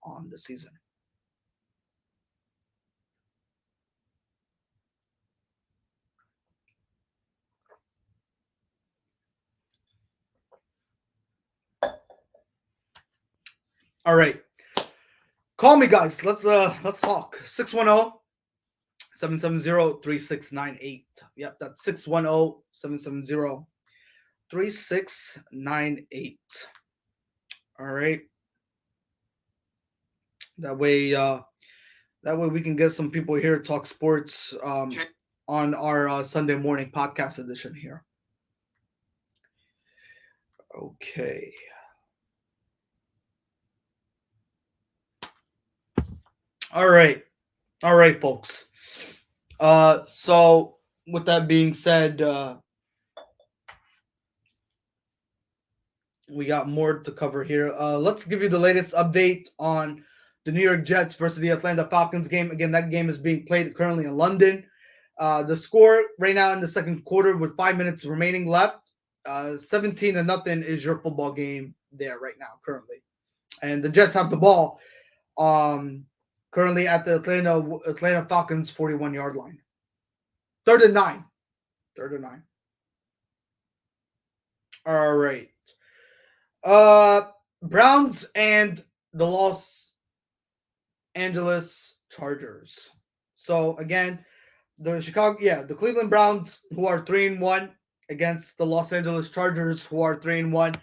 on the season. All right. Call me, guys. Let's talk. 610-770-3698. Yep, that's 610-770-3698. All right. That way we can get some people here to talk sports on our Sunday morning podcast edition here. Okay. All right. All right, folks. So with that being said, we got more to cover here. Let's give you the latest update on the New York Jets versus the Atlanta Falcons game. Again, that game is being played currently in London. The score right now in the second quarter with 5 minutes remaining left, 17-0 is your football game there right now currently. And the Jets have the ball currently at the Atlanta Falcons 41-yard line. Third and nine. All right. Browns and the Los Angeles Chargers. So again, the Cleveland Browns, who are 3-1, against the Los Angeles Chargers, who are 3-1.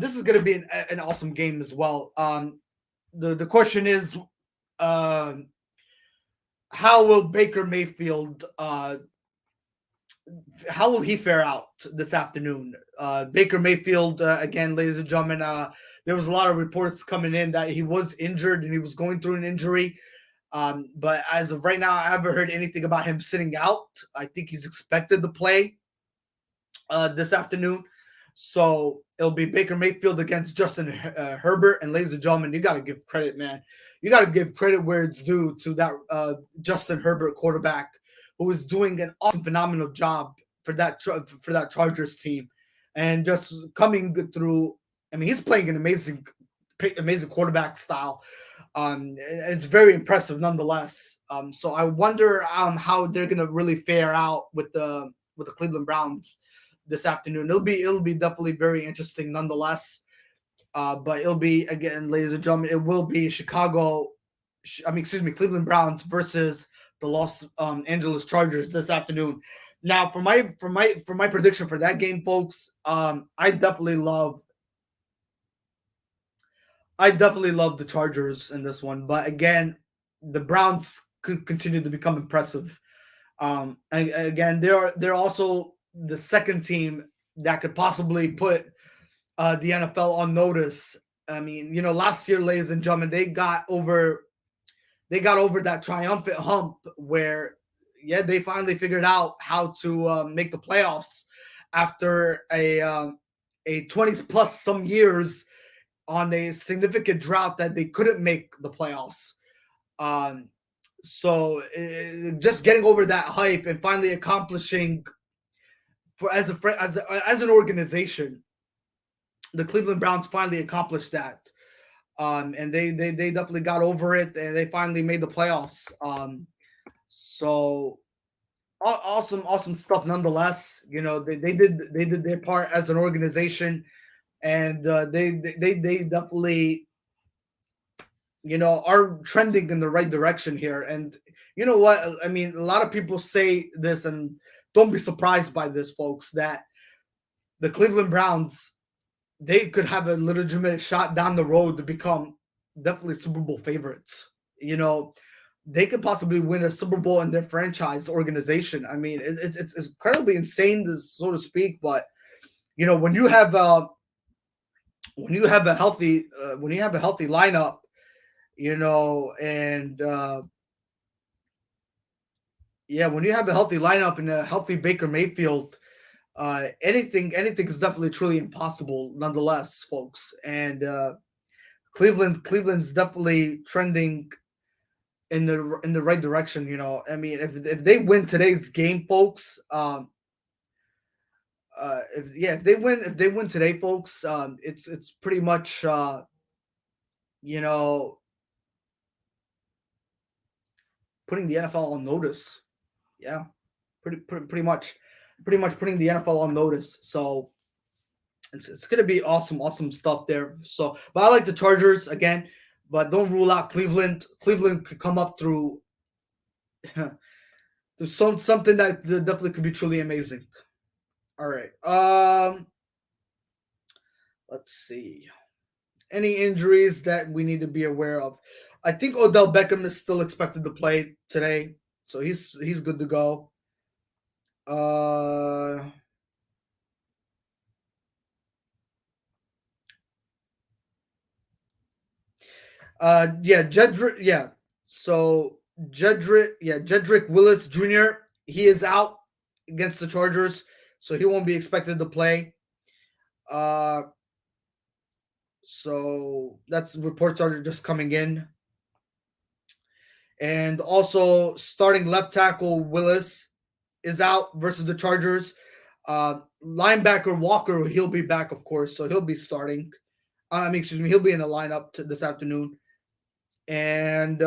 This is going to be an awesome game as well. The question is, how will Baker Mayfield how will he fare out this afternoon? Baker Mayfield, again, ladies and gentlemen, there was a lot of reports coming in that he was injured and he was going through an injury. But as of right now, I haven't heard anything about him sitting out. I think he's expected to play this afternoon. So it'll be Baker Mayfield against Justin Herbert. And ladies and gentlemen, you got to give credit, man. You got to give credit where it's due to that Justin Herbert quarterback who is doing an awesome, phenomenal job for that Chargers team, and just coming through. I mean, he's playing an amazing quarterback style. It's very impressive nonetheless. So I wonder how they're gonna really fare out with the Cleveland Browns this afternoon. It'll be definitely very interesting nonetheless. But it'll be, again, ladies and gentlemen, it will be Cleveland Browns versus the Los Angeles Chargers this afternoon. Now, for my prediction for that game, folks, I definitely love the Chargers in this one, but again, the Browns could continue to become impressive. And again, they're also the second team that could possibly put the NFL on notice. I mean, last year, ladies and gentlemen, they got over that triumphant hump where, yeah, they finally figured out how to make the playoffs after a 20 plus some years on a significant drought that they couldn't make the playoffs. So just getting over that hype and finally accomplishing as an organization, the Cleveland Browns finally accomplished that. And they definitely got over it, and they finally made the playoffs. So awesome stuff nonetheless. They did their part as an organization, and they definitely are trending in the right direction here. And you know what? I mean, a lot of people say this, and don't be surprised by this, folks, that the Cleveland Browns, they could have a legitimate shot down the road to become definitely Super Bowl favorites. They could possibly win a Super Bowl in their franchise organization. I mean, it's incredibly insane, so to speak. But when you have a healthy lineup, and when you have a healthy lineup and a healthy Baker Mayfield, anything is definitely truly impossible nonetheless, folks. And Cleveland's definitely trending in the right direction. I mean, if they win today's game, folks, if they win today, folks, it's pretty much putting the NFL on notice. Yeah, pretty much putting the NFL on notice. So it's gonna be awesome stuff there. So, but I like the Chargers again, but don't rule out Cleveland. Cleveland could come up through something that definitely could be truly amazing. All right. Let's see. Any injuries that we need to be aware of? I think Odell Beckham is still expected to play today, so he's good to go. Jedrick. Yeah. So Jedrick Willis Jr., he is out against the Chargers, so he won't be expected to play. So that's reports are just coming in. And also starting left tackle Willis is out versus the Chargers. Linebacker Walker, he'll be back, of course, so he'll be starting. He'll be in the lineup this afternoon. And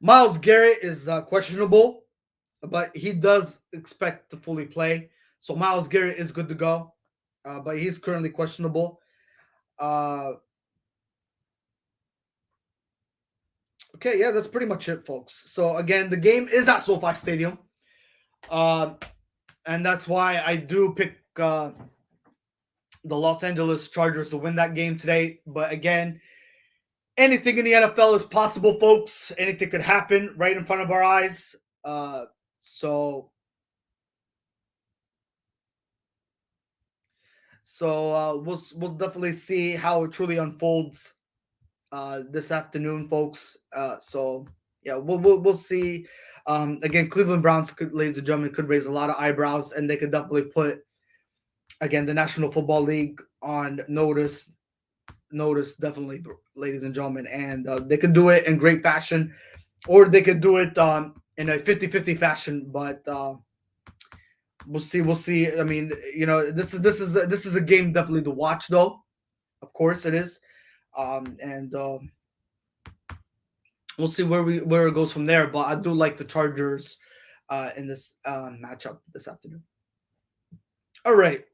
Myles Garrett is questionable, but he does expect to fully play. So Myles Garrett is good to go, but he's currently questionable. Okay, yeah, that's pretty much it, folks. So again, the game is at SoFi Stadium, and that's why I do pick the Los Angeles Chargers to win that game today. But again, anything in the NFL is possible, folks. Anything could happen right in front of our eyes. Uh, so we'll definitely see how it truly unfolds this afternoon, folks. So yeah, we'll see. Again, Cleveland Browns, ladies and gentlemen, could raise a lot of eyebrows, and they could definitely put again the National Football League on notice, definitely, ladies and gentlemen, and they could do it in great fashion, or they could do it in a 50-50 fashion. But we'll see. We'll see. I mean, this is a game definitely to watch, though. Of course, it is, and we'll see where it goes from there. But I do like the Chargers in this matchup this afternoon. All right.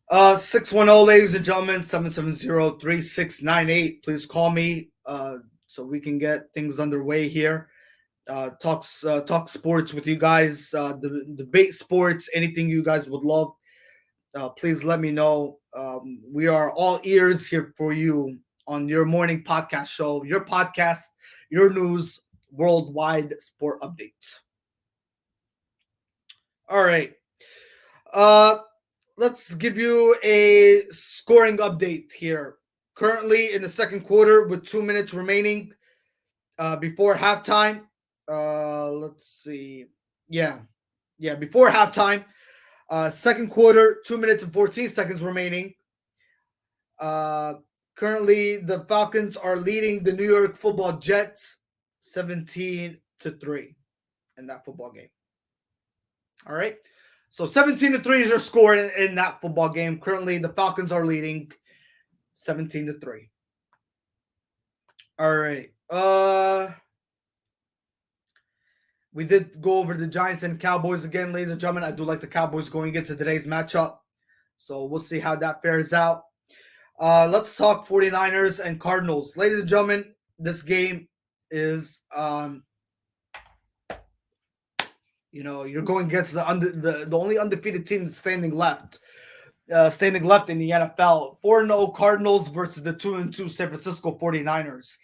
610, ladies and gentlemen, 770-3698. Please call me so we can get things underway here. Talk sports with you guys, debate sports, anything you guys would love. Please let me know. We are all ears here for you on your morning podcast show, your podcast, your news, worldwide sport updates. All right. Let's give you a scoring update here. Currently in the second quarter with 2 minutes remaining before halftime. Let's see. Yeah. Before halftime. Second quarter, 2 minutes and 14 seconds remaining. Currently, the Falcons are leading the New York Football Jets 17-3 in that football game. All right. So 17-3 is your score in that football game. Currently, the Falcons are leading 17-3. All right. We did go over the Giants and Cowboys again, ladies and gentlemen. I do like the Cowboys going into today's matchup. So we'll see how that fares out. Let's talk 49ers and Cardinals. Ladies and gentlemen, this game is you're going against the only undefeated team that's standing left in the NFL. 4-0 Cardinals versus the 2-2 San Francisco 49ers.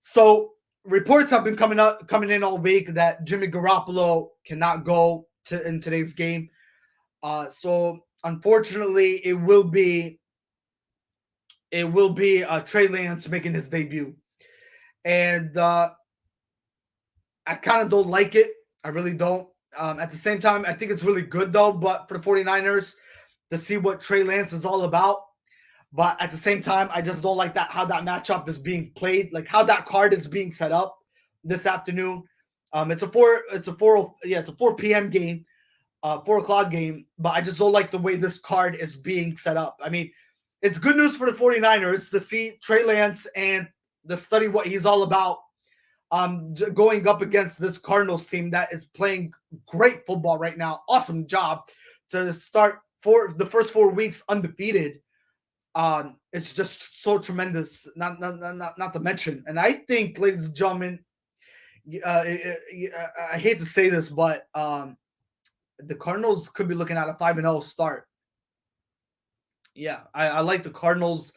So reports have been coming in all week that Jimmy Garoppolo cannot go in today's game. So unfortunately, it will be Trey Lance making his debut, and I kind of don't like it. I really don't. At the same time, I think it's really good, though, but for the 49ers to see what Trey Lance is all about. But at the same time, I just don't like how that matchup is being played, like how that card is being set up this afternoon. It's a 4 p.m. game, 4 o'clock game, but I just don't like the way this card is being set up. I mean, it's good news for the 49ers to see Trey Lance and to study what he's all about. Going up against this Cardinals team that is playing great football right now. Awesome job to start for the first 4 weeks undefeated. It's just so tremendous. Not to mention, and I think, ladies and gentlemen, I hate to say this, but the Cardinals could be looking at a 5-0 start. Yeah, I like the Cardinals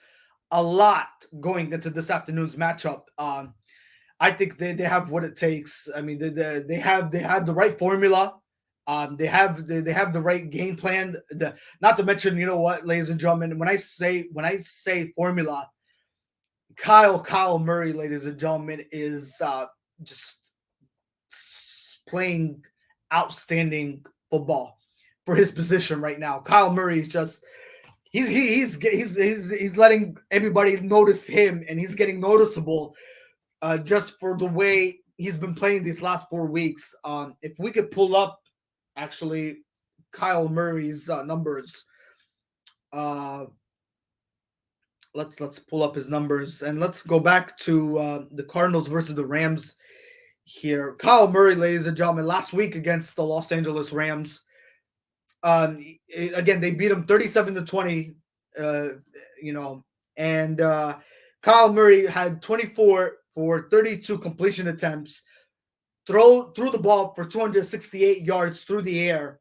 a lot going into this afternoon's matchup. I think they have what it takes. I mean, they have the right formula. They have the right game plan. Not to mention, you know what, ladies and gentlemen, when I say formula, Kyle Murray, ladies and gentlemen, is just playing outstanding football for his position right now. Kyle Murray is just he's letting everybody notice him, and he's getting noticeable just for the way he's been playing these last 4 weeks. If we could pull up actually Kyle Murray's numbers, let's pull up his numbers, and let's go back to the Cardinals versus the Rams here. Kyle Murray, ladies and gentlemen, last week against the Los Angeles Rams, again, they beat him 37-20, and Kyle Murray had 24 for 32 completion attempts, threw the ball for 268 yards through the air.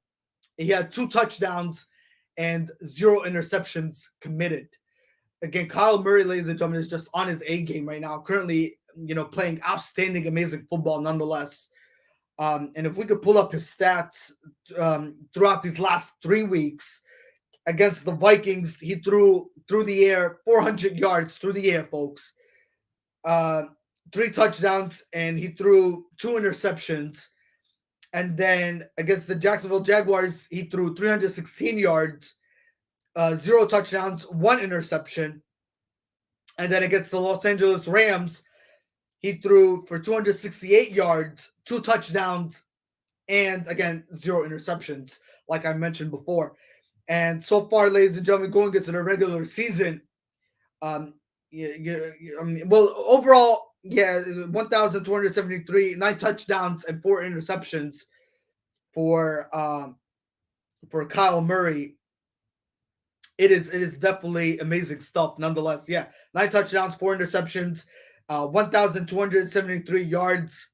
He had 2 touchdowns and 0 interceptions committed. again, Kyle Murray, ladies and gentlemen, is just on his A game right now. Currently, playing outstanding, amazing football nonetheless. And if we could pull up his stats throughout these last 3 weeks against the Vikings, he through the air 400 yards through the air, folks. Uh, 3 touchdowns, and he threw 2 interceptions. And then against the Jacksonville Jaguars, he threw 316 yards, 0 touchdowns, 1 interception. And then against the Los Angeles Rams, he threw for 268 yards, 2 touchdowns, and again, 0 interceptions, like I mentioned before. And so far, ladies and gentlemen, going into the regular season, well, overall, yeah, 1,273, 9 touchdowns, and 4 interceptions for Kyle Murray. It is definitely amazing stuff. Nonetheless, yeah, 9 touchdowns, 4 interceptions, 1,273 yards.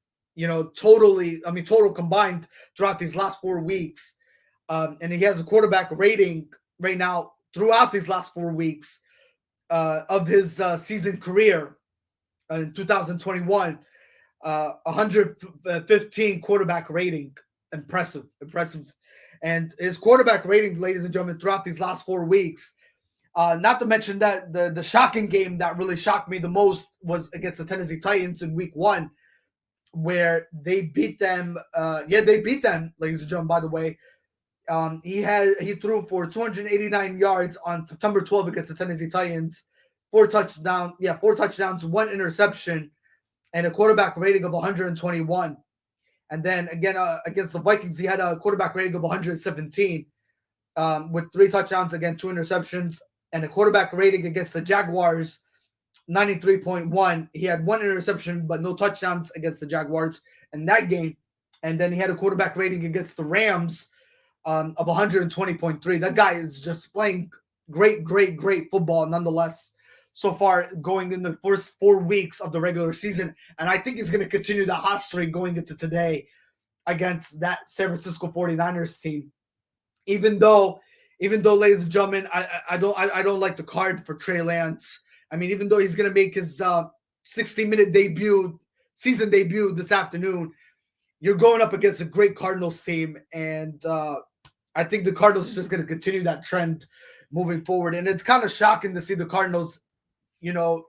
Total combined throughout these last 4 weeks. And he has a quarterback rating right now throughout these last 4 weeks of his season career in 2021, 115 quarterback rating. Impressive. And his quarterback rating, ladies and gentlemen, throughout these last 4 weeks, not to mention that the shocking game that really shocked me the most was against the Tennessee Titans in week 1, where they beat them. They beat them, ladies and gentlemen, by the way. He threw for 289 yards on September 12th against the Tennessee Titans, 4 touchdowns, 1 interception, and a quarterback rating of 121. And then again against the Vikings, he had a quarterback rating of 117 with 3 touchdowns, again 2 interceptions, and a quarterback rating against the Jaguars 93.1. He had 1 interception but no touchdowns against the Jaguars in that game. And then he had a quarterback rating against the Rams of 120.3. That guy is just playing great football nonetheless so far going in the first 4 weeks of the regular season. And I think he's going to continue the hot streak going into today against that San Francisco 49ers team. Even though, ladies and gentlemen, I don't like the card for Trey Lance. I mean, even though he's going to make his 60-minute season debut this afternoon, you're going up against a great Cardinals team. And I think the Cardinals are just going to continue that trend moving forward. And it's kind of shocking to see the Cardinals, to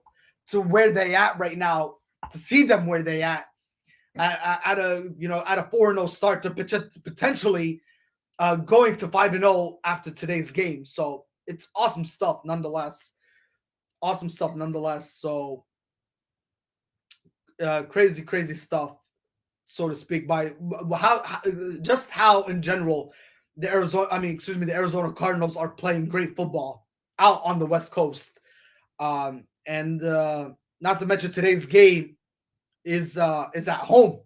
where they at right now, to see them where they at a 4-0 start to potentially going to 5-0 after today's game. So it's awesome stuff nonetheless. So crazy stuff, so to speak, by how in general the Arizona Cardinals are playing great football out on the West Coast. And not to mention today's game is at home.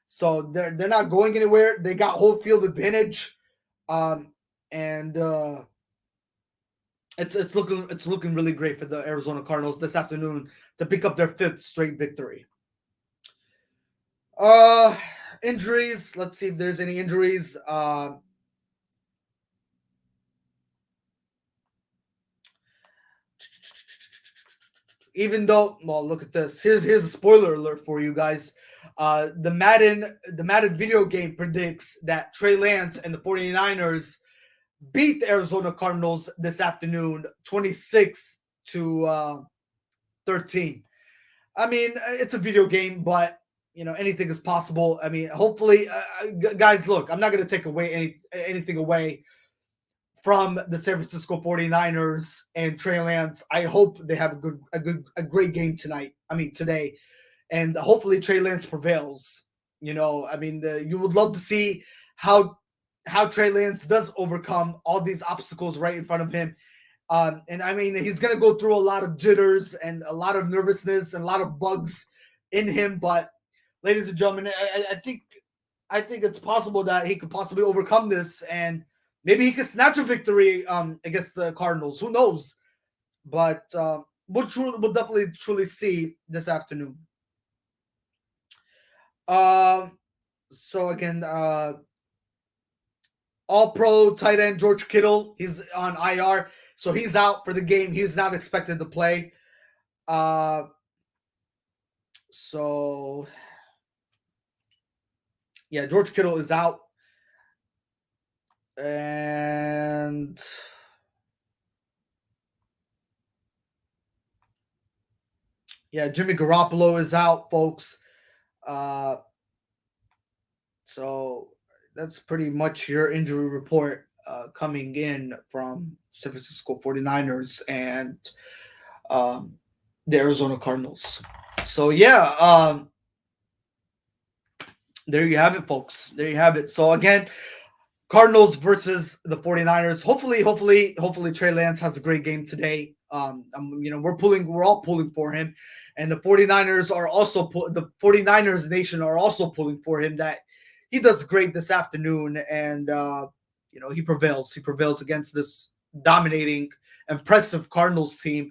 So they're not going anywhere. They got home field advantage. And it's looking really great for the Arizona Cardinals this afternoon to pick up their 5th straight victory. Injuries. Let's see if there's any injuries. Even though, well, look at this. Here's a spoiler alert for you guys. The Madden video game predicts that Trey Lance and the 49ers beat the Arizona Cardinals this afternoon, 26-13. I mean, it's a video game, but anything is possible. I mean, hopefully, guys, look, I'm not going to take away anything away from the San Francisco 49ers and Trey Lance. I hope they have a great game today. And hopefully Trey Lance prevails. You would love to see how Trey Lance does overcome all these obstacles right in front of him. And I mean, he's going to go through a lot of jitters and a lot of nervousness and a lot of bugs in him. But ladies and gentlemen, I think it's possible that he could possibly overcome this, and maybe he could snatch a victory against the Cardinals. Who knows? But we'll definitely truly see this afternoon. So again, All pro tight end George Kittle. He's on IR, so he's out for the game. He's not expected to play. Uh, so yeah, George Kittle is out, and yeah, Jimmy Garoppolo is out, folks. Uh, so that's pretty much your injury report coming in from San Francisco 49ers and um, the Arizona Cardinals. So yeah, there you have it, folks. There you have it. So again, Cardinals versus the 49ers. Hopefully Trey Lance has a great game today. We're all pulling for him. And the 49ers are also the 49ers nation are also pulling for him that he does great this afternoon and he prevails. He prevails against this dominating, impressive Cardinals team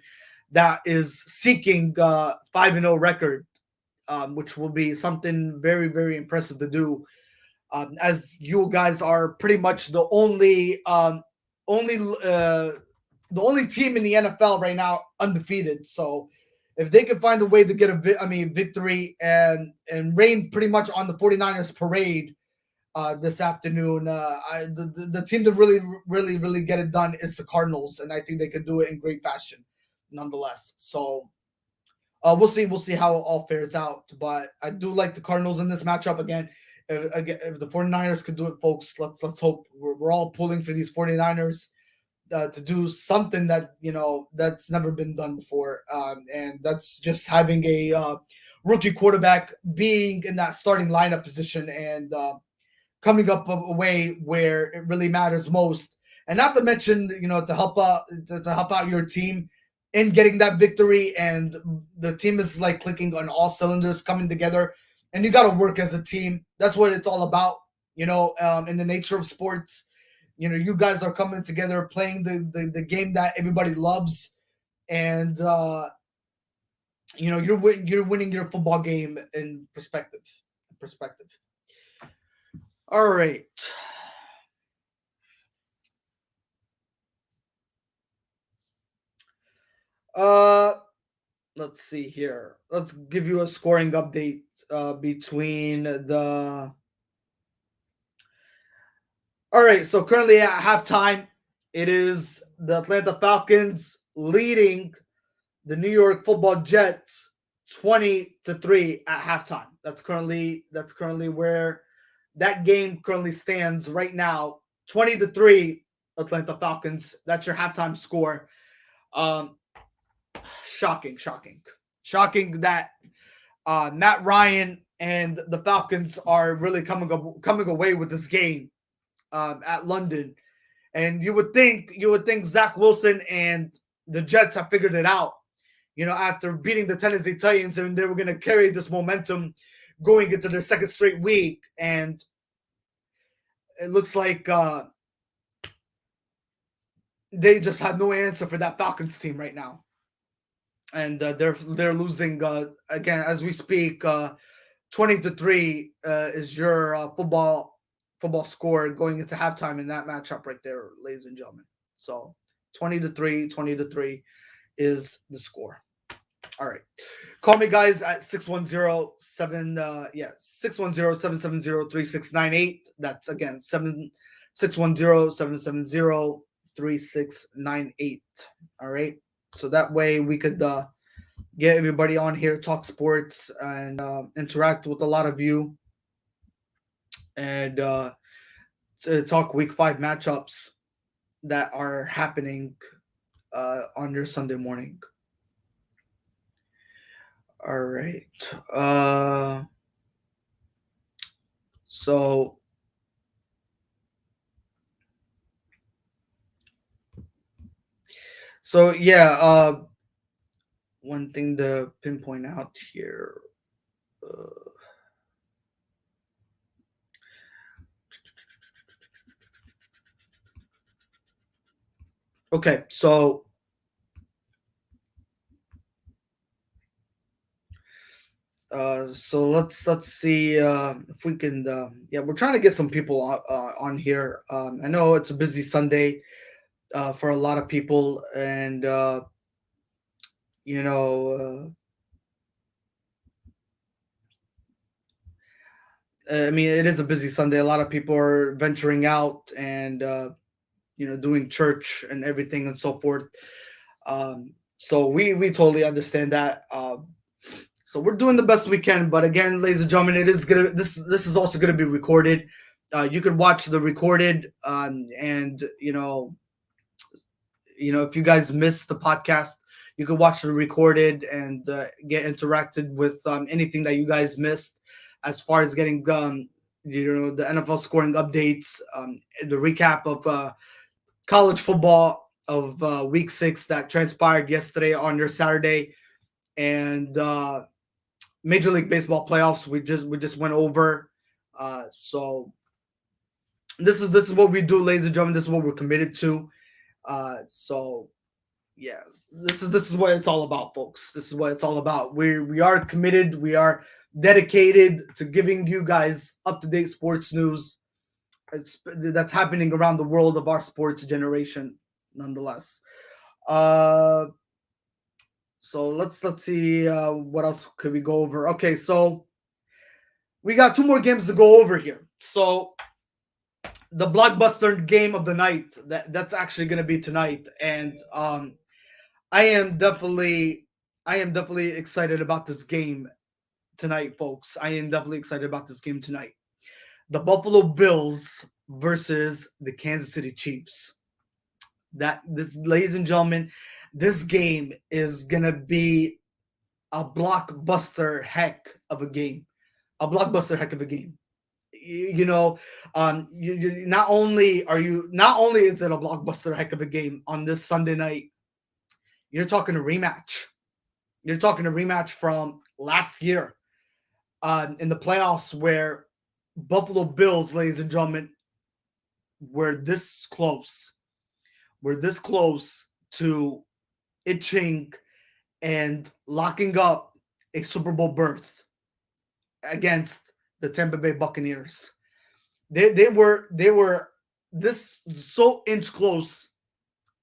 that is seeking 5-0 record, which will be something very, very impressive to do, as you guys are pretty much only the only team in the NFL right now undefeated. So if they could find a way to get victory and reign pretty much on the 49ers parade this afternoon, the team to really get it done is the Cardinals, and I think they could do it in great fashion nonetheless. So we'll see. We'll see how it all fares out. But I do like the Cardinals in this matchup again. If the 49ers could do it, folks, let's hope. We're all pulling for these 49ers to do something that that's never been done before, and that's just having a rookie quarterback being in that starting lineup position and coming up a way where it really matters most, and not to mention to help out your team in getting that victory, and the team is like clicking on all cylinders, coming together, and you got to work as a team. That's what it's all about, in the nature of sports. You guys are coming together, playing the game that everybody loves, and you're winning your football game in perspective. All right. Uh let's see here. Let's give you a scoring update between the. All right, so currently at halftime, it is the Atlanta Falcons leading the New York Football Jets 20-3 at halftime. That's currently where that game currently stands right now. 20-3 Atlanta Falcons. That's your halftime score. Um, shocking that Matt Ryan and the Falcons are really coming away with this game at London. And you would think Zach Wilson and the Jets have figured it out, after beating the Tennessee Titans, and they were going to carry this momentum going into their second straight week. And it looks like they just have no answer for that Falcons team right now. And they're losing again as we speak. 20-3 is your football score going into halftime in that matchup right there, ladies and gentlemen. So 20-3 is the score. All right. Call me guys at 610-770-3698. That's again 610-770-3698. All right. So that way we could get everybody on here, talk sports, and interact with a lot of you, and to talk Week 5 matchups that are happening on your Sunday morning. All right. So yeah. One thing to pinpoint out here. Okay, so So let's see if we can. Yeah, we're trying to get some people on here. I know it's a busy Sunday for a lot of people, and you know, I mean, it is a busy Sunday. A lot of people are venturing out and doing church and everything and so forth. So we totally understand that. So we're doing the best we can, but again, ladies and gentlemen, it is gonna this is also gonna be recorded. You could watch the recorded, and if you guys missed the podcast, you could watch the recorded and get interacted with anything that you guys missed, as far as getting the NFL scoring updates, the recap of college football of Week 6 that transpired yesterday on your Saturday, and Major League Baseball playoffs. We just went over. So this is what we do, ladies and gentlemen. This is what we're committed to. So yeah, this is what it's all about, folks. This is what it's all about. We are committed. We are dedicated to giving you guys up to date sports news. That's happening around the world of our sports generation, nonetheless. Uh, so let's see what else could we go over. Okay, so we got two more games to go over here. So the blockbuster game of the night that's actually going to be tonight, and I am definitely excited about this game tonight, folks. I am definitely excited about this game tonight. The Buffalo Bills versus the Kansas City Chiefs. Ladies and gentlemen, this game is gonna be a blockbuster heck of a game. A blockbuster heck of a game. Not only is it a blockbuster heck of a game on this Sunday night, you're talking a rematch. You're talking a rematch from last year in the playoffs, where Buffalo Bills, ladies and gentlemen, were this close. We're this close to itching and locking up a Super Bowl berth against the Tampa Bay Buccaneers. They were this so inch close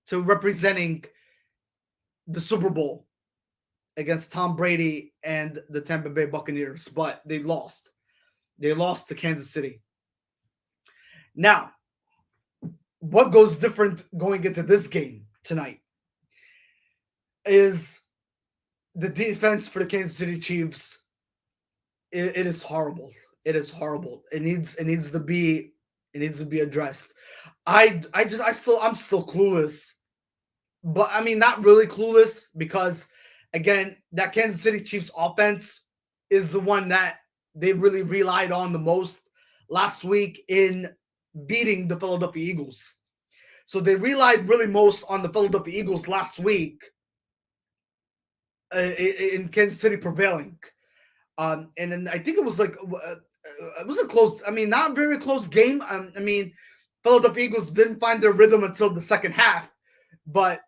to representing the Super Bowl against Tom Brady and the Tampa Bay Buccaneers, but they lost. They lost to Kansas City. Now, what goes different going into this game tonight is the defense for the Kansas City Chiefs. It is horrible. It is horrible. It needs to be addressed. I'm still clueless, but I mean, not really clueless, because again, that Kansas City Chiefs offense is the one that they really relied on the most last week in beating the Philadelphia Eagles. So they relied really most on the Philadelphia Eagles last week in Kansas City prevailing. And then I think it was like it was a close. I mean, not very close game. I mean, Philadelphia Eagles didn't find their rhythm until the second half, but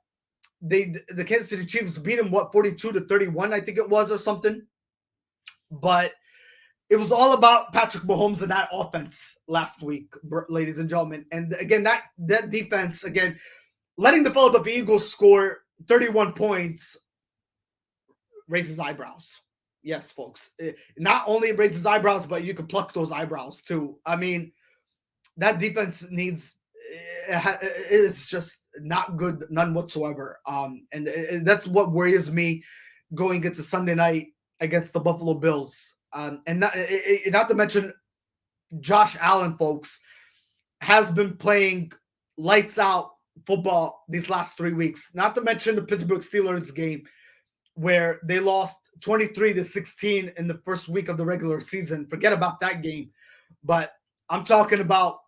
the Kansas City Chiefs beat them 42-31, I think it was, or something. But it was all about Patrick Mahomes and that offense last week, ladies and gentlemen. And again, that defense, again, letting the Philadelphia Eagles score 31 points raises eyebrows. Yes, folks. It not only raises eyebrows, but you can pluck those eyebrows too. I mean, that defense is just not good, none whatsoever. And that's what worries me going into Sunday night against the Buffalo Bills. And not to mention, Josh Allen, folks, has been playing lights out football these last 3 weeks. Not to mention the Pittsburgh Steelers game, where they lost 23-16 in the first week of the regular season. Forget about that game. But I'm talking about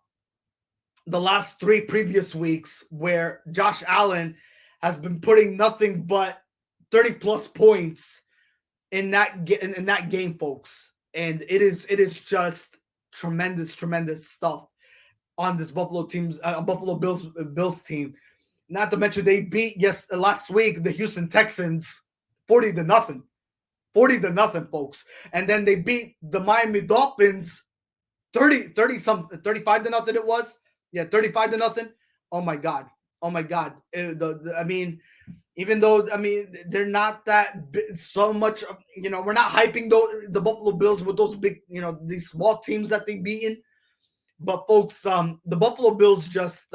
the last 3 previous weeks, where Josh Allen has been putting nothing but 30-plus points in that game, folks. And it is just tremendous stuff on this Buffalo Bills team. Not to mention, they beat last week the Houston Texans 40-0. 40-0, folks. And then they beat the Miami Dolphins 35-0 it was. Yeah, 35-0. Oh my God. Oh my God. I mean, even though they're not that so much. We're not hyping the Buffalo Bills with those big, these small teams that they've beaten. But folks, the Buffalo Bills just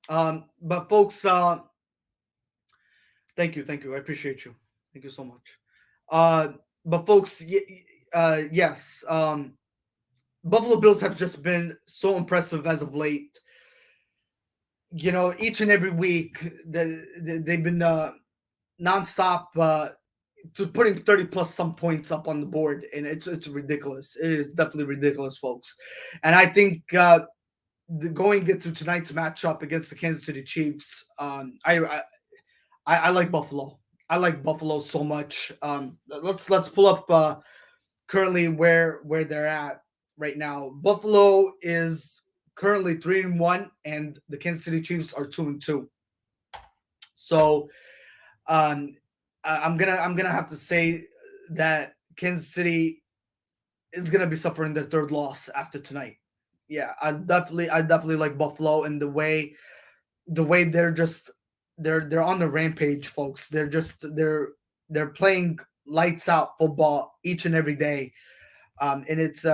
but folks, thank you, I appreciate you, thank you so much. Uh, but folks, yes, Buffalo Bills have just been so impressive as of late. Each and every week they've been nonstop to putting 30 plus some points up on the board, and it's ridiculous. It is definitely ridiculous, folks. And I think going into tonight's matchup against the Kansas City Chiefs, I like Buffalo. I like Buffalo so much. Let's pull up currently where they're at right now. Buffalo is currently 3-1, and the Kansas City Chiefs are 2-2. So I'm gonna have to say that Kansas City is gonna be suffering their third loss after tonight. Yeah, I definitely like Buffalo, and the way they're on the rampage, folks. They're playing lights out football each and every day, and it's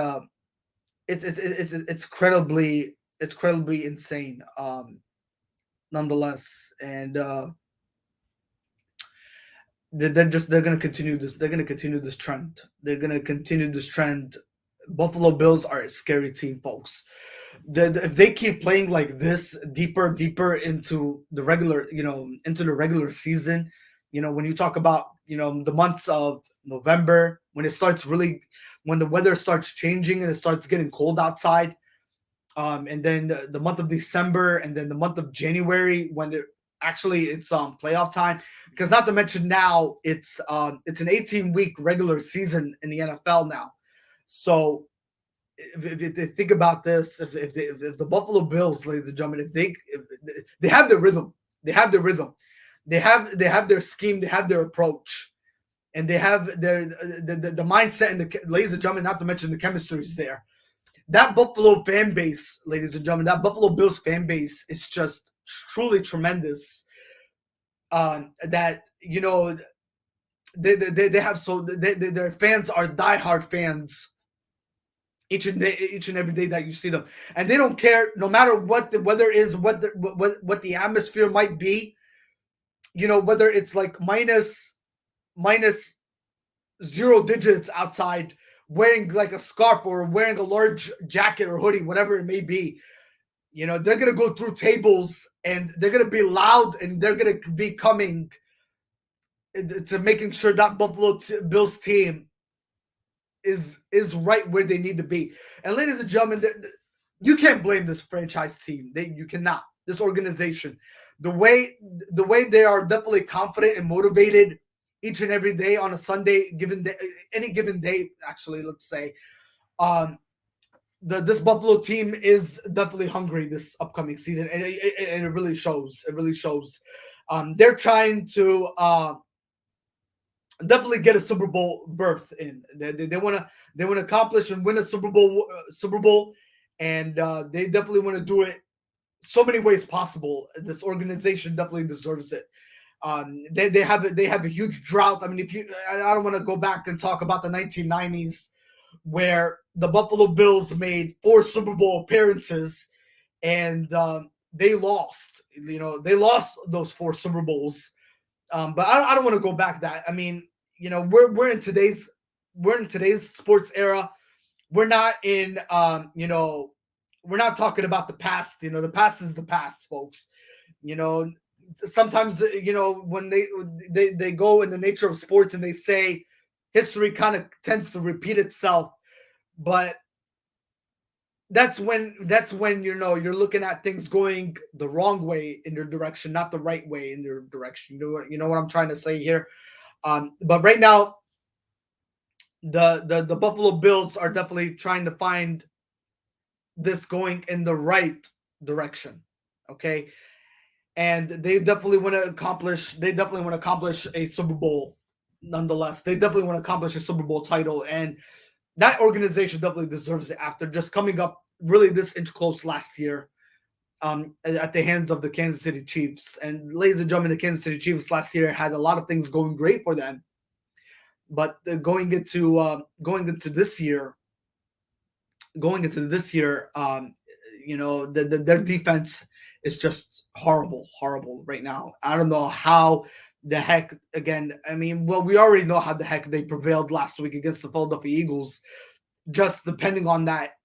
incredibly insane, nonetheless. And they're gonna continue this. They're gonna continue this trend. They're gonna continue this trend. Buffalo Bills are a scary team, folks. If they keep playing like this, deeper into the regular season, when you talk about the months of November, when the weather starts changing and it starts getting cold outside, and then the month of December, and then the month of January, when it's playoff time. Because not to mention now it's an 18-week regular season in the NFL now. So if they think about this, if the Buffalo Bills, ladies and gentlemen, if they have their rhythm, they have their rhythm, they have their scheme, they have their approach, and they have the mindset, and ladies and gentlemen, not to mention the chemistry is there. That Buffalo fan base, ladies and gentlemen, that Buffalo Bills fan base is just truly tremendous. That they have, their fans are diehard fans each and every day that you see them, and they don't care no matter what the weather is, what the atmosphere might be. Whether it's like minus 0 digits outside, wearing like a scarf or wearing a large jacket or hoodie, whatever it may be. They're gonna go through tables, and they're gonna be loud, and they're gonna be coming to making sure that Buffalo Bills team is right where they need to be. And ladies and gentlemen, you can't blame this franchise team. You cannot. This organization, the way they are definitely confident and motivated each and every day on a Sunday, any given day, actually, let's say, this Buffalo team is definitely hungry this upcoming season, and it really shows. It really shows. They're trying to definitely get a Super Bowl berth in. They want to accomplish and win a Super Bowl, and they definitely want to do it so many ways possible. This organization definitely deserves it. They have a huge drought. I mean, I don't want to go back and talk about the 1990s, where the Buffalo Bills made 4 Super Bowl appearances, and they lost. They lost those 4 Super Bowls. But I don't want to go back that. I mean, we're in today's sports era. We're not in we're not talking about the past. The past is the past, folks. Sometimes when they go in the nature of sports, and they say history kind of tends to repeat itself, but that's when you're looking at things going the wrong way in your direction, not the right way in your direction. You know what I'm trying to say here. But right now, the Buffalo Bills are definitely trying to find this going in the right direction. Okay. and they definitely want to accomplish. They definitely want to accomplish a Super Bowl. Nonetheless, they definitely want to accomplish a Super Bowl title, and that organization definitely deserves it after just coming up really this inch close last year at the hands of the Kansas City Chiefs. And ladies and gentlemen, the Kansas City Chiefs last year had a lot of things going great for them, but going into this year, their defense is just horrible, horrible right now. I don't know how the heck. Again, I mean, well, we already know how the heck they prevailed last week against the Philadelphia Eagles. Just depending on that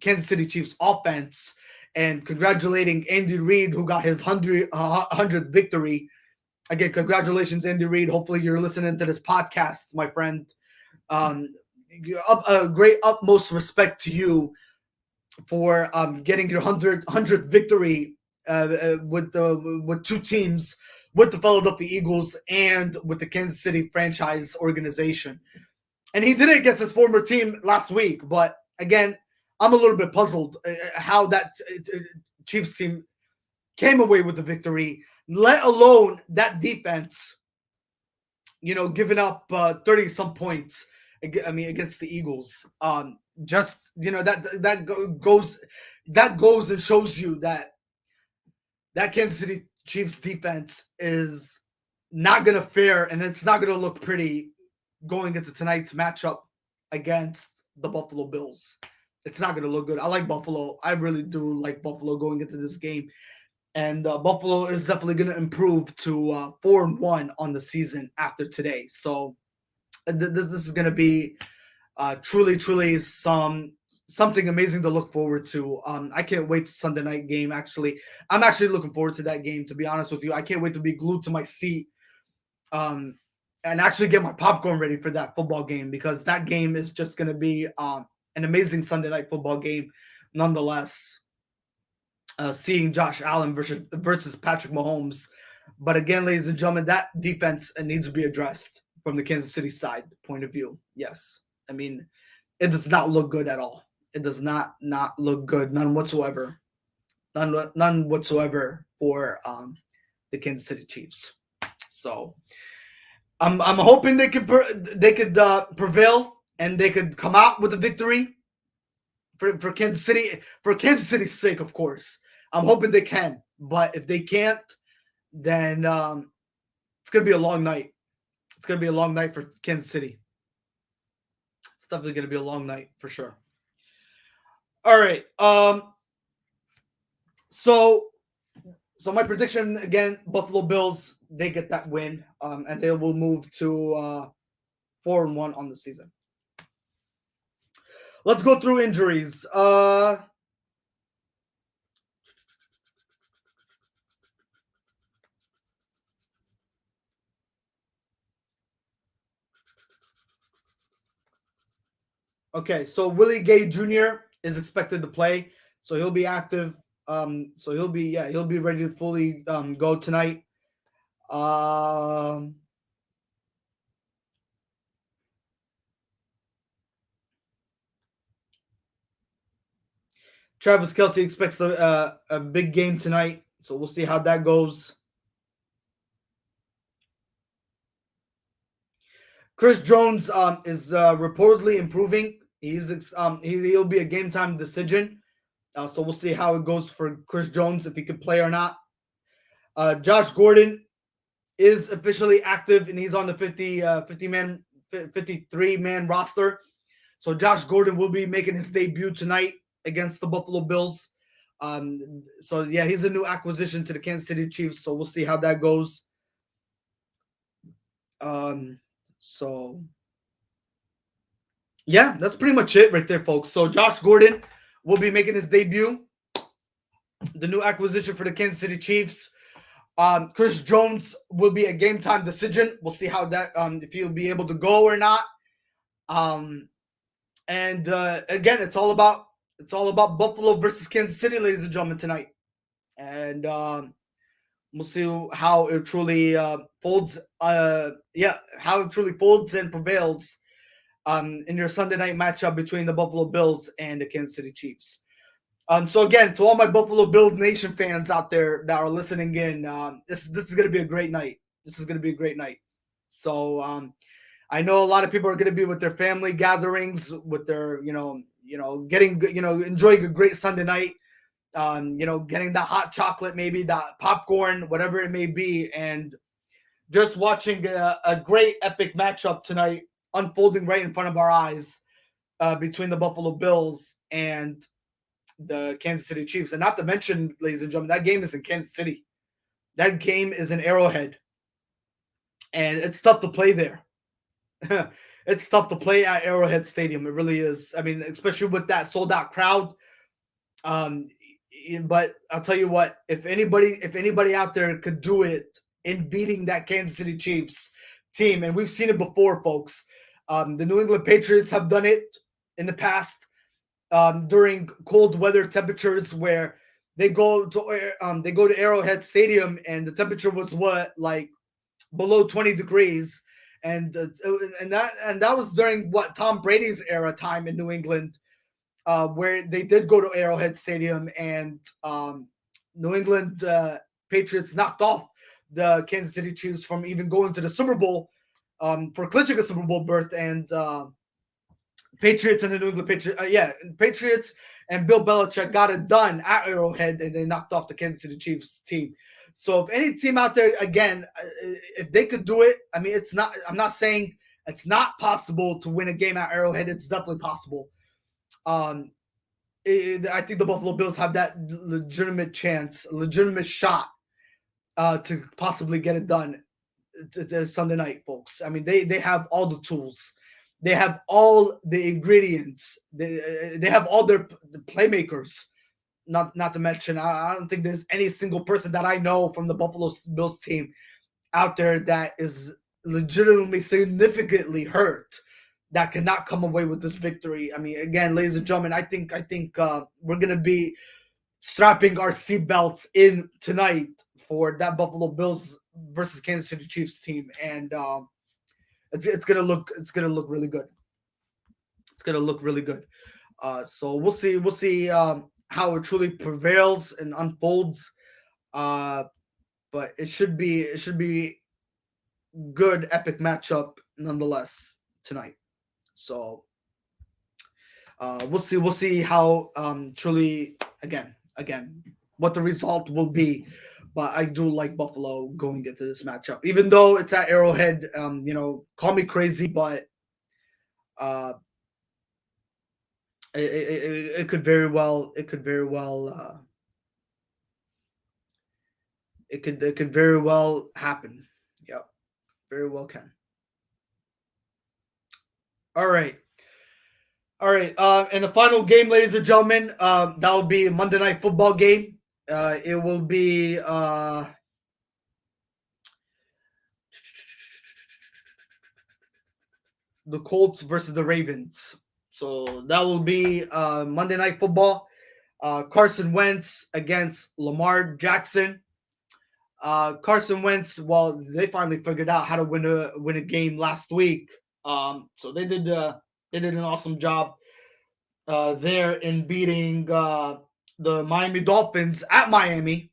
Kansas City Chiefs offense, and congratulating Andy Reid, who got his 100th victory. Again, congratulations, Andy Reid. Hopefully, you're listening to this podcast, my friend. A great utmost respect to you for getting your 100th victory with two teams, with the Philadelphia Eagles and with the Kansas City franchise organization. And he did it against his former team last week. But again, I'm a little bit puzzled how that Chiefs team came away with the victory, let alone that defense, giving up 30 some points. I mean, against the Eagles. Just that goes and shows you that Kansas City Chiefs defense is not gonna fare, and it's not gonna look pretty going into tonight's matchup against the Buffalo Bills. It's not gonna look good. I like Buffalo. I really do like Buffalo going into this game. And Buffalo is definitely going to improve to 4-1 on the season after today. So this is going to be truly something amazing to look forward to. I can't wait to Sunday night game. Actually, I'm actually looking forward to that game. To be honest with you, I can't wait to be glued to my seat and actually get my popcorn ready for that football game, because that game is just going to be an amazing Sunday night football game, nonetheless. Seeing Josh Allen versus Patrick Mahomes. But again, ladies and gentlemen, that defense needs to be addressed from the Kansas City side point of view. Yes. I mean, it does not look good at all. It does not look good, none whatsoever. None whatsoever for the Kansas City Chiefs. So I'm hoping they could prevail and they could come out with a victory for Kansas City, for Kansas City's sake, of course. I'm hoping they can, but if they can't, then it's going to be a long night. It's going to be a long night for Kansas City. It's definitely going to be a long night for sure. All right. So my prediction again: Buffalo Bills, they get that win, and they will move to 4-1 on the season. Let's go through injuries. Okay, so Willie Gay Jr. is expected to play, so he'll be active. So he'll be ready to fully go tonight. Travis Kelce expects a big game tonight, so we'll see how that goes. Chris Jones is reportedly improving. He'll be a game time decision. So we'll see how it goes for Chris Jones, if he can play or not. Josh Gordon is officially active, and he's on the 53-man roster. So Josh Gordon will be making his debut tonight against the Buffalo Bills. So yeah, he's a new acquisition to the Kansas City Chiefs. So we'll see how that goes. So yeah, that's pretty much it right there, folks. So Josh Gordon will be making his debut, the new acquisition for the Kansas City Chiefs. Chris Jones will be a game time decision. We'll see how that if he'll be able to go or not. And again, it's all about Buffalo versus Kansas City, ladies and gentlemen, tonight. And we'll see how it truly folds. How it truly folds and prevails in your Sunday night matchup between the Buffalo Bills and the Kansas City Chiefs. So again, to all my Buffalo Bills Nation fans out there that are listening in, this is going to be a great night. This is going to be a great night. So I know a lot of people are going to be with their family gatherings, with their getting enjoying a great Sunday night. Getting that hot chocolate, maybe that popcorn, whatever it may be, and just watching a great epic matchup tonight unfolding right in front of our eyes between the Buffalo Bills and the Kansas City Chiefs. And not to mention, ladies and gentlemen, that game is in Kansas City. That game is in Arrowhead. And it's tough to play there. It's tough to play at Arrowhead Stadium. It really is. I mean, especially with that sold out crowd. But I'll tell you what, if anybody out there could do it in beating that Kansas City Chiefs team, and we've seen it before, folks. The New England Patriots have done it in the past during cold weather temperatures where they go to Arrowhead Stadium and the temperature was like below 20 degrees, and that was during what Tom Brady's era time in New England, where they did go to Arrowhead Stadium and New England Patriots knocked off the Kansas City Chiefs from even going to the Super Bowl for clinching a Super Bowl berth, and Patriots and the New England Patriots, Patriots and Bill Belichick got it done at Arrowhead, and they knocked off the Kansas City Chiefs team. So if any team out there, again, if they could do it, I mean, it's not. I'm not saying it's not possible to win a game at Arrowhead. It's definitely possible. I think the Buffalo Bills have that legitimate chance, legitimate shot to possibly get it done Sunday night, folks. I mean, they have all the tools. They have all the ingredients. They have all the playmakers. Not to mention, I don't think there's any single person that I know from the Buffalo Bills team out there that is legitimately significantly hurt that cannot come away with this victory. I mean, again, ladies and gentlemen, I think we're gonna be strapping our seatbelts in tonight for that Buffalo Bills versus Kansas City Chiefs team, and it's gonna look really good. It's gonna look really good. So we'll see how it truly prevails and unfolds. But it should be good epic matchup nonetheless tonight. So we'll see how truly again what the result will be. But I do like Buffalo going into this matchup, even though it's at Arrowhead. Call me crazy, but it could very well it could very well happen. Yep, very well can. All right. And the final game, ladies and gentlemen, that will be a Monday Night Football game. It will be the Colts versus the Ravens. So that will be Monday Night Football. Carson Wentz against Lamar Jackson. Carson Wentz, well, they finally figured out how to win a game last week. So they did an awesome job there in beating the Miami Dolphins at Miami.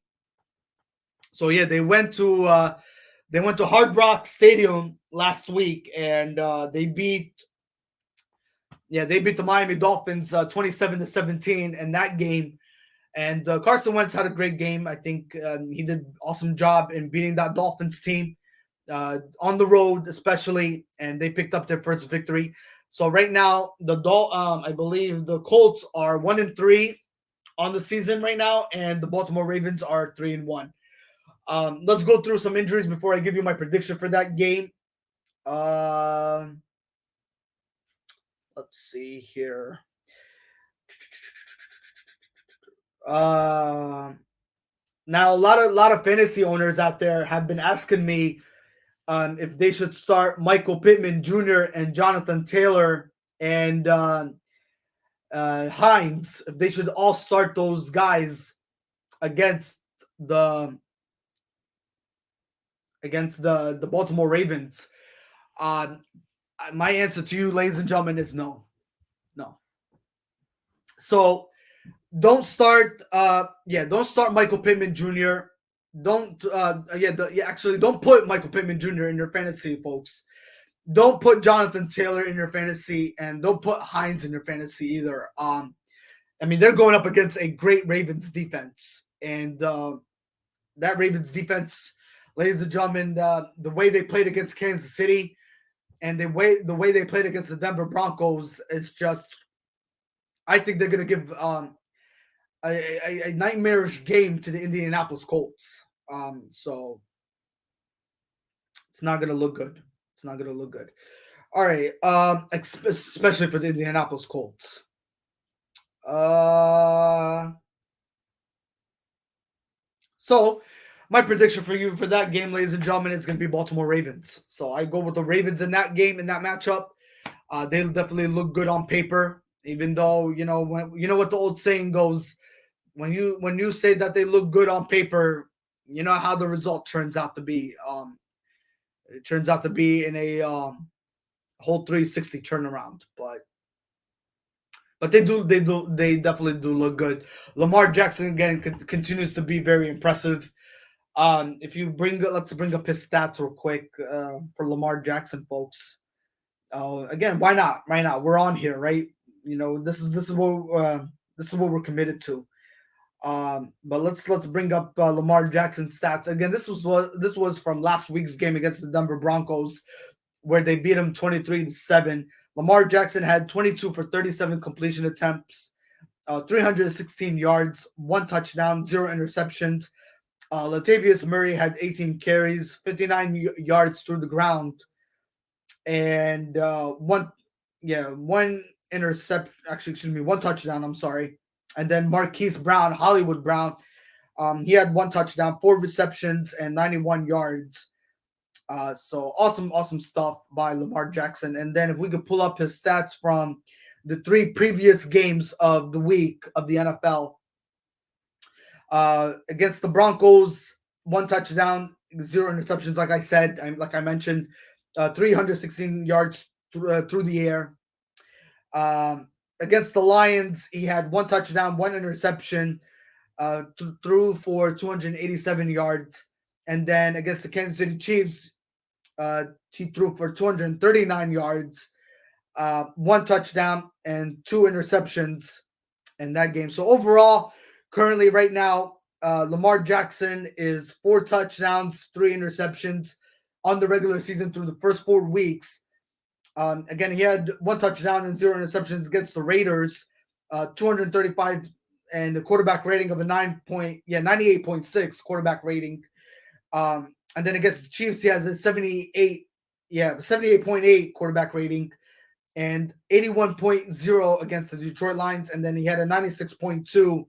So yeah, they went to Hard Rock Stadium last week, and they beat the Miami Dolphins 27-17 in that game. And Carson Wentz had a great game. I think he did an awesome job in beating that Dolphins team on the road, especially, and they picked up their first victory. So right now, I believe the Colts are 1-3 on the season right now, and the Baltimore Ravens are 3-1. Let's go through some injuries before I give you my prediction for that game. Let's see here. Now a lot of fantasy owners out there have been asking me if they should start Michael Pittman Jr. and Jonathan Taylor and Hines, if they should all start those guys against the Baltimore Ravens. My answer to you, ladies and gentlemen, is no. So don't start Michael Pittman Jr. Actually, don't put Michael Pittman Jr. in your fantasy, folks. Don't put Jonathan Taylor in your fantasy, and don't put Hines in your fantasy either. I mean, they're going up against a great Ravens defense, and that Ravens defense, ladies and gentlemen, the way they played against Kansas City and the way they played against the Denver Broncos is just, I think they're going to give a nightmarish game to the Indianapolis Colts. So it's not going to look good. It's not going to look good. All right, especially for the Indianapolis Colts. So my prediction for you for that game, ladies and gentlemen, is going to be Baltimore Ravens. So I go with the Ravens in that game, in that matchup. They'll definitely look good on paper, even though you know what the old saying goes: when you say that they look good on paper, you know how the result turns out to be. It turns out to be in a whole 360 turnaround, but they definitely do look good. Lamar Jackson again continues to be very impressive. If you let's bring up his stats real quick for Lamar Jackson, folks. Again, why not? Why not? We're on here, right? This is what we're committed to. But let's bring up Lamar Jackson's stats again. This was from last week's game against the Denver Broncos, where they beat him 23-7. Lamar Jackson had 22 for 37 completion attempts, 316 yards, 1 touchdown, 0 interceptions. Latavius Murray had 18 carries, 59 yards through the ground, and one interception. Actually, excuse me, 1 touchdown. I'm sorry. And then Marquise Brown, Hollywood Brown, he had 1 touchdown, 4 receptions, and 91 yards. So awesome stuff by Lamar Jackson. And then if we could pull up his stats from the 3 previous games of the week of the NFL. Against the Broncos, 1 touchdown, 0 interceptions, like I said, like I mentioned, 316 yards through the air. Against the Lions, he had 1 touchdown, 1 interception, threw for 287 yards. And then against the Kansas City Chiefs, he threw for 239 yards, 1 touchdown, and 2 interceptions in that game. So overall, currently right now, Lamar Jackson is 4 touchdowns, 3 interceptions on the regular season through the first 4 weeks. Again, he had 1 touchdown and 0 interceptions against the Raiders, 235 and a quarterback rating of a 98.6 quarterback rating. And then against the Chiefs, he has a 78.8 quarterback rating and 81.0 against the Detroit Lions. And then he had a 96.2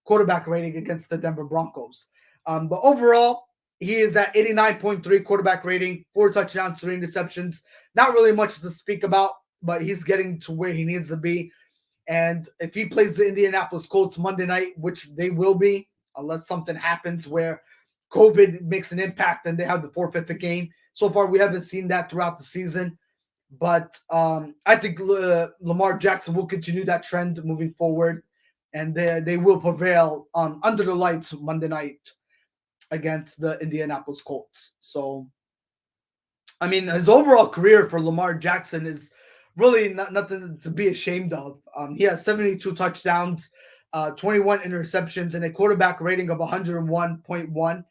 quarterback rating against the Denver Broncos. But overall, he is at 89.3 quarterback rating, 4 touchdowns, 3 interceptions. Not really much to speak about, but he's getting to where he needs to be. And if he plays the Indianapolis Colts Monday night, which they will be, unless something happens where COVID makes an impact and they have to forfeit the game. So far, we haven't seen that throughout the season. But I think Lamar Jackson will continue that trend moving forward, and they will prevail under the lights Monday night against the Indianapolis Colts. So, I mean, his overall career for Lamar Jackson is really nothing to be ashamed of. He has 72 touchdowns, 21 interceptions, and a quarterback rating of 101.1.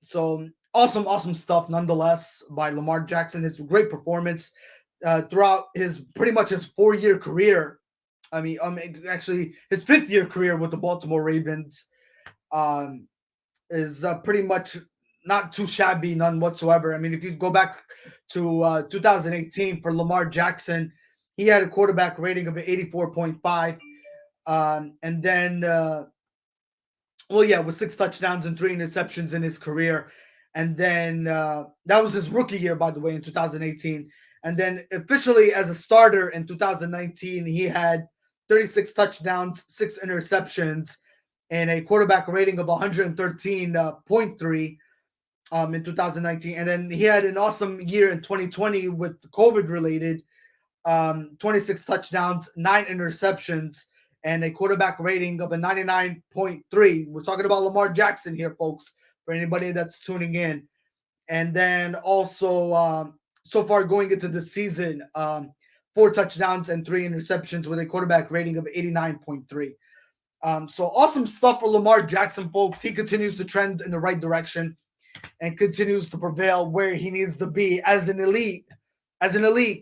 So awesome stuff nonetheless by Lamar Jackson. His great performance throughout his pretty much his 4-year career. I mean, actually his 5th-year career with the Baltimore Ravens is pretty much not too shabby, none whatsoever. I mean, if you go back to 2018 for Lamar Jackson, he had a quarterback rating of 84.5. And then, with 6 touchdowns and 3 interceptions in his career. And then that was his rookie year, by the way, in 2018. And then officially as a starter in 2019, he had 36 touchdowns, 6 interceptions, and a quarterback rating of 113.3 in 2019. And then he had an awesome year in 2020 with COVID related, 26 touchdowns, 9 interceptions, and a quarterback rating of a 99.3. We're talking about Lamar Jackson here, folks, for anybody that's tuning in. And then also, so far going into the season, 4 touchdowns and 3 interceptions with a quarterback rating of 89.3. So awesome stuff for Lamar Jackson, folks. He continues to trend in the right direction and continues to prevail where he needs to be as an elite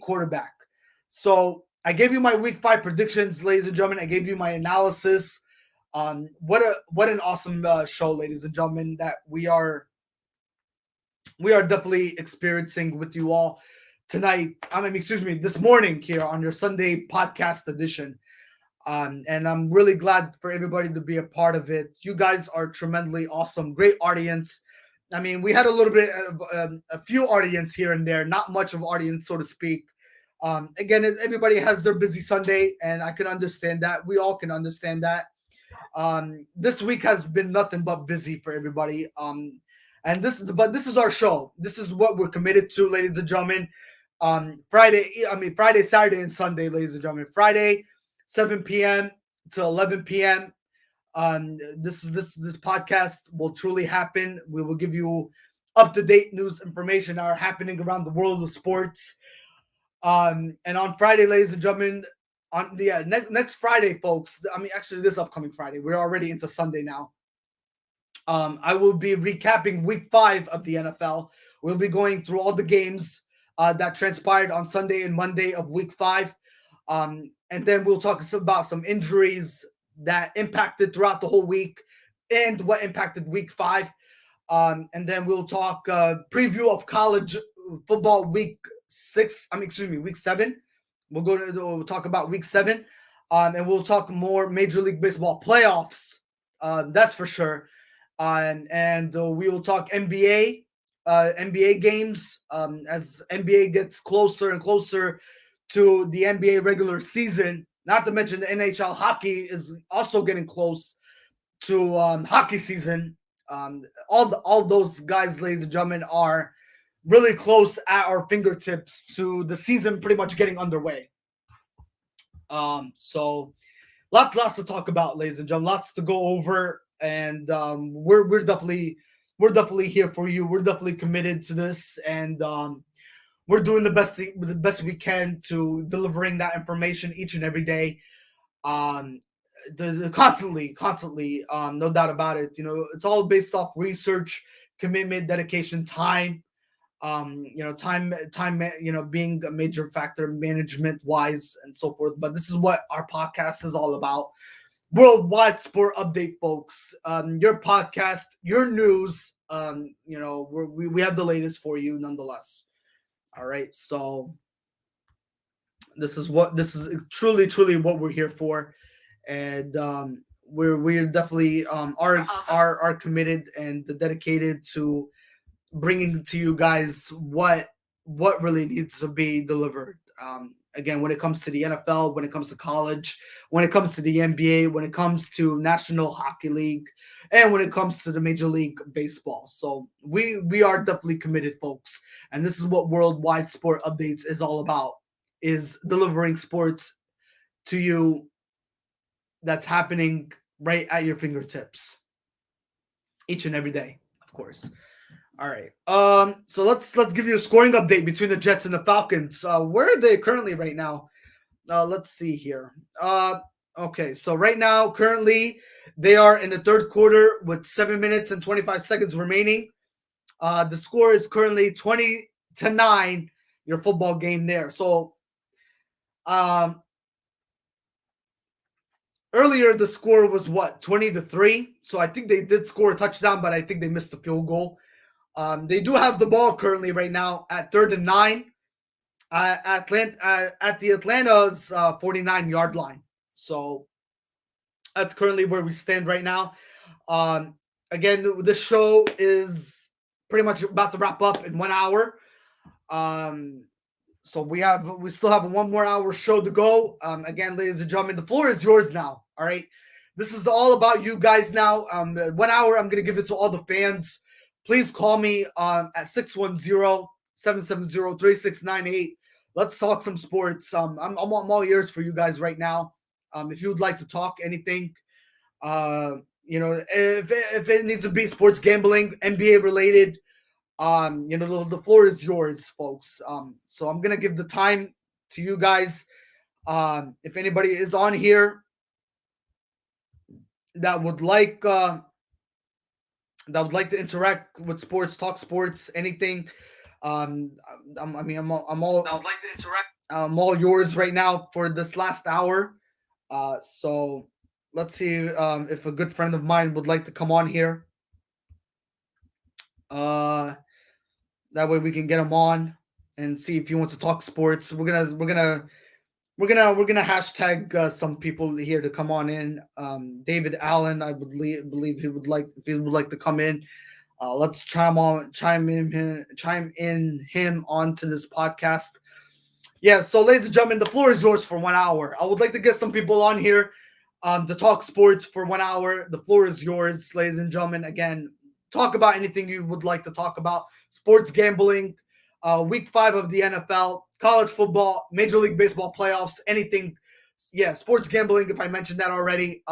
quarterback. So I gave you my week 5 predictions, ladies and gentlemen. I gave you my analysis. What an awesome show, ladies and gentlemen, that we are definitely experiencing with you all tonight. This morning here on your Sunday podcast edition. And I'm really glad for everybody to be a part of it. You guys are tremendously awesome, great audience. I mean, we had a little bit of a few audience here and there, not much of audience, so to speak. Again, everybody has their busy Sunday, and I can understand that. We all can understand that. This week has been nothing but busy for everybody. And this is our show. This is what we're committed to, ladies and gentlemen. Friday, Saturday, and Sunday, ladies and gentlemen. Friday, 7 p.m. to 11 p.m. This podcast will truly happen. We will give you up-to-date news information that are happening around the world of sports. And on Friday, ladies and gentlemen, on the next Friday, folks. Actually, this upcoming Friday. We're already into Sunday now. I will be recapping week 5 of the NFL. We'll be going through all the games that transpired on Sunday and Monday of week 5. And then we'll talk about some injuries that impacted throughout the whole week and what impacted week 5. And then we'll talk preview of college football week 7. We'll talk about week 7. And we'll talk more Major League Baseball playoffs. That's for sure. And we will talk NBA games as NBA gets closer and closer to the NBA regular season. Not to mention the NHL hockey is also getting close to hockey season. All those guys, ladies and gentlemen, are really close at our fingertips to the season pretty much getting underway. So lots to talk about, ladies and gentlemen. Lots to go over. And we're definitely here for you. We're definitely committed to this, and we're doing the best we can to delivering that information each and every day. Constantly, no doubt about it. It's all based off research, commitment, dedication, time. Time, being a major factor management wise and so forth. But this is what our podcast is all about. Worldwide Sport Update, folks. Your podcast, your news. We have the latest for you, nonetheless. All right, so this is truly what we're here for, and we're definitely are committed and dedicated to bringing to you guys what really needs to be delivered. Again, when it comes to the NFL, when it comes to college, when it comes to the NBA, when it comes to National Hockey League, and when it comes to the Major League Baseball. So we are definitely committed, folks. And this is what Worldwide Sport Updates is all about, is delivering sports to you that's happening right at your fingertips each and every day, of course. All right. So let's give you a scoring update between the Jets and the Falcons. Where are they currently right now? Let's see here. Okay. So right now, currently, they are in the third quarter with 7 minutes and 25 seconds remaining. The score is currently 20-9. Your football game there. So, earlier the score was 20-3. So I think they did score a touchdown, but I think they missed the field goal. They do have the ball currently right now at 3rd and 9 at the Atlanta's 49-yard line. So that's currently where we stand right now. Again, this show is pretty much about to wrap up in 1 hour. So we still have a 1 more hour show to go. Again, ladies and gentlemen, the floor is yours now. All right. This is all about you guys now. 1 hour, I'm going to give it to all the fans. Please call me at 610-770-3698. Let's talk some sports. I'm all ears for you guys right now. If you would like to talk anything, if it needs to be sports gambling, NBA related, the floor is yours, folks. So I'm gonna give the time to you guys. If anybody is on here that would like to interact with sports, talk sports, anything. I'm all yours right now for this last hour. So let's see if a good friend of mine would like to come on here. That way we can get him on and see if he wants to talk sports. We're gonna hashtag some people here to come on in. David Allen, I would believe he would like if he would like to come in. Let's chime in him onto this podcast. Yeah, so ladies and gentlemen, the floor is yours for 1 hour. I would like to get some people on here to talk sports for 1 hour. The floor is yours, ladies and gentlemen. Again, talk about anything you would like to talk about. Sports gambling, week 5 of the NFL, college football, Major League Baseball playoffs, anything. Yeah, sports gambling, if I mentioned that already.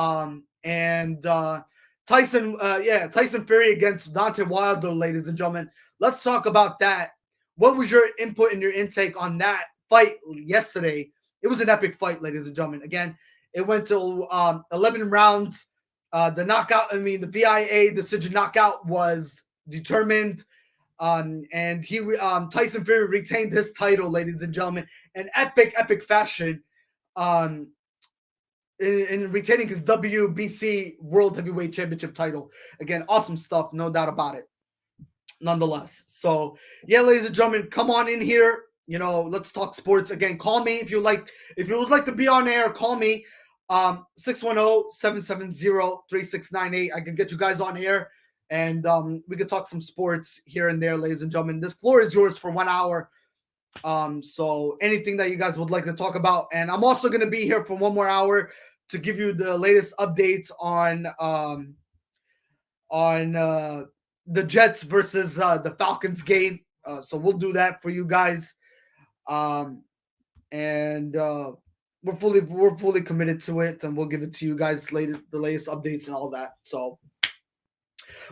Tyson Fury against Deontay Wilder, ladies and gentlemen. Let's talk about that. What was your input and your intake on that fight yesterday? It was an epic fight, ladies and gentlemen. Again, it went to 11 rounds. The VIA decision knockout was determined. And Tyson Fury retained his title, ladies and gentlemen, in epic fashion. In retaining his WBC World Heavyweight Championship title. Again, awesome stuff, no doubt about it. Nonetheless, so yeah, ladies and gentlemen, come on in here. Let's talk sports. Again, call me if you would like to be on air. Call me 610-770-3698. I can get you guys on air, and we could talk some sports here and there, ladies and gentlemen. This floor is yours for 1 hour. So anything that you guys would like to talk about, and I'm also going to be here for 1 more hour to give you the latest updates on the Jets versus the Falcons game. So we'll do that for you guys, and we're fully committed to it, and we'll give it to you guys the latest updates and all that. So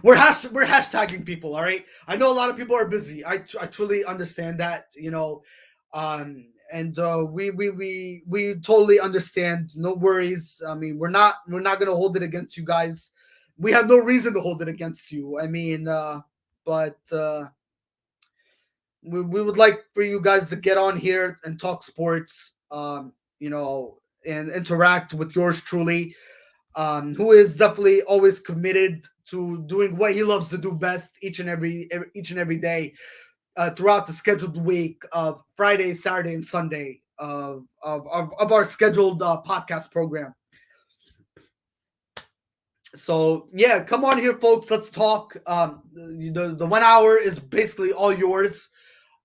we're hashtagging people, all right? I know a lot of people are busy. I truly understand that, and we totally understand. No worries. I mean, we're not gonna hold it against you guys. We have no reason to hold it against you. I mean, but we would like for you guys to get on here and talk sports, and interact with yours truly, who is definitely always committed to doing what he loves to do best each and every day throughout the scheduled week of Friday, Saturday, and Sunday of our scheduled podcast program. So yeah, come on here, folks. Let's talk. The 1 hour is basically all yours.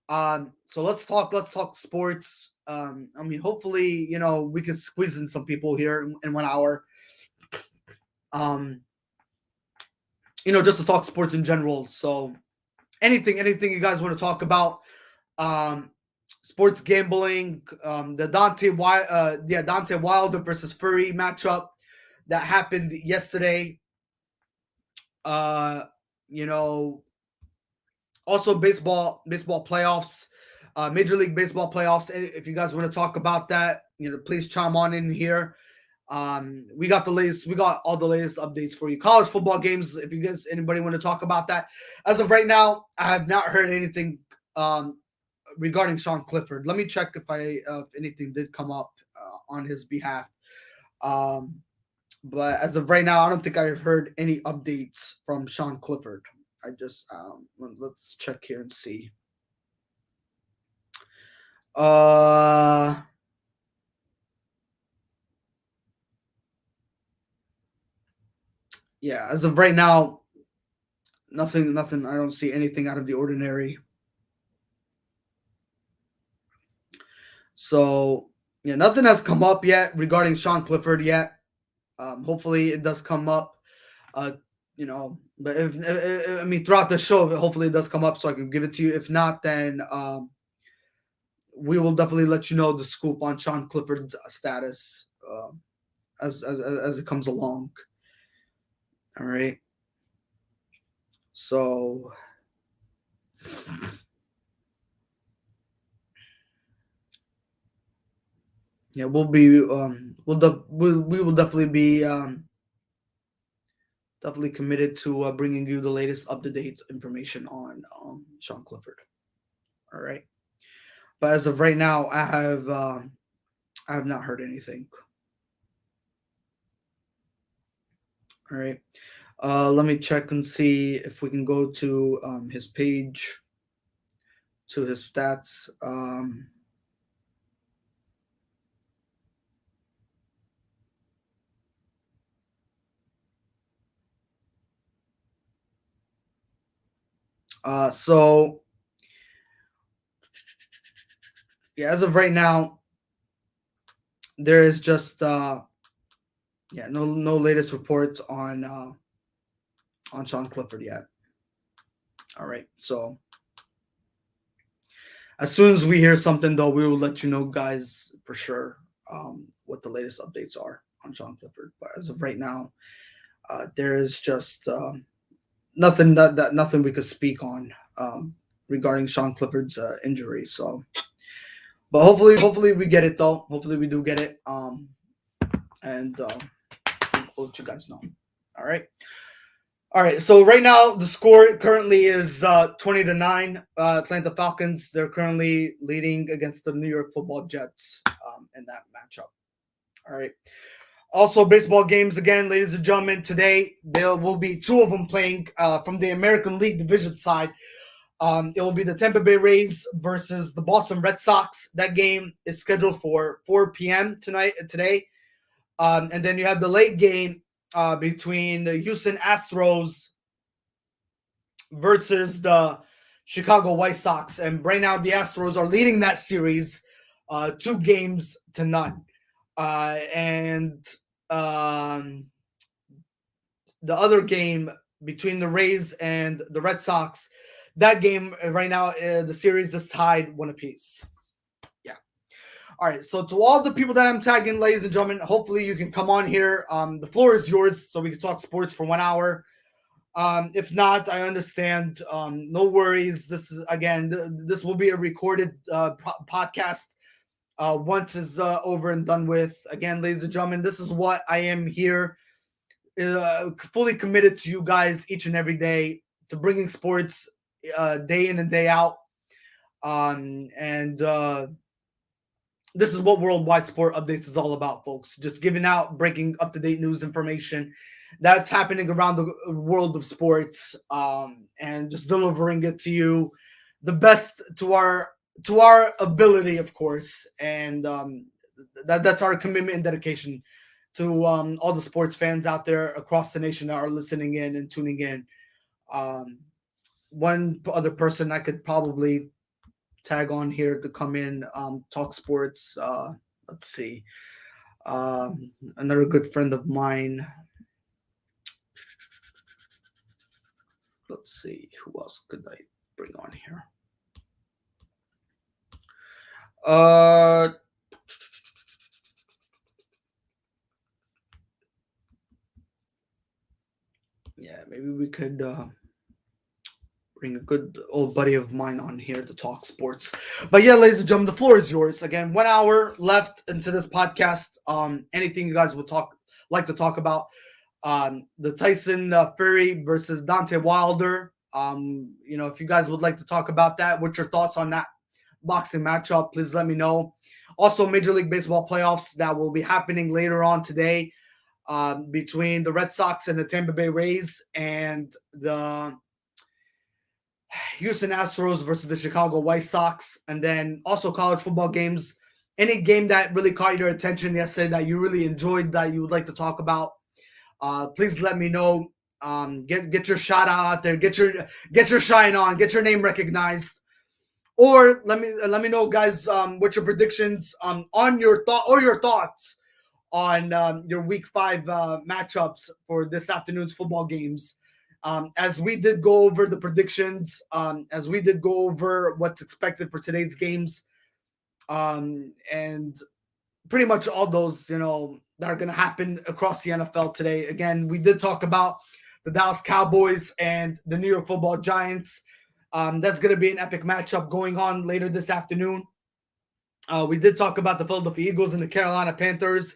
So let's talk sports. Hopefully, we can squeeze in some people here in 1 hour. Just to talk sports in general. So anything you guys want to talk about, sports gambling, the Deontay Wilder versus Fury matchup that happened yesterday. Also baseball playoffs, Major League Baseball playoffs. If you guys want to talk about that, please chime on in here. We got all the latest updates for you. College football games, if you guys anybody want to talk about that. As of right now, I have not heard anything regarding Sean Clifford. Let me check if anything did come up on his behalf. But as of right now, I don't think I've heard any updates from Sean Clifford. I just let's check here and see. Yeah, as of right now, nothing. I don't see anything out of the ordinary. So yeah, nothing has come up yet regarding Sean Clifford yet. Hopefully it does come up. But if throughout the show, hopefully it does come up so I can give it to you. If not, then we will definitely let you know the scoop on Sean Clifford's status. as it comes along. All right. So yeah, we'll be we will definitely be definitely committed to bringing you the latest up to date information on Sean Clifford. All right. But as of right now, I have not heard anything. All right. Let me check and see if we can go to his page, to his stats. So yeah, as of right now, there is just yeah, no latest reports on Sean Clifford yet. All right. So as soon as we hear something, though, we will let you know, guys, for sure, what the latest updates are on Sean Clifford. But as of right now, there is just nothing that nothing we could speak on regarding Sean Clifford's injury. So, but hopefully we get it though. Hopefully we do get it. And we'll let you guys know. All right. All right, so right now the score currently is 20-9. Atlanta Falcons, they're currently leading against the New York Football Jets in that matchup. All right. Also, baseball games again, ladies and gentlemen. Today there will be two of them playing from the American League Division side. It will be the Tampa Bay Rays versus the Boston Red Sox. That game is scheduled for 4 p.m. today. And then you have the late game between the Houston Astros versus the Chicago White Sox. And right now, the Astros are leading that series 2-0. And the other game between the Rays and the Red Sox, that game right now, the series is tied 1 apiece. Yeah. All right. So to all the people that I'm tagging, ladies and gentlemen, hopefully you can come on here. The floor is yours, so we can talk sports for 1 hour. If not, I understand. No worries. This is again. This will be a recorded podcast. Once is over and done with. Again, ladies and gentlemen, this is what I am here, fully committed to you guys each and every day, to bringing sports day in and day out. And this is what Worldwide Sport Updates is all about, folks. Just giving out, breaking up-to-date news information that's happening around the world of sports, and just delivering it to you the best to our ability, of course. And that's our commitment and dedication to all the sports fans out there across the nation that are listening in and tuning in. One other person I could probably tag on here to come in, talk sports. Let's see. Another good friend of mine. Let's see. Who else could I bring on here? Yeah, maybe we could bring a good old buddy of mine on here to talk sports. But yeah, ladies and gentlemen, the floor is yours. Again, 1 hour left into this podcast. Anything you guys would like to talk about? The Tyson Fury versus Deontay Wilder. If you guys would like to talk about that, what's your thoughts on that boxing matchup? Please let me know. Also, Major League Baseball playoffs that will be happening later on today, between the Red Sox and the Tampa Bay Rays, and the Houston Astros versus the Chicago White Sox. And then also college football games. Any game that really caught your attention yesterday that you really enjoyed, that you would like to talk about, please let me know. Get your shout out there. Get your shine on. Get your name recognized. Or let me know, guys, what your predictions on your thoughts on your Week 5 matchups for this afternoon's football games. As we did go over the predictions, as we did go over what's expected for today's games, and pretty much all those, that are going to happen across the NFL today. Again, we did talk about the Dallas Cowboys and the New York Football Giants. That's going to be an epic matchup going on later this afternoon. We did talk about the Philadelphia Eagles and the Carolina Panthers.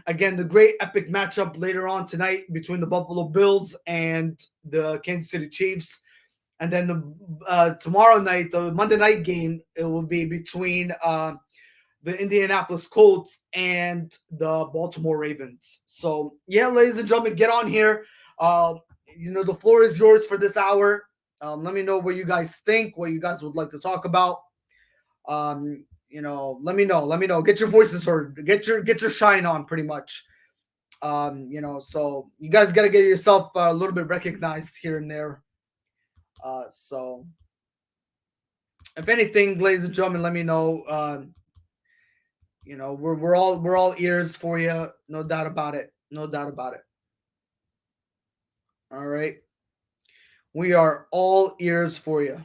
Again, the great epic matchup later on tonight between the Buffalo Bills and the Kansas City Chiefs. And then tomorrow night, the Monday night game, it will be between the Indianapolis Colts and the Baltimore Ravens. So, yeah, ladies and gentlemen, get on here. The floor is yours for this hour. Let me know what you guys think, what you guys would like to talk about. Let me know. Let me know. Get your voices heard. Get your shine on, pretty much. So you guys got to get yourself a little bit recognized here and there. So if anything, ladies and gentlemen, let me know. We're all ears for you. No doubt about it. No doubt about it. All right. We are all ears for you.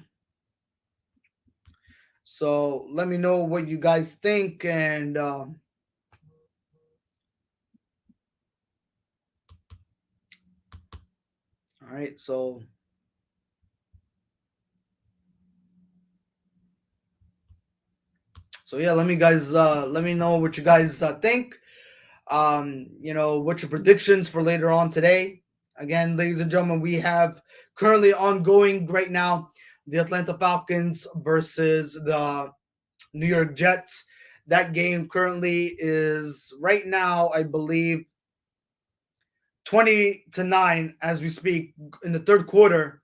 So let me know what you guys think, and all right. So yeah, let me know what you guys think. What's your predictions for later on today? Again, ladies and gentlemen, we have currently ongoing right now the Atlanta Falcons versus the New York Jets. That game currently is right now, I believe, 20-9 as we speak in the third quarter,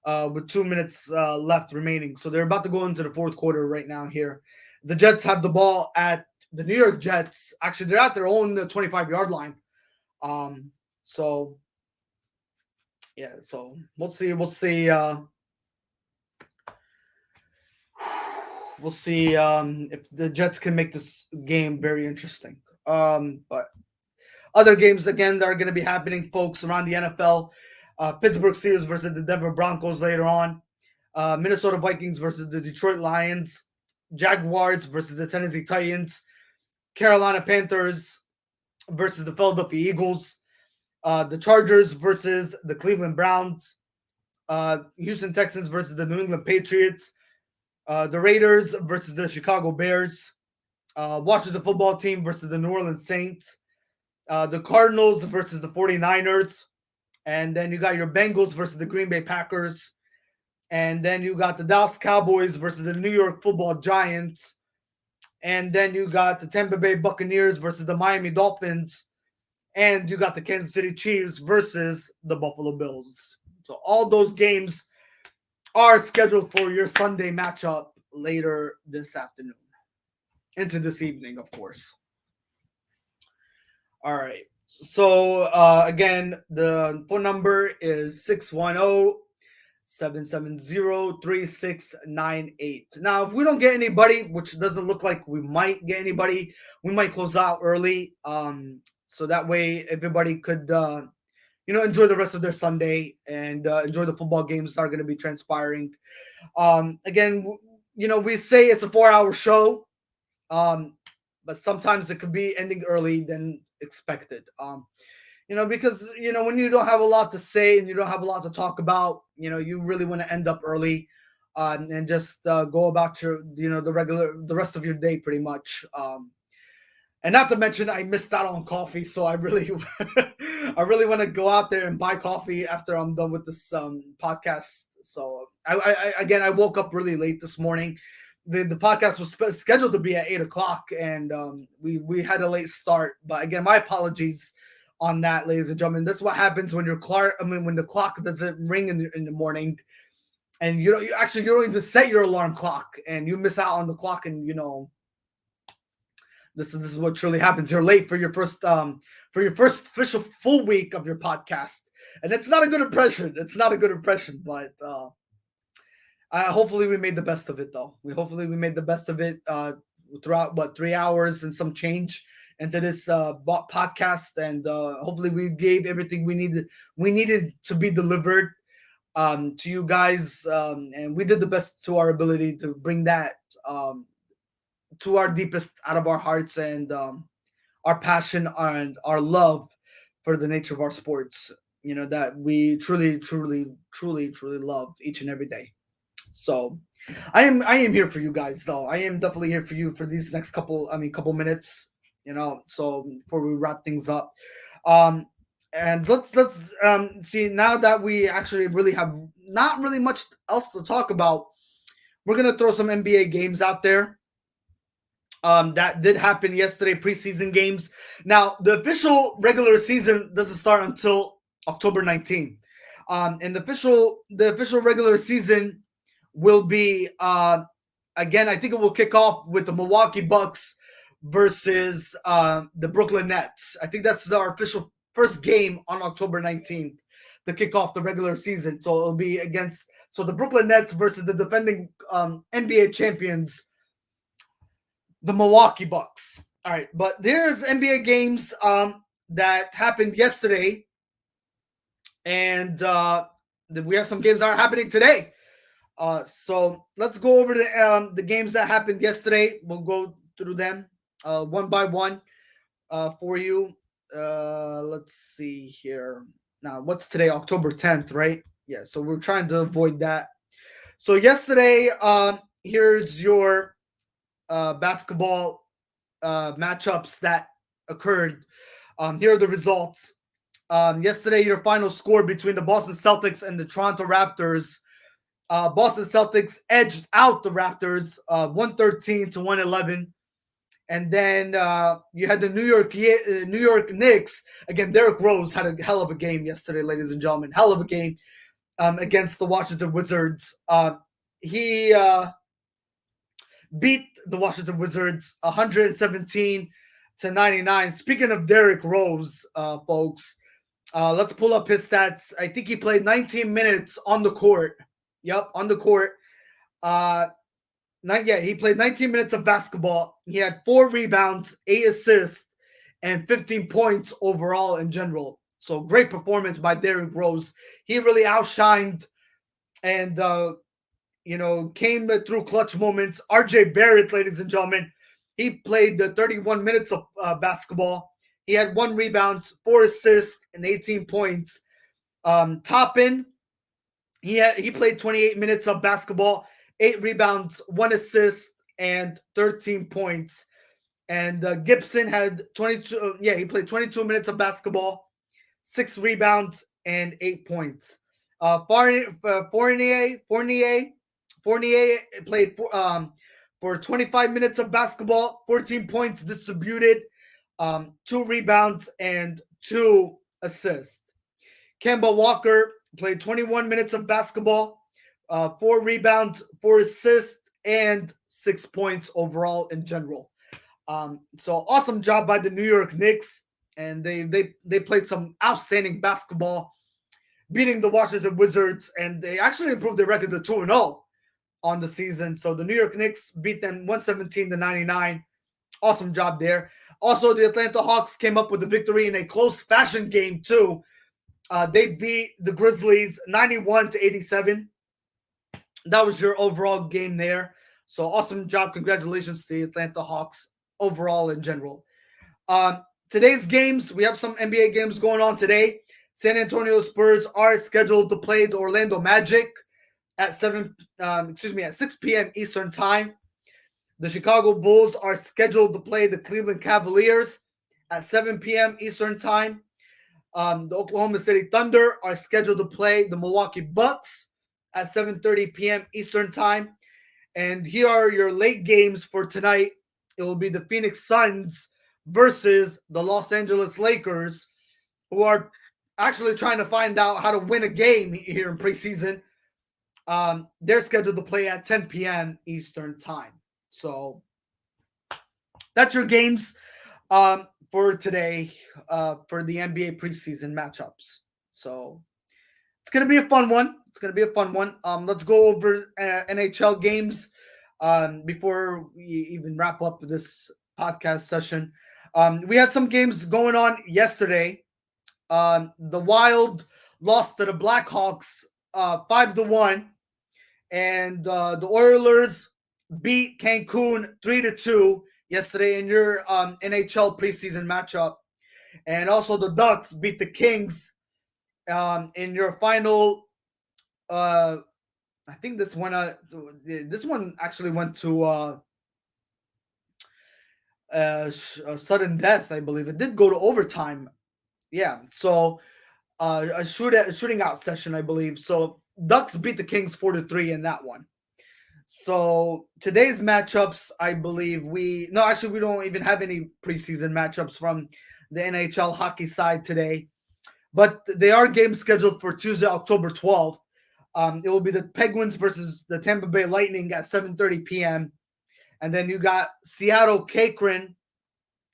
with 2 minutes left remaining. So they're about to go into the fourth quarter right now here. The Jets have the ball at the New York Jets. Actually, they're at their own 25-yard line. So yeah, so we'll see. We'll see. We'll see if the Jets can make this game very interesting. But other games again that are going to be happening, folks, around the NFL. Pittsburgh Steelers versus the Denver Broncos later on. Minnesota Vikings versus the Detroit Lions. Jaguars versus the Tennessee Titans. Carolina Panthers versus the Philadelphia Eagles. The Chargers versus the Cleveland Browns. Houston Texans versus the New England Patriots. The Raiders versus the Chicago Bears. Washington Football Team versus the New Orleans Saints. The Cardinals versus the 49ers. And then you got your Bengals versus the Green Bay Packers. And then you got the Dallas Cowboys versus the New York Football Giants. And then you got the Tampa Bay Buccaneers versus the Miami Dolphins. And you got the Kansas City Chiefs versus the Buffalo Bills. So all those games are scheduled for your Sunday matchup later this afternoon. Into this evening, of course. All right. So, again, the phone number is 610-770-3698. Now, if we don't get anybody, which doesn't look like we might get anybody, we might close out early. So that way everybody could, enjoy the rest of their Sunday and enjoy the football games that are going to be transpiring. Again, we say it's a 4-hour show, but sometimes it could be ending early than expected. Because when you don't have a lot to say and you don't have a lot to talk about, you really want to end up early, and just go about your the rest of your day pretty much. And not to mention, I missed out on coffee, so I really, I really want to go out there and buy coffee after I'm done with this podcast. So I woke up really late this morning. The podcast was scheduled to be at 8 o'clock, and we had a late start. But again, my apologies on that, ladies and gentlemen. This is what happens when when the clock doesn't ring in the morning, and you don't even set your alarm clock, and you miss out on the clock, and this is what truly happens. You're late for your first official full week of your podcast, and it's not a good impression. It's not a good impression, but hopefully we made the best of it, though. We made the best of it throughout 3 hours and some change into this podcast, and hopefully we gave everything we needed to be delivered to you guys, and we did the best to our ability to bring that to our deepest out of our hearts, and our passion and our love for the nature of our sports. That we truly, truly, truly, truly love each and every day. So I am here for you guys though. I am definitely here for you for these next couple minutes. So before we wrap things up. Um and let's see, now that we actually really have not really much else to talk about, we're gonna throw some NBA games out there. That did happen yesterday, preseason games. Now, the official regular season doesn't start until October 19th. And the official regular season will be again, I think it will kick off with the Milwaukee Bucks versus the Brooklyn Nets. I think that's our official first game on October 19th to kick off the regular season. So it'll be against the Brooklyn Nets versus the defending NBA champions, the Milwaukee Bucks. All right, but there's NBA games that happened yesterday, and we have some games that are happening today. So let's go over the games that happened yesterday. We'll go through them one by one for you. Let's see here. Now, what's today? October 10th, right? Yeah. So we're trying to avoid that. So yesterday, here's your basketball matchups that occurred. Here are the results. Yesterday, your final score between the Boston Celtics and the Toronto Raptors. Boston Celtics edged out the Raptors 113 to 111. And then you had the New York Knicks. Again, Derrick Rose had a hell of a game yesterday, ladies and gentlemen. Hell of a game against the Washington Wizards. He beat the Washington Wizards 117 to 99. Speaking of Derrick Rose, folks, let's pull up his stats. I think he played 19 minutes on the court. Yep, on the court. He played 19 minutes of basketball. He had 4 rebounds, 8 assists, and 15 points overall in general. So great performance by Derrick Rose. He really outshined and came through clutch moments. RJ Barrett, ladies and gentlemen, he played the 31 minutes of basketball. He had 1 rebound, 4 assists, and 18 points. Toppin, he played 28 minutes of basketball, 8 rebounds, 1 assist, and 13 points. And Gibson had 22. He played 22 minutes of basketball, 6 rebounds, and 8 points. Fournier played for 25 minutes of basketball, 14 points distributed, 2 rebounds, and 2 assists. Kemba Walker played 21 minutes of basketball, 4 rebounds, 4 assists, and 6 points overall in general. So awesome job by the New York Knicks, and they played some outstanding basketball, beating the Washington Wizards, and they actually improved their record to 2-0 on the season. So the New York Knicks beat them 117 to 99. Awesome job there. Also, the Atlanta Hawks came up with a victory in a close fashion game too. They beat the Grizzlies 91 to 87. That was your overall game there. So awesome job. Congratulations to the Atlanta Hawks overall in general. Today's games, we have some NBA games going on today. San Antonio Spurs are scheduled to play the Orlando Magic at 6 p.m. Eastern Time. The Chicago Bulls are scheduled to play the Cleveland Cavaliers at 7 p.m. Eastern Time. The Oklahoma City Thunder are scheduled to play the Milwaukee Bucks at 7:30 p.m. Eastern Time. And here are your late games for tonight. It will be the Phoenix Suns versus the Los Angeles Lakers, who are actually trying to find out how to win a game here in preseason. They're scheduled to play at 10 p.m. Eastern Time. So that's your games for today for the NBA preseason matchups. So it's going to be a fun one. Let's go over NHL games before we even wrap up this podcast session. We had some games going on yesterday. The Wild lost to the Blackhawks 5-1, and the Oilers beat Cancun 3-2 yesterday in your NHL preseason matchup, and also the Ducks beat the Kings in your final. Uh, I think this one actually went to sudden death. I believe it did go to overtime. Yeah, so a shooting out session, I believe. So Ducks beat the Kings 4-3 in that one. So today's matchups, I believe we don't even have any preseason matchups from the NHL hockey side today, but they are games scheduled for Tuesday, October 12th. It will be the Penguins versus the Tampa Bay Lightning at 7:30 p.m. And then you got Seattle Kraken,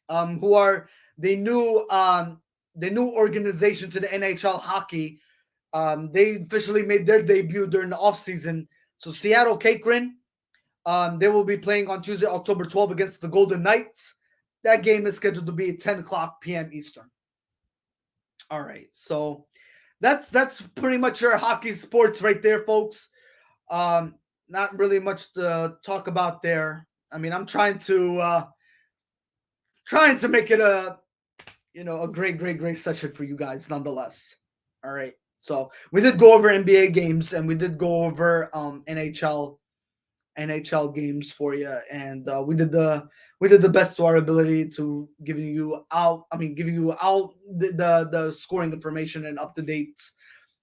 who are the new organization to the NHL hockey. They officially made their debut during the offseason. So Seattle Kraken, they will be playing on Tuesday, October 12th against the Golden Knights. That game is scheduled to be at 10 o'clock p.m. Eastern. All right, so that's pretty much your hockey sports right there, folks. Not really much to talk about there. I mean, I'm trying to make it a great session for you guys nonetheless. All right. So we did go over NBA games and we did go over NHL games for you, and we did the best to our ability to giving you out the scoring information and up to date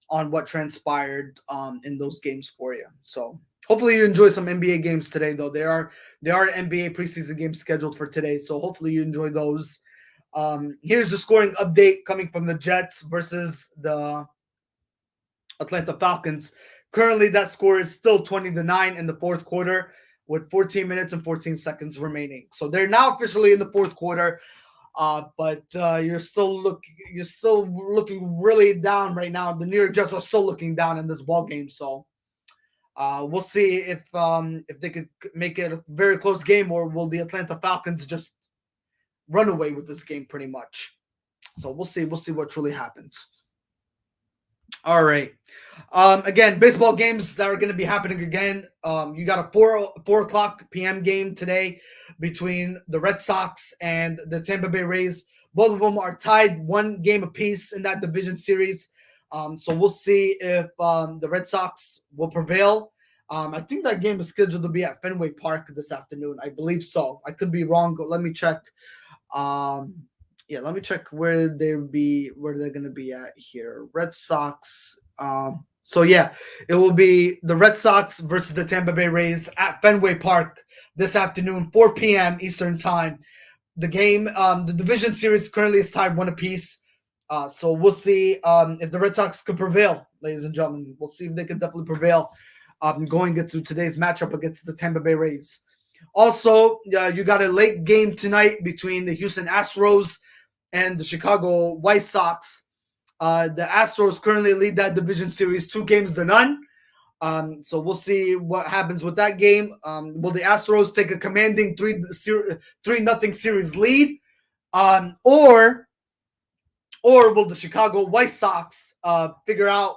on what transpired in those games for you. So hopefully you enjoy some NBA games today, though. There are NBA preseason games scheduled for today, so hopefully you enjoy those. Here's the scoring update coming from the Jets versus the Atlanta Falcons. Currently, that score is still 20-9 in the fourth quarter with 14 minutes and 14 seconds remaining. So they're now officially in the fourth quarter, but you're still looking really down right now. The New York Jets are still looking down in this ball game. So we'll see if they could make it a very close game, or will the Atlanta Falcons just run away with this game pretty much. So we'll see. We'll see what truly happens. All right. Again, baseball games that are going to be happening again. You got a 4 o'clock p.m. game today between the Red Sox and the Tampa Bay Rays. Both of them are tied one game apiece in that division series. So we'll see if the Red Sox will prevail. I think that game is scheduled to be at Fenway Park this afternoon. I believe so. I could be wrong. Let me check. Let me check where they're going to be at here. Red Sox. It will be the Red Sox versus the Tampa Bay Rays at Fenway Park this afternoon, 4 p.m. Eastern Time. The game, the division series currently is tied one apiece. So we'll see if the Red Sox could prevail, ladies and gentlemen. We'll see if they can definitely prevail going into today's matchup against the Tampa Bay Rays. Also, you got a late game tonight between the Houston Astros and the Chicago White Sox. The Astros currently lead that division series 2-0. So we'll see what happens with that game. Will the Astros take a commanding 3-0 series lead? Or will the Chicago White Sox figure out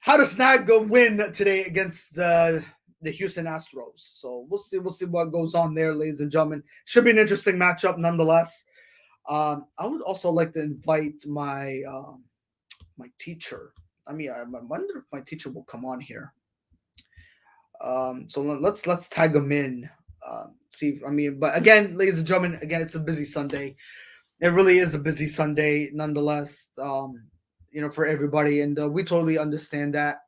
how to snag a win today against the Houston Astros? So we'll see what goes on there, ladies and gentlemen. Should be an interesting matchup nonetheless. I would also like to invite my my teacher. I wonder if my teacher will come on here. So let's tag him in. But again, ladies and gentlemen, it's a busy Sunday. It really is a busy Sunday, nonetheless. For everybody, and we totally understand that.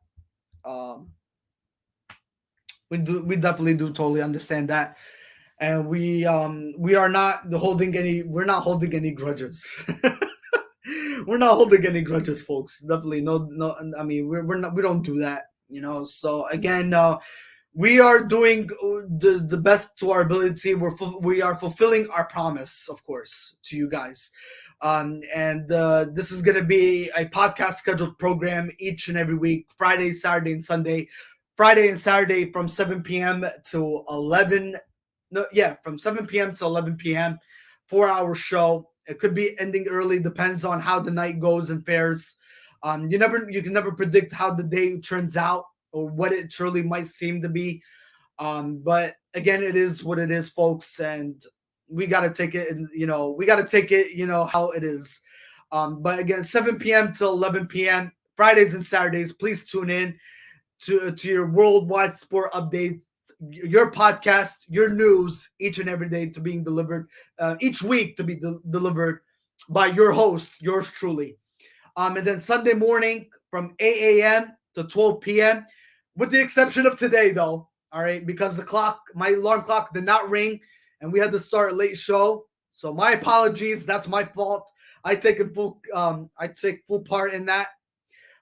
We definitely do totally understand that. And we are not holding any grudges. We're not holding any grudges, folks. Definitely no. I mean, we're not. We don't do that. So again, we are doing the best to our ability. We are fulfilling our promise, of course, to you guys. And this is going to be a podcast scheduled program each and every week, Friday, Saturday, and Sunday. Friday and Saturday from 7 p.m. to 11. From 7 p.m. to 11 p.m. 4-hour show. It could be ending early, depends on how the night goes and fares. You can never predict how the day turns out or what it truly might seem to be. But again, it is what it is, folks, and we got to take it, and we got to take it, how it is. But again, 7 p.m. till 11 p.m. Fridays and Saturdays. Please tune in to your worldwide sport updates, your podcast, your news each and every day to being delivered, each week to be delivered by your host, yours truly. And then Sunday morning from 8 a.m. to 12 p.m., with the exception of today, though. All right, because my alarm clock did not ring, and we had to start a late show. So my apologies. That's my fault. I take full part in that.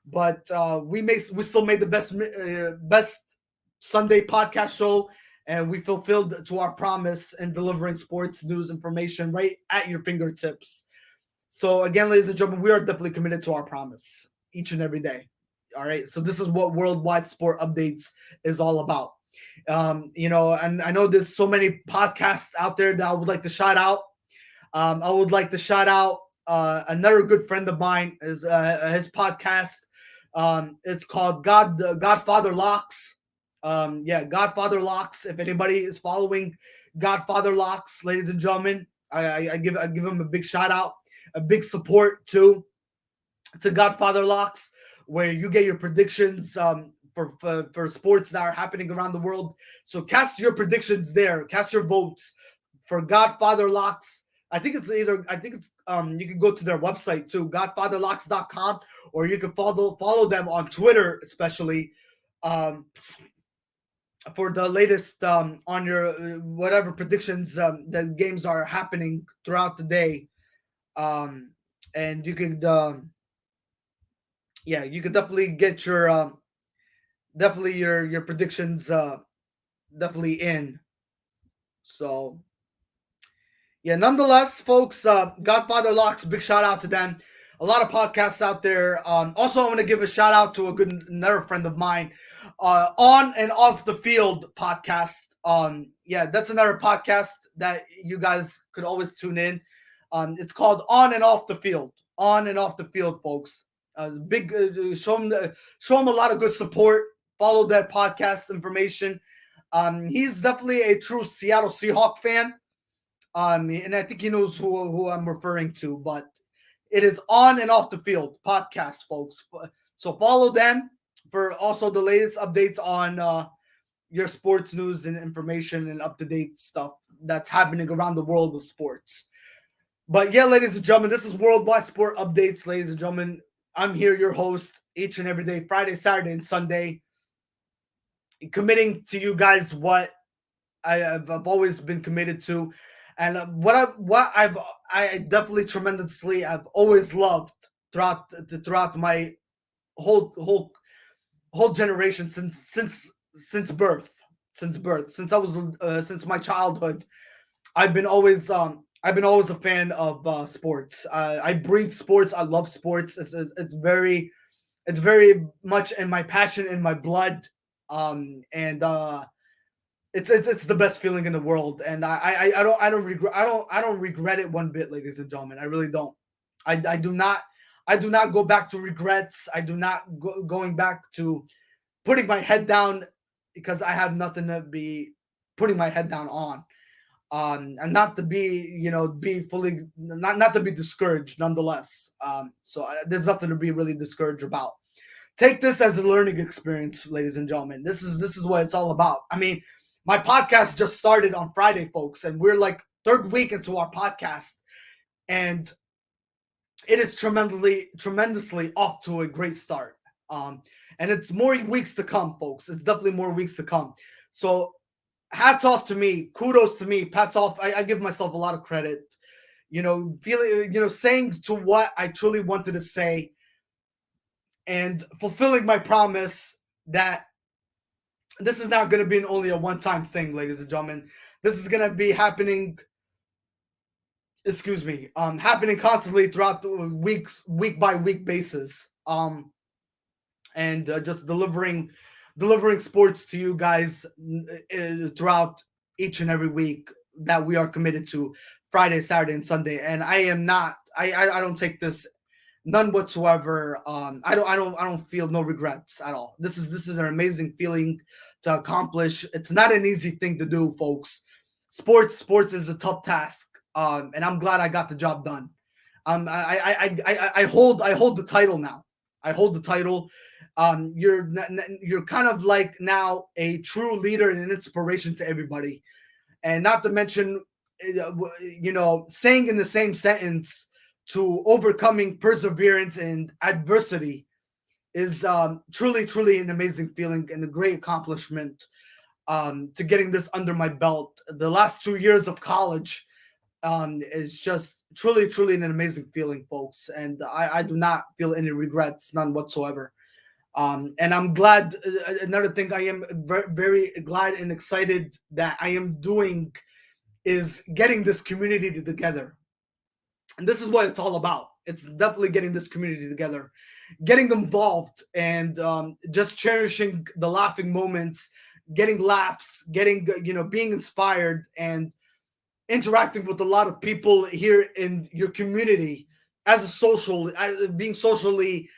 But we still made the best Sunday podcast show, and we fulfilled to our promise in delivering sports news information right at your fingertips. So again, ladies and gentlemen, we are definitely committed to our promise each and every day. All right. So this is what Worldwide Sport Updates is all about. And I know there's so many podcasts out there that I would like to shout out. I would like to shout out another good friend of mine is his podcast. It's called Godfather Locks. Godfather Locks. If anybody is following Godfather Locks, ladies and gentlemen, I give him a big shout out, a big support to Godfather Locks, where you get your predictions for sports that are happening around the world. So cast your predictions there, cast your votes for Godfather Locks. I think it's you can go to their website too, godfatherlocks.com, or you can follow them on Twitter, especially for the latest on your whatever predictions that games are happening throughout the day. And you could you could definitely get your your predictions definitely in. So nonetheless, folks, Godfather Locks, big shout out to them. A lot of podcasts out there. Also, I want to give a shout out to another friend of mine, On and Off the Field podcast. That's another podcast that you guys could always tune in. It's called On and Off the Field. On and Off the Field, folks. Show them a lot of good support. Follow that podcast information. He's definitely a true Seattle Seahawks fan. And I think he knows who I'm referring to, but it is On and Off the Field podcast, folks. So follow them for also the latest updates on your sports news and information and up-to-date stuff that's happening around the world of sports. But ladies and gentlemen, this is Worldwide Sport Updates, ladies and gentlemen. I'm here, your host, each and every day, Friday, Saturday, and Sunday, committing to you guys what I've always been committed to. And I definitely tremendously I've always loved throughout my whole generation since birth, since my childhood. I've been always a fan of sports. I breathe sports. I love sports. It's very much in my passion, in my blood. It's the best feeling in the world, and I don't regret it one bit, ladies and gentlemen. I really don't. I do not go back to regrets. I do not going back to putting my head down because I have nothing to be putting my head down on. And not to be be fully not to be discouraged nonetheless. So there's nothing to be really discouraged about. Take this as a learning experience, ladies and gentlemen. This is what it's all about. I mean, my podcast just started on Friday, folks, and we're like third week into our podcast, and it is tremendously off to a great start. And it's more weeks to come, folks. It's definitely more weeks to come. So hats off to me, kudos to me, pats off. I give myself a lot of credit, saying to what I truly wanted to say and fulfilling my promise that this is not going to be only a one-time thing, ladies and gentlemen. This is going to be happening, happening constantly throughout the week by week basis. And just delivering sports to you guys throughout each and every week that we are committed to, Friday, Saturday, and Sunday. And I don't take this None whatsoever. I don't feel no regrets at all. This is an amazing feeling to accomplish. It's not an easy thing to do, folks. Sports is a tough task. And I'm glad I got the job done. I hold the title now. I hold the title. You're kind of like now a true leader and an inspiration to everybody, and not to mention, saying in the same sentence to overcoming perseverance and adversity is truly an amazing feeling and a great accomplishment. To getting this under my belt, the last 2 years of college is just truly an amazing feeling, folks. And I do not feel any regrets, none whatsoever. And I'm glad. Another thing I am very glad and excited that I am doing is getting this community together. And this is what it's all about. It's definitely getting this community together, getting them involved, and just cherishing the laughing moments, getting laughs, getting being inspired, and interacting with a lot of people here in your community as being socially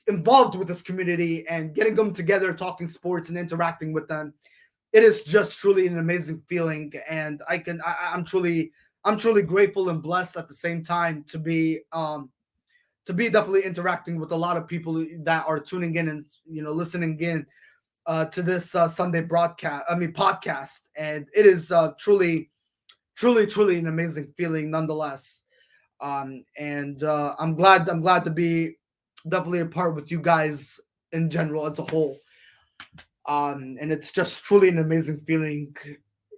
involved with this community and getting them together, talking sports and interacting with them. It is just truly an amazing feeling, and I'm truly grateful and blessed at the same time to be definitely interacting with a lot of people that are tuning in and listening in to this Sunday broadcast. I mean podcast, and it is truly an amazing feeling nonetheless. And I'm glad to be definitely a part with you guys in general as a whole. And it's just truly an amazing feeling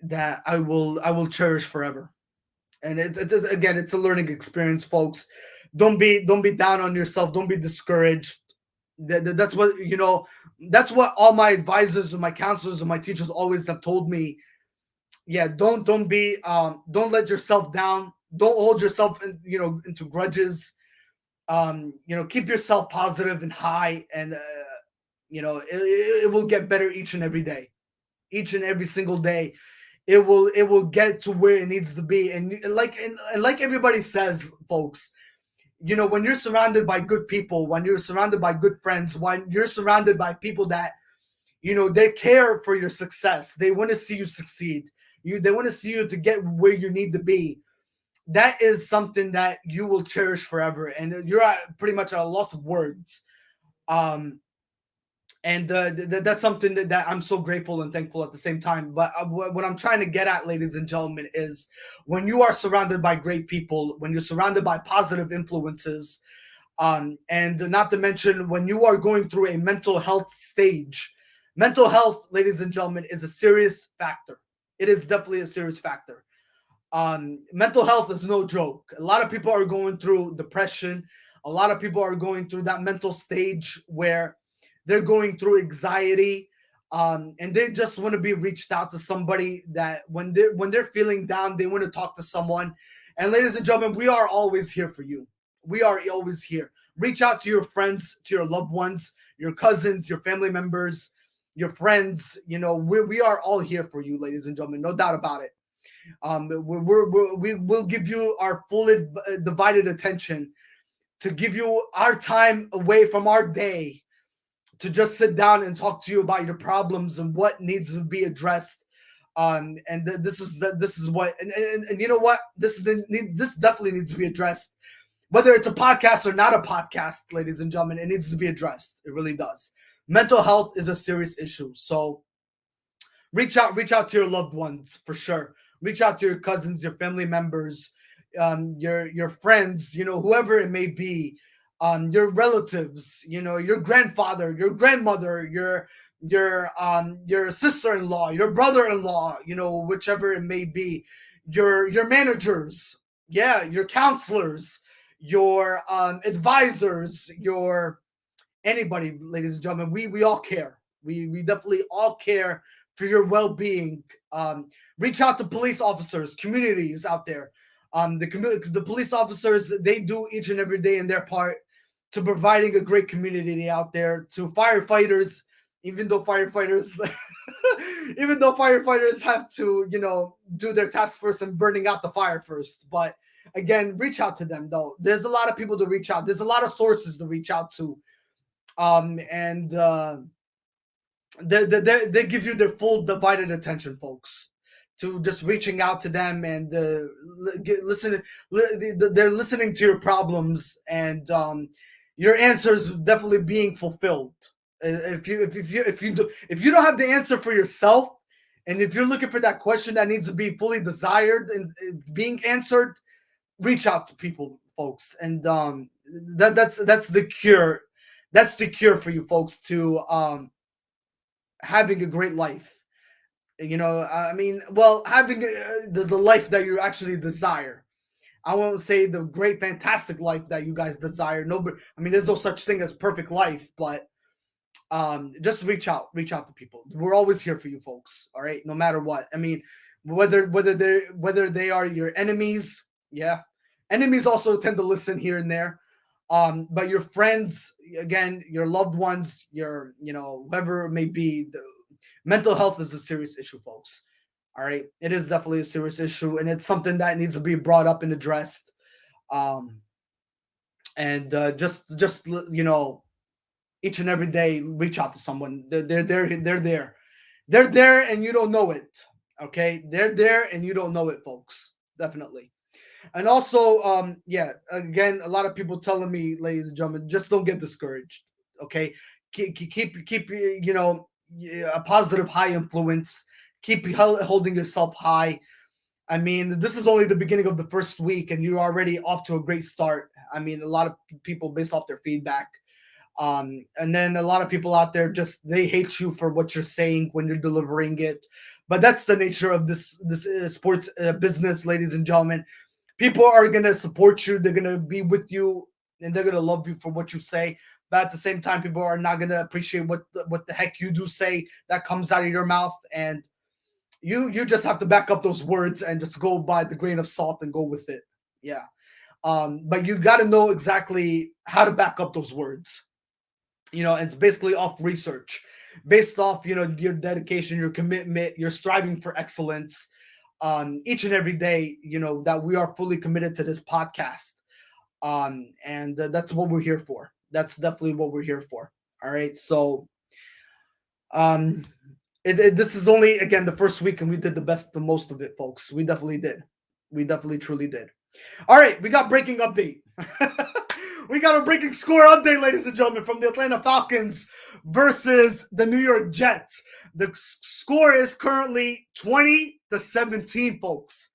that I will cherish forever. And it's again, it's a learning experience, folks. Don't be down on yourself. Don't be discouraged. That's what That's what all my advisors and my counselors and my teachers always have told me. Yeah, don't let yourself down. Don't hold yourself into grudges. Keep yourself positive and high, and it will get better each and every day, each and every single day. It will get to where it needs to be. And like everybody says, folks, when you're surrounded by good people, when you're surrounded by good friends, when you're surrounded by people that they care for your success, they want to see you succeed, they want to see you to get where you need to be. That is something that you will cherish forever, and you're pretty much at a loss of words. um and that's something that I'm so grateful and thankful at the same time. But what I'm trying to get at, ladies and gentlemen, is when you are surrounded by great people, when you're surrounded by positive influences, and not to mention when you are going through a mental health stage. Mental health, ladies and gentlemen, is a serious factor. It is definitely a serious factor. Mental health is no joke. A lot of people are going through depression. A lot of people are going through that mental stage where they're going through anxiety, and they just want to be reached out to somebody, that when they're feeling down, they want to talk to someone. And ladies and gentlemen, we are always here for you. We are always here. Reach out to your friends, to your loved ones, your cousins, your family members, your friends. We are all here for you, ladies and gentlemen. No doubt about it. We will give you our fully divided attention, to give you our time away from our day, to just sit down and talk to you about your problems and what needs to be addressed. And this is what, and you know what, this definitely needs to be addressed, whether it's a podcast or not a podcast, ladies and gentlemen. It needs to be addressed. It really does. Mental health is a serious issue. So reach out to your loved ones, for sure. Reach out to your cousins, your family members, your friends, whoever it may be, your relatives, your grandfather, your grandmother, your sister-in-law, your brother-in-law, whichever it may be, your managers, yeah, your counselors, your advisors, your anybody, ladies and gentlemen. We all care. We definitely all care for your well-being. Reach out to police officers, communities out there. The police officers, they do each and every day in their part to providing a great community out there. To firefighters, even though firefighters have to do their task first and burning out the fire first. But again, reach out to them though. There's a lot of people to reach out. There's a lot of sources to reach out to. And they give you their full divided attention, folks, to just reaching out to them and listen. They're listening to your problems, and your answers definitely being fulfilled. If you don't have the answer for yourself, and if you're looking for that question that needs to be fully desired and being answered, reach out to people, folks, and that's the cure. That's the cure for you folks to having a great life. You know, I mean, well, having the life that you actually desire. I won't say the great, fantastic life that you guys desire. Nobody, I mean, there's no such thing as perfect life, but just reach out to people. We're always here for you folks. All right, no matter what. I mean, whether they are your enemies, yeah, enemies also tend to listen here and there. But your friends, again, your loved ones, your, you know, whoever it may be, mental health is a serious issue, folks. All right, it is definitely a serious issue, and it's something that needs to be brought up and addressed. And just you know, each and every day, reach out to someone. They're there, and you don't know it. Okay, they're there, and you don't know it, folks. Definitely. And also, yeah, again, a lot of people telling me, ladies and gentlemen, just don't get discouraged. Okay, keep you know, a positive high influence. Keep holding yourself high. I mean, this is only the beginning of the first week, and you're already off to a great start. I mean, a lot of people, based off their feedback, and then a lot of people out there, just they hate you for what you're saying when you're delivering it. But that's the nature of this sports business, ladies and gentlemen. People are gonna support you. They're gonna be with you, and they're gonna love you for what you say. But at the same time, people are not gonna appreciate what the heck you do say that comes out of your mouth, and you just have to back up those words and just go by the grain of salt and go with it. Yeah. But you got to know exactly how to back up those words. You know, it's basically off research, based off, you know, your dedication, your commitment, your striving for excellence. Each and every day, you know, that we are fully committed to this podcast. And that's what we're here for. That's definitely what we're here for. All right. So, um, this is only, again, the first week, and we did the most of it, folks. We definitely did. We definitely truly did. All right, we got breaking update. We got a breaking score update, ladies and gentlemen, from the Atlanta Falcons versus the New York Jets. The score is currently 20-17, folks.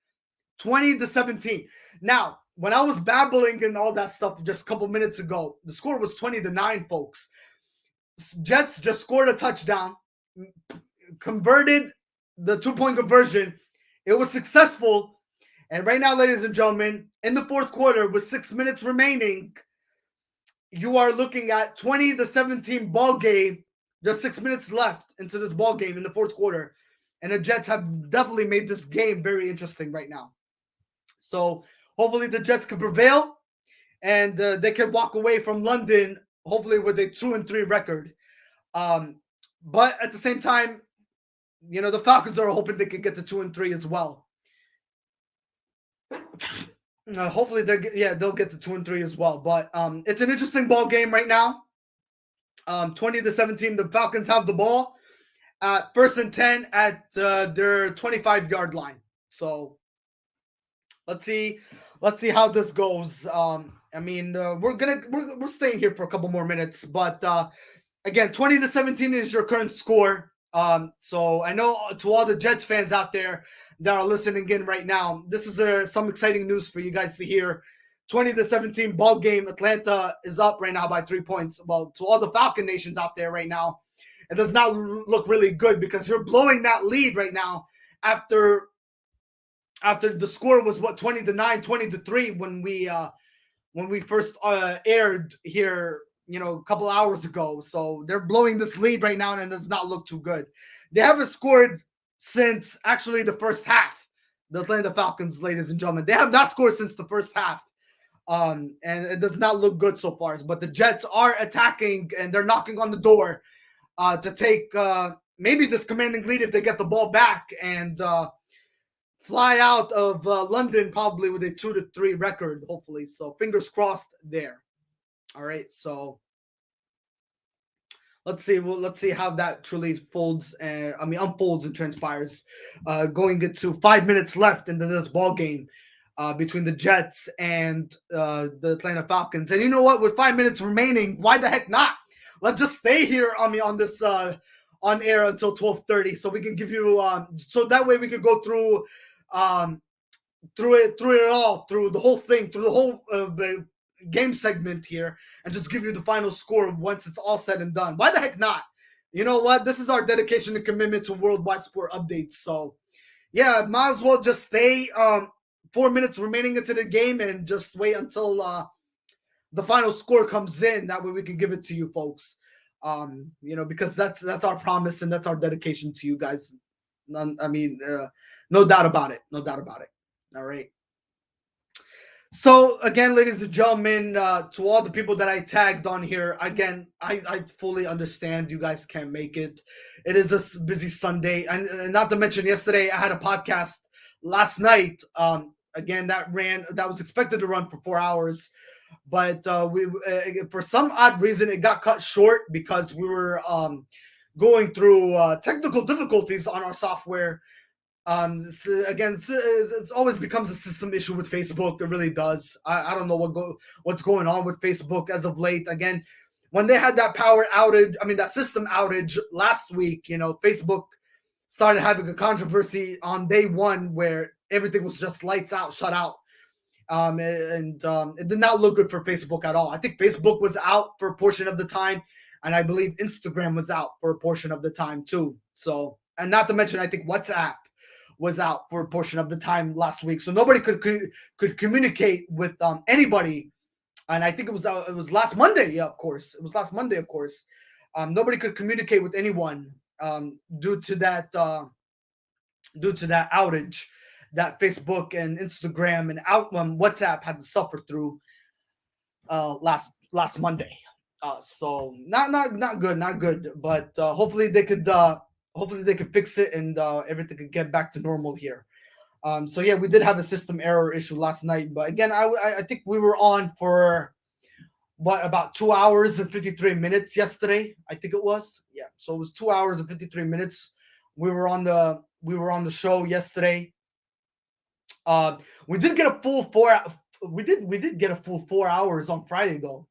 20-17. Now, when I was babbling and all that stuff just a couple minutes ago, the score was 20-9, folks. Jets just scored a touchdown, converted the 2-point conversion. It was successful. And right now, ladies and gentlemen, in the fourth quarter with 6 minutes remaining, you are looking at 20-17 ball game. Just 6 minutes left into this ball game in the fourth quarter. And the Jets have definitely made this game very interesting right now. So hopefully the Jets can prevail, and they can walk away from London, hopefully with a 2-3 record. But at the same time, you know, the Falcons are hoping they can get to 2-3 as well. Hopefully they'll get to 2-3 as well. But it's an interesting ball game right now. 20-17, the Falcons have the ball at 1st and 10 at their 25-yard line. So let's see how this goes. I mean, we're staying here for a couple more minutes, but again, 20-17 is your current score. So I know to all the Jets fans out there that are listening in right now, this is some exciting news for you guys to hear. 20-17 ball game. Atlanta is up right now by 3 points. Well, to all the Falcon nations out there right now, it does not look really good because you're blowing that lead right now after the score was 20-9, 20-3 when we first aired here, you know, a couple hours ago. So they're blowing this lead right now, and it does not look too good. They haven't scored since actually the first half. The Atlanta Falcons, ladies and gentlemen, they have not scored since the first half. And it does not look good so far. But the Jets are attacking, and they're knocking on the door to take maybe this commanding lead if they get the ball back. And fly out of London probably with a 2-3 record, hopefully. So fingers crossed there. All right, so let's see. Well, let's see how that truly unfolds and transpires. Going into 5 minutes left into this ball game between the Jets and the Atlanta Falcons. And you know what? With 5 minutes remaining, why the heck not? Let's just stay here on this on air until 12:30, so we can give you so that way we could go um, through it all, through the whole thing, through the whole game segment here, and just give you the final score once it's all said and done. Why the heck not? You know what? This is our dedication and commitment to worldwide sport updates. So, yeah, might as well just stay 4 minutes remaining into the game and just wait until the final score comes in. That way we can give it to you folks. Because that's our promise and that's our dedication to you guys. No doubt about it. No doubt about it. All right. So again, ladies and gentlemen, to all the people that I tagged on here, again, I fully understand you guys can't make it. It is a busy Sunday, and not to mention yesterday I had a podcast last night. Again, that was expected to run for 4 hours, but we for some odd reason it got cut short because we were going through technical difficulties on our software. It always becomes a system issue with Facebook. It really does. I don't know what's going on with Facebook as of late. Again, when they had that that system outage last week, Facebook started having a controversy on day one where everything was just lights out, shut out. It did not look good for Facebook at all. I think Facebook was out for a portion of the time, and I believe Instagram was out for a portion of the time too. So, and not to mention, I think WhatsApp was out for a portion of the time last week, so nobody could communicate with anybody. And I think it was last Monday. Yeah, of course, it was last Monday. Of course, nobody could communicate with anyone due to that outage that Facebook and Instagram and WhatsApp had to suffer through last Monday. So not good. But hopefully they could fix it and everything could get back to normal here. So yeah, we did have a system error issue last night, but again, I think we were on for about 2 hours and 53 minutes yesterday. I think it was. Yeah. So it was 2 hours and 53 minutes. We were on the show yesterday. We did get a full 4. We did get a full 4 hours on Friday though.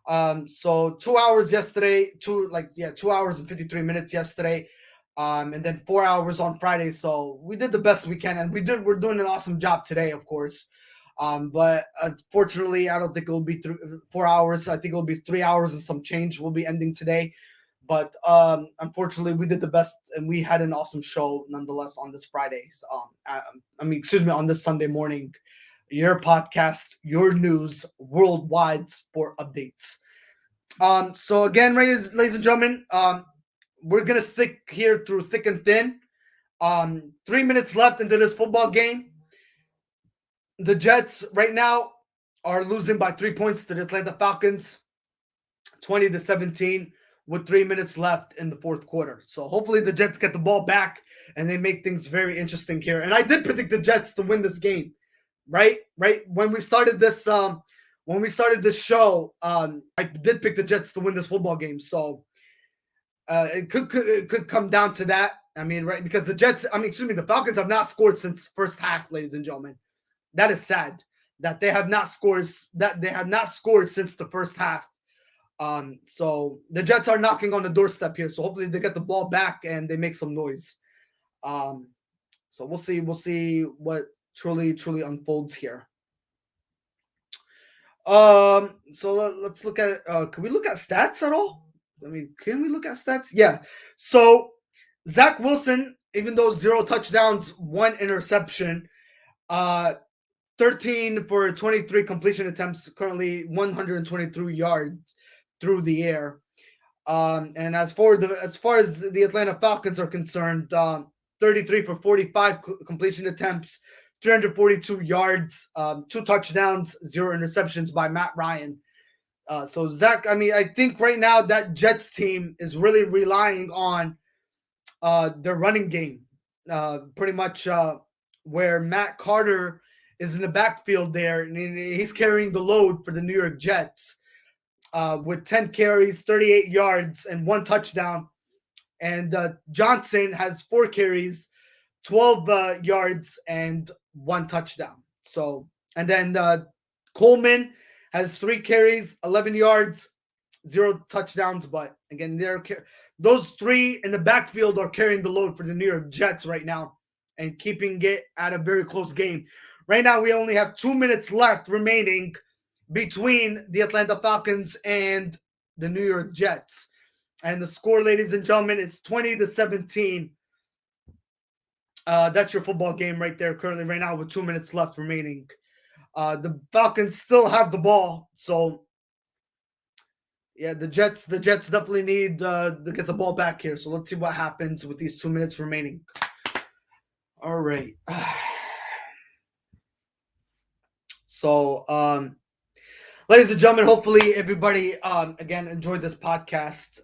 Yeah. So 2 hours yesterday, 2 hours and 53 minutes yesterday. And then 4 hours on Friday. So we did the best we can, and we're doing an awesome job today, of course. But unfortunately, I don't think it'll be 4 hours. I think it'll be 3 hours and some change. We'll be ending today. But unfortunately, we did the best, and we had an awesome show nonetheless on this Friday. On this Sunday morning. Your podcast, your news, worldwide sport updates. So again, ladies and gentlemen, we're gonna stick here through thick and thin. 3 minutes left into this football game. The Jets right now are losing by 3 points to the Atlanta Falcons, 20-17. With 3 minutes left in the fourth quarter. So hopefully the Jets get the ball back and they make things very interesting here. And I did predict the Jets to win this game, right? When we started this show, I did pick the Jets to win this football game. So it could come down to that. Right? Because the Falcons have not scored since first half, ladies and gentlemen. That is sad that they have not scored since the first half. So the Jets are knocking on the doorstep here. So hopefully they get the ball back and they make some noise. So we'll see what truly unfolds here. So let's look at it. Can we look at stats at all? Can we look at stats? Yeah. So Zach Wilson, even though 0 touchdowns, 1 interception, 13 for 23 completion attempts, currently 123 yards through the air. And as far as the Atlanta Falcons are concerned, 33 for 45 completion attempts, 342 yards, 2 touchdowns, 0 interceptions by Matt Ryan. So Zach, I think right now that Jets team is really relying on their running game. pretty much where Matt Carter is in the backfield there, and he's carrying the load for the New York Jets with 10 carries, 38 yards, and one touchdown. And Johnson has 4 carries, 12 yards, and one touchdown. So, and then Coleman has 3 carries, 11 yards, 0 touchdowns. But again, those three in the backfield are carrying the load for the New York Jets right now and keeping it at a very close game. Right now, we only have 2 minutes left remaining between the Atlanta Falcons and the New York Jets. And the score, ladies and gentlemen, is 20-17. That's your football game right there currently right now with 2 minutes left remaining. The Falcons still have the ball, so yeah, the Jets definitely need to get the ball back here. So let's see what happens with these 2 minutes remaining. All right. So, ladies and gentlemen, hopefully everybody again enjoyed this podcast.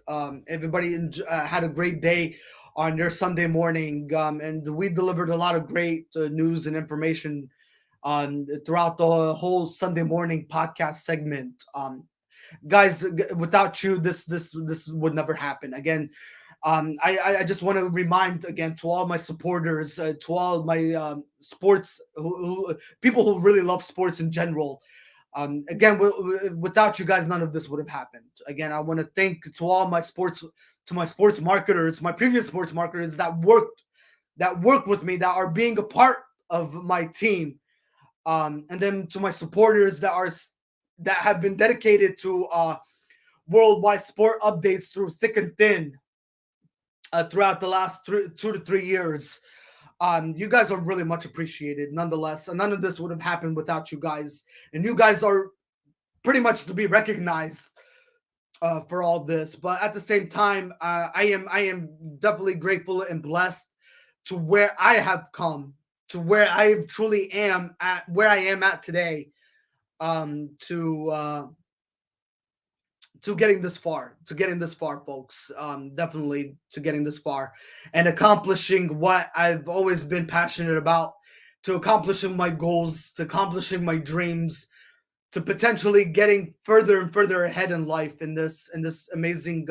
Everybody had a great day on your Sunday morning, and we delivered a lot of great news and information throughout the whole Sunday morning podcast segment. Guys, without you, this would never happen. Again, I just want to remind again to all my supporters, to all my sports people who really love sports in general. Again, without you guys, none of this would have happened. Again, I want to thank to all my sports marketers, my previous sports marketers that worked with me, that are being a part of my team, and then to my supporters that have been dedicated to worldwide sport updates through thick and thin throughout the last 2 to 3 years. You guys are really much appreciated nonetheless. And none of this would have happened without you guys. And you guys are pretty much to be recognized for all this. But at the same time, I am definitely grateful and blessed to where I have come, to where I truly am at, where I am at today, to getting this far, folks. Definitely to getting this far and accomplishing what I've always been passionate about, to accomplishing my goals, to accomplishing my dreams, to potentially getting further and further ahead in life in this amazing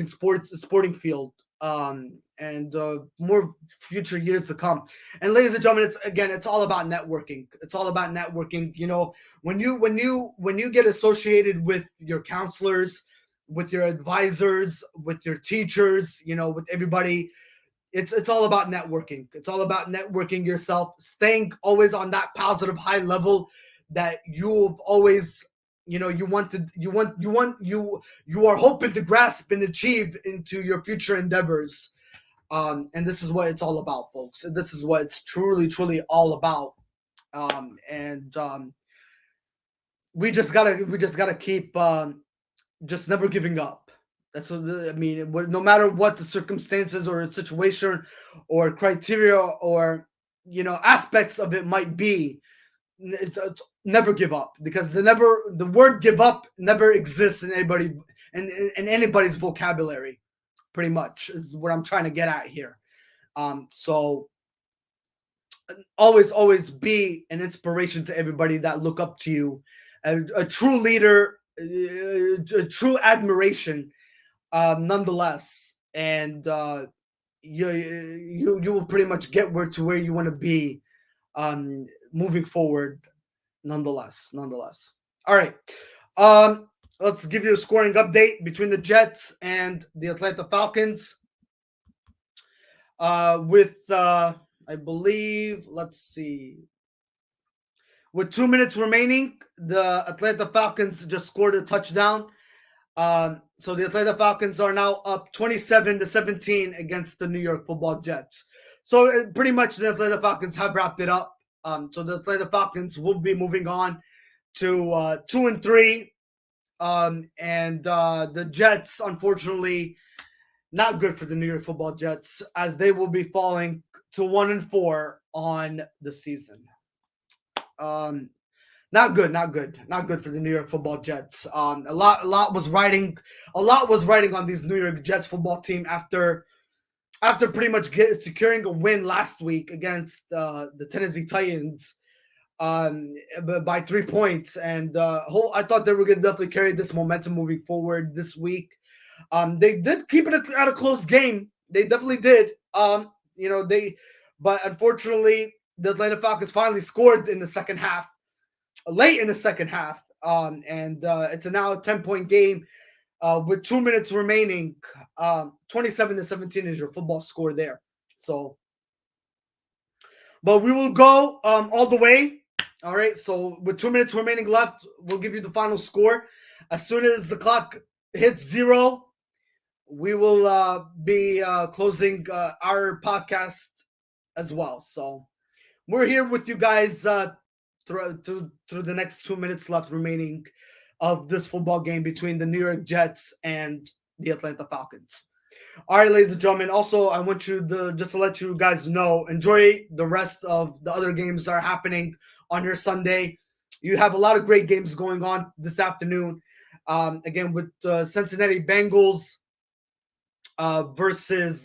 sporting field, and more future years to come. And ladies and gentlemen, it's all about networking. It's all about networking. You know, when you get associated with your counselors, with your advisors, with your teachers, you know, with everybody, it's all about networking. It's all about networking yourself, staying always on that positive high level that you've always, you know, you are hoping to grasp and achieve into your future endeavors. And this is what it's all about, folks. This is what it's truly all about. And we just gotta keep just never giving up. That's what I mean. No matter what the circumstances or situation or criteria or, you know, aspects of it might be, it's never give up, because the word give up never exists in anybody's vocabulary. Pretty much is what I'm trying to get at here. So always be an inspiration to everybody that look up to you, a true leader, a true admiration, nonetheless. And you will pretty much get where you want to be, moving forward. Nonetheless. All right. Let's give you a scoring update between the Jets and the Atlanta Falcons. With I believe, let's see. With 2 minutes remaining, the Atlanta Falcons just scored a touchdown. So the Atlanta Falcons are now up 27-17 against the New York Football Jets. So pretty much the Atlanta Falcons have wrapped it up. So the Atlanta Falcons will be moving on to 2-3. And the Jets, unfortunately, not good for the New York Football Jets, as they will be falling to 1-4 on the season. Not good for the New York Football Jets. A lot was riding on these New York Jets football team after after pretty much securing a win last week against the Tennessee Titans um, by 3 points. And I thought they were going to definitely carry this momentum moving forward this week. They did keep it at a close game. They definitely did. But unfortunately, the Atlanta Falcons finally scored in the second half, late in the second half. And it's a now 10-point game with 2 minutes remaining. 27-17 is your football score there. So, but we will go all the way. All right. So with 2 minutes remaining left, we'll give you the final score. As soon as the clock hits 0, we will be closing our podcast as well. So we're here with you guys through the next 2 minutes left remaining of this football game between the New York Jets and the Atlanta Falcons. All right, ladies and gentlemen. Also, I want you to just to let you guys know, enjoy the rest of the other games that are happening on your Sunday. You have a lot of great games going on this afternoon. Again, with Cincinnati Bengals versus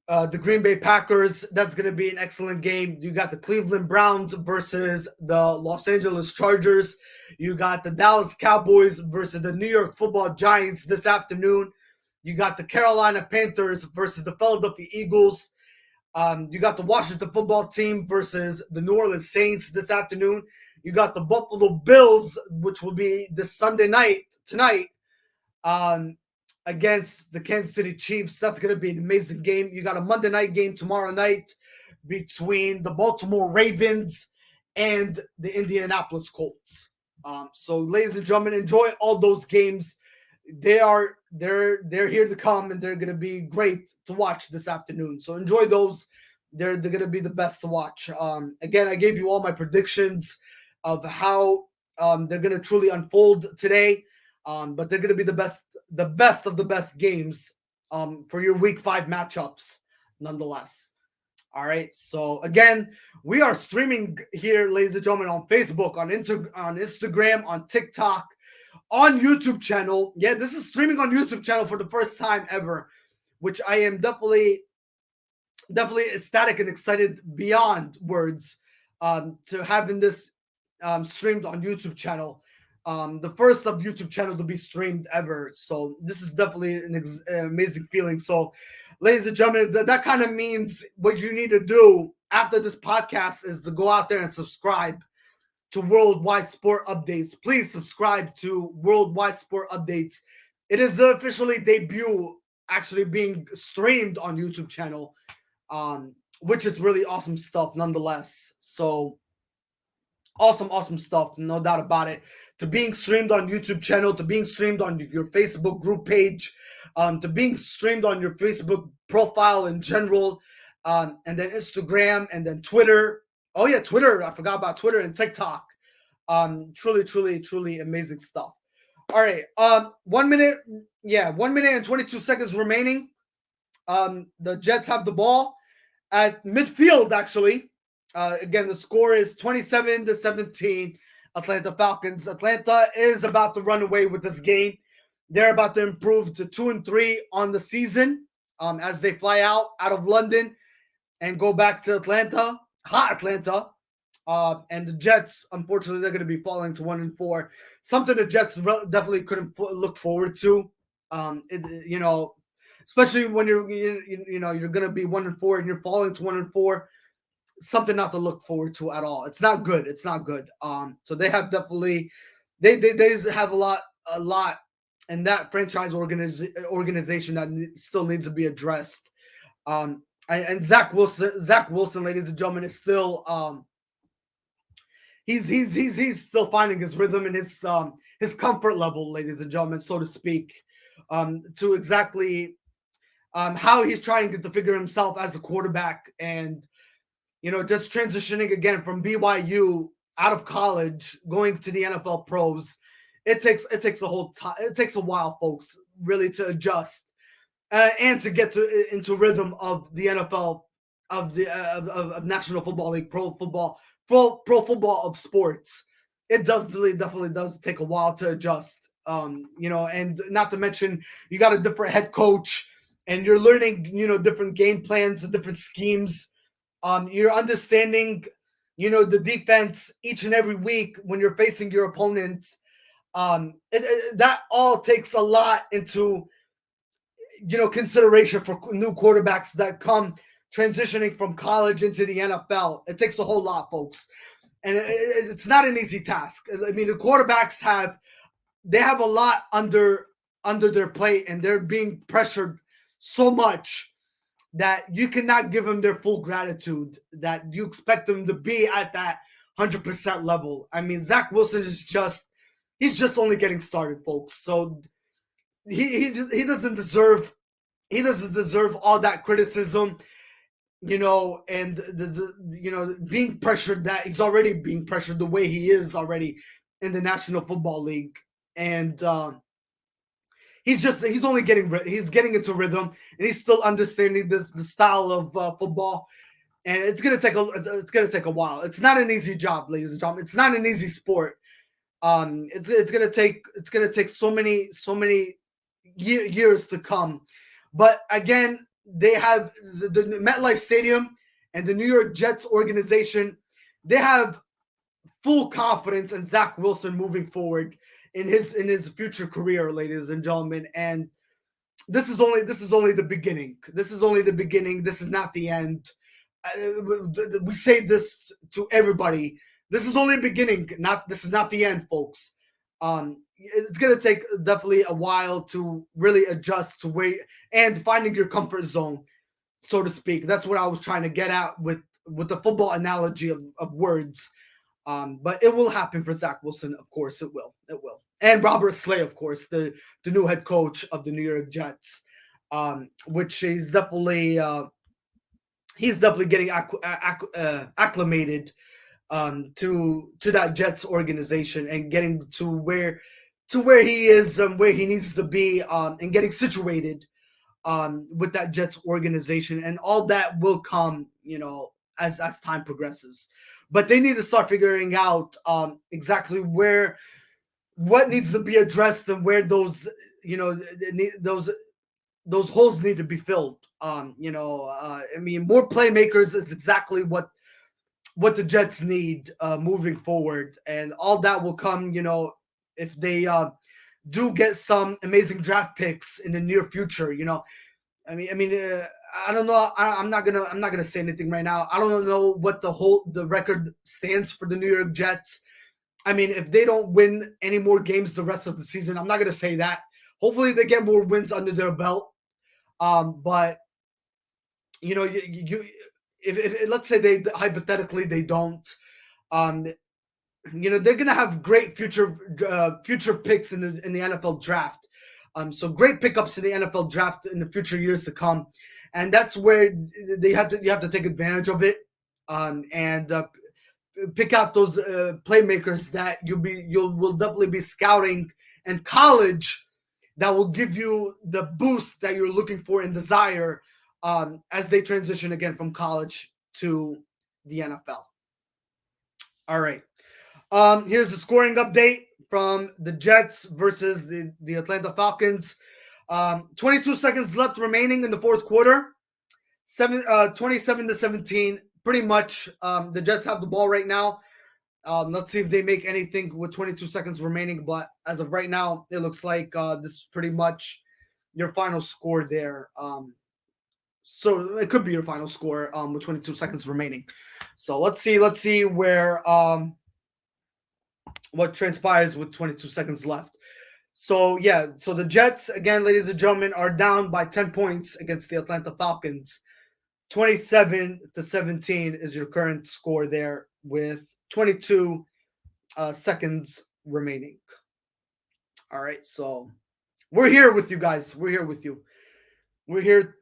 the Green Bay Packers. That's going to be an excellent game. You got the Cleveland Browns versus the Los Angeles Chargers. You got the Dallas Cowboys versus the New York Football Giants this afternoon. You got the Carolina Panthers versus the Philadelphia Eagles. You got the Washington Football Team versus the New Orleans Saints this afternoon. You got the Buffalo Bills, which will be this Sunday night, tonight, against the Kansas City Chiefs. That's going to be an amazing game. You got a Monday night game tomorrow night between the Baltimore Ravens and the Indianapolis Colts. So, ladies and gentlemen, enjoy all those games. They're here to come, and they're going to be great to watch this afternoon. So enjoy those. They're going to be the best to watch. Again, I gave you all my predictions of how they're going to truly unfold today. But they're going to be the best of the best games for your Week 5 matchups, nonetheless. All right. So again, we are streaming here, ladies and gentlemen, on Facebook, on Instagram, on TikTok, on YouTube channel. Yeah, this is streaming on YouTube channel for the first time ever, which I am definitely ecstatic and excited beyond words to having this streamed on YouTube channel. The first of YouTube channel to be streamed ever. So this is definitely an amazing feeling. So, ladies and gentlemen, that kind of means what you need to do after this podcast is to go out there and subscribe to Worldwide Sport Updates. Please subscribe to Worldwide Sport Updates. It is the officially debut actually being streamed on YouTube channel, which is really awesome stuff nonetheless. So awesome stuff, no doubt about it. To being streamed on YouTube channel, to being streamed on your Facebook group page, to being streamed on your Facebook profile in general, and then Instagram, and then Twitter. Oh yeah, Twitter. I forgot about Twitter and TikTok. Truly amazing stuff. All right. 1 minute. Yeah, 1 minute and 22 seconds remaining. The Jets have the ball at midfield, actually. Again, the score is 27-17. Atlanta Falcons. Atlanta is about to run away with this game. They're about to improve to 2-3 on the season as they fly out of London and go back to Atlanta, hot Atlanta. And the Jets, unfortunately, they're going to be falling to 1-4. Something the Jets definitely couldn't look forward to. Especially when you're going to be 1-4 and you're falling to 1-4. Something not to look forward to at all. It's not good. So they have definitely they have a lot in that franchise organization that still needs to be addressed. And Zach Wilson, ladies and gentlemen, is still he's still finding his rhythm and his comfort level, ladies and gentlemen, so to speak, to exactly how he's trying to figure himself as a quarterback, and just transitioning again from BYU out of college, going to the NFL pros. It takes a whole time. It takes a while, folks, really to adjust and to get into rhythm of the NFL, of the of National Football League, pro football of sports. It definitely does take a while to adjust. And not to mention you got a different head coach and you're learning, different game plans, different schemes. You're understanding, the defense each and every week when you're facing your opponents. That all takes a lot into, consideration for new quarterbacks that come transitioning from college into the NFL. It takes a whole lot, folks, and it's not an easy task. I mean, the quarterbacks have a lot under their plate, and they're being pressured so much that you cannot give them their full gratitude that you expect them to be at that 100% level. I mean, Zach Wilson he's just only getting started, folks. So he doesn't deserve all that criticism, and being pressured, that he's already being pressured the way he is already in the National Football League. And he's only getting into rhythm, and he's still understanding the style of football. And it's gonna take a while. It's not an easy job, ladies and gentlemen. It's not an easy sport. It's gonna take so many years to come. But again, they have the MetLife Stadium and the New York Jets organization. They have full confidence in Zach Wilson moving forward in his future career, ladies and gentlemen. And this is only the beginning. This is only the beginning. This is not the end. We say this to everybody. This is only the beginning. This is not the end, folks. It's gonna take definitely a while to really adjust to where and finding your comfort zone, so to speak. That's what I was trying to get at with the football analogy of words. But it will happen for Zach Wilson, of course. It will. And Robert Slay, of course, the new head coach of the New York Jets, which he's definitely getting acclimated to that Jets organization, and getting to where he is, where he needs to be, and getting situated with that Jets organization. And all that will come, as time progresses. But they need to start figuring out exactly what needs to be addressed, and where those holes need to be filled. I mean, more playmakers is exactly what the Jets need moving forward, and all that will come, if they do get some amazing draft picks in the near future. I mean, I don't know. I'm not gonna say anything right now. I don't know what the record stands for the New York Jets. I mean, if they don't win any more games the rest of the season, I'm not gonna say that. Hopefully, they get more wins under their belt. But if let's say they hypothetically they don't, they're gonna have great future picks in the NFL draft. So great pickups in the NFL draft in the future years to come, and that's where you have to take advantage of it, and pick out those playmakers that will definitely be scouting in college, that will give you the boost that you're looking for and desire as they transition again from college to the NFL. All right. Here's the scoring update from the Jets versus the Atlanta Falcons. 22 seconds left remaining in the fourth quarter. 27-17. Pretty much the Jets have the ball right now. Let's see if they make anything with 22 seconds remaining. But as of right now, it looks like this is pretty much your final score there. So it could be your final score with 22 seconds remaining. So let's see where what transpires with 22 seconds left. So the Jets, again, ladies and gentlemen, are down by 10 points against the Atlanta Falcons. 27-17 is your current score there, with 22 seconds remaining. All right, so we're here with you guys. We're here with you. We're here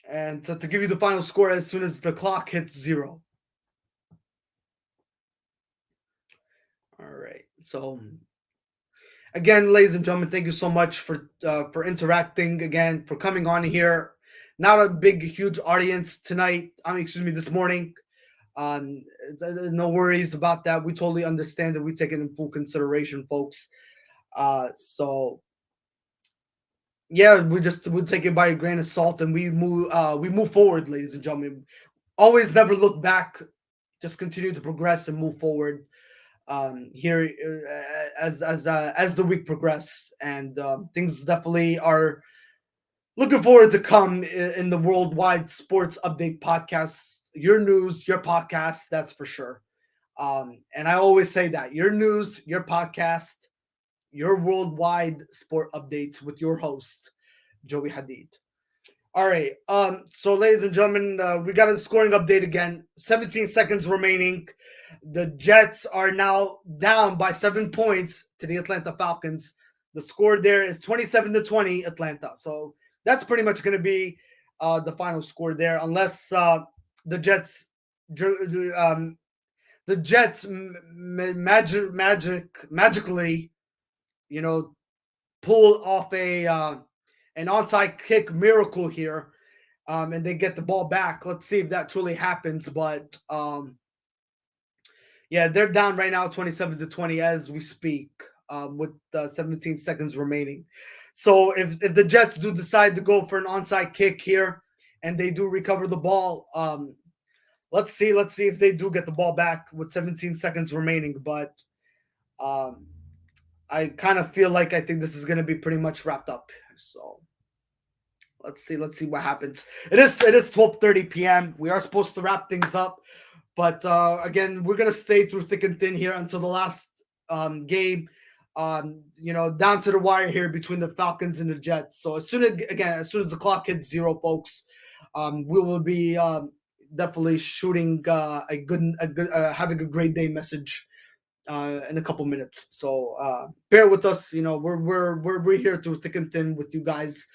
and to give you the final score as soon as the clock hits 0. All right. So again, ladies and gentlemen, thank you so much for interacting again, for coming on here. Not a big, huge audience tonight. This morning. No worries about that. We totally understand it. We take it in full consideration, folks. So Yeah, we take it by a grain of salt, and we move forward, ladies and gentlemen. Always never look back. Just continue to progress and move forward. Here as the week progress, and things definitely are looking forward to come in the worldwide sports update podcast. Your news, your podcast, that's for sure. And I always say that your news, your podcast, your worldwide sport updates with your host, Joey Hadid. All right. So, ladies and gentlemen, we got a scoring update again. 17 seconds remaining. The Jets are now down by 7 points to the Atlanta Falcons. The score there is 27-20 Atlanta. So that's pretty much going to be the final score there, unless the Jets, um, magically, you know, pull off an onside kick miracle here, and they get the ball back. Let's see if that truly happens. But yeah, they're down right now, 27-20 as we speak, with 17 seconds remaining. So if the Jets do decide to go for an onside kick here, and they do recover the ball, let's see if they do get the ball back with 17 seconds remaining. But um, I kind of feel like I think this is going to be pretty much wrapped up. So let's see what happens. It is 12:30 p.m. We are supposed to wrap things up, but again, we're gonna stay through thick and thin here until the last game. Down to the wire here between the Falcons and the Jets. So as soon as the clock hits zero, folks, we will be definitely shooting having a great day message in a couple minutes. So bear with us. We're here through thick and thin with you guys,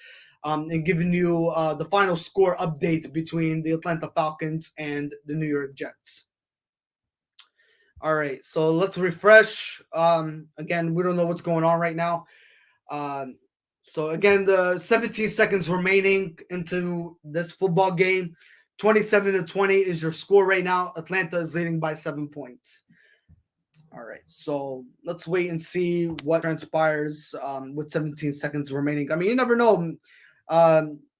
and giving you the final score update between the Atlanta Falcons and the New York Jets. All right, so let's refresh. Again, we don't know what's going on right now. So again, the 17 seconds remaining into this football game. 27-20 is your score right now. Atlanta is leading by 7 points. All right, so let's wait and see what transpires with 17 seconds remaining. I mean, you never know.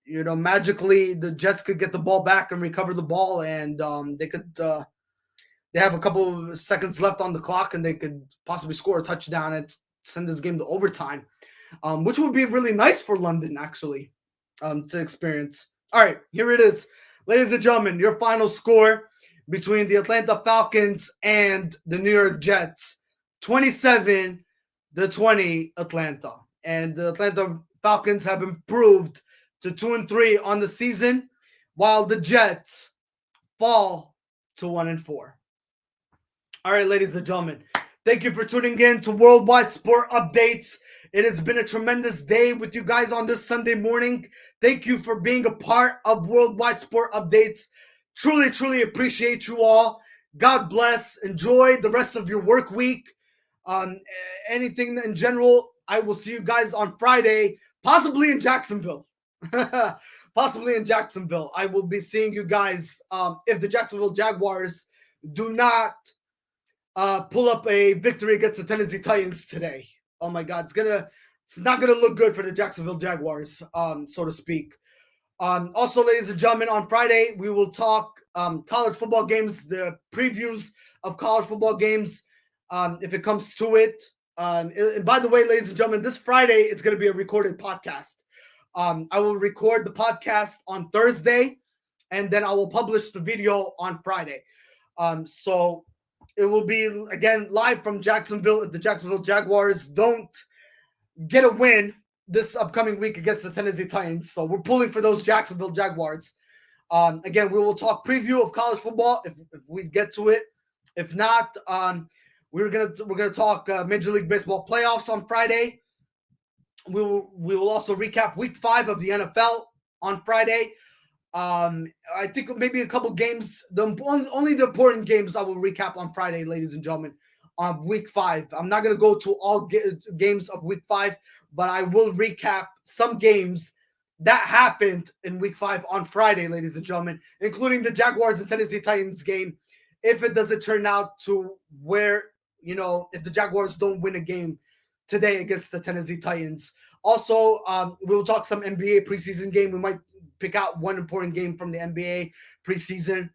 Magically the Jets could get the ball back and recover the ball, and they have a couple of seconds left on the clock, and they could possibly score a touchdown and send this game to overtime, which would be really nice for London, actually, to experience. All right, here it is, ladies and gentlemen, your final score between the Atlanta Falcons and the New York Jets: 27-20 Atlanta. And the Atlanta Falcons have improved to 2-3 on the season, while the Jets fall to 1-4. All right, ladies and gentlemen, thank you for tuning in to Worldwide Sport Updates. It has been a tremendous day with you guys on this Sunday morning. Thank you for being a part of Worldwide Sport Updates. Truly, truly appreciate you all. God bless. Enjoy the rest of your work week. Anything in general, I will see you guys on Friday, possibly in Jacksonville. Possibly in Jacksonville. I will be seeing you guys if the Jacksonville Jaguars do not pull up a victory against the Tennessee Titans today. Oh my God, it's not gonna look good for the Jacksonville Jaguars, so to speak. Also, ladies and gentlemen, on Friday we will talk college football games, the previews of college football games, if it comes to it. And by the way, ladies and gentlemen, this Friday it's going to be a recorded podcast. I will record the podcast on Thursday, and then I will publish the video on Friday. So it will be, again, live from Jacksonville if the Jacksonville Jaguars don't get a win this upcoming week against the Tennessee Titans. So we're pulling for those Jacksonville Jaguars. Again, we will talk preview of college football if we get to it. If not, we're gonna talk Major League Baseball playoffs on Friday. We will also recap Week 5 of the NFL on Friday. I think maybe a couple games. Only the important games I will recap on Friday, ladies and gentlemen, on Week 5. I'm not gonna go to all games of Week 5, but I will recap some games that happened in Week 5 on Friday, ladies and gentlemen, including the Jaguars and Tennessee Titans game. If it doesn't turn out to where, if the Jaguars don't win a game today against the Tennessee Titans, Also, we will talk some NBA preseason game. We might pick out one important game from the NBA preseason.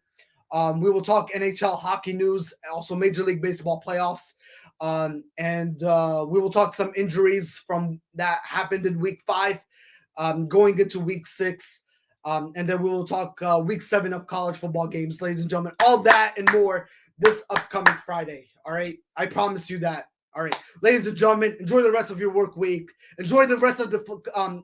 We will talk NHL hockey news, also Major League Baseball playoffs, and we will talk some injuries from that happened in Week 5, going into Week 6, and then we will talk Week 7 of college football games, ladies and gentlemen. All that and more this upcoming Friday. All right, I promise you that. All right, ladies and gentlemen, enjoy the rest of your work week. Enjoy the rest of the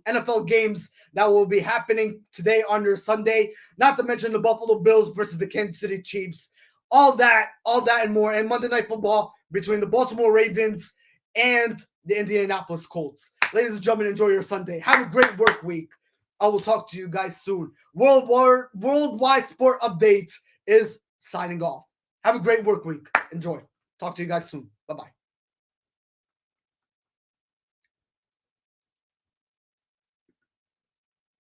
NFL games that will be happening today on your Sunday. Not to mention the Buffalo Bills versus the Kansas City Chiefs. All that and more. And Monday Night Football between the Baltimore Ravens and the Indianapolis Colts. Ladies and gentlemen, enjoy your Sunday. Have a great work week. I will talk to you guys soon. Worldwide Sport Updates is signing off. Have a great work week. Enjoy. Talk to you guys soon. Bye-bye.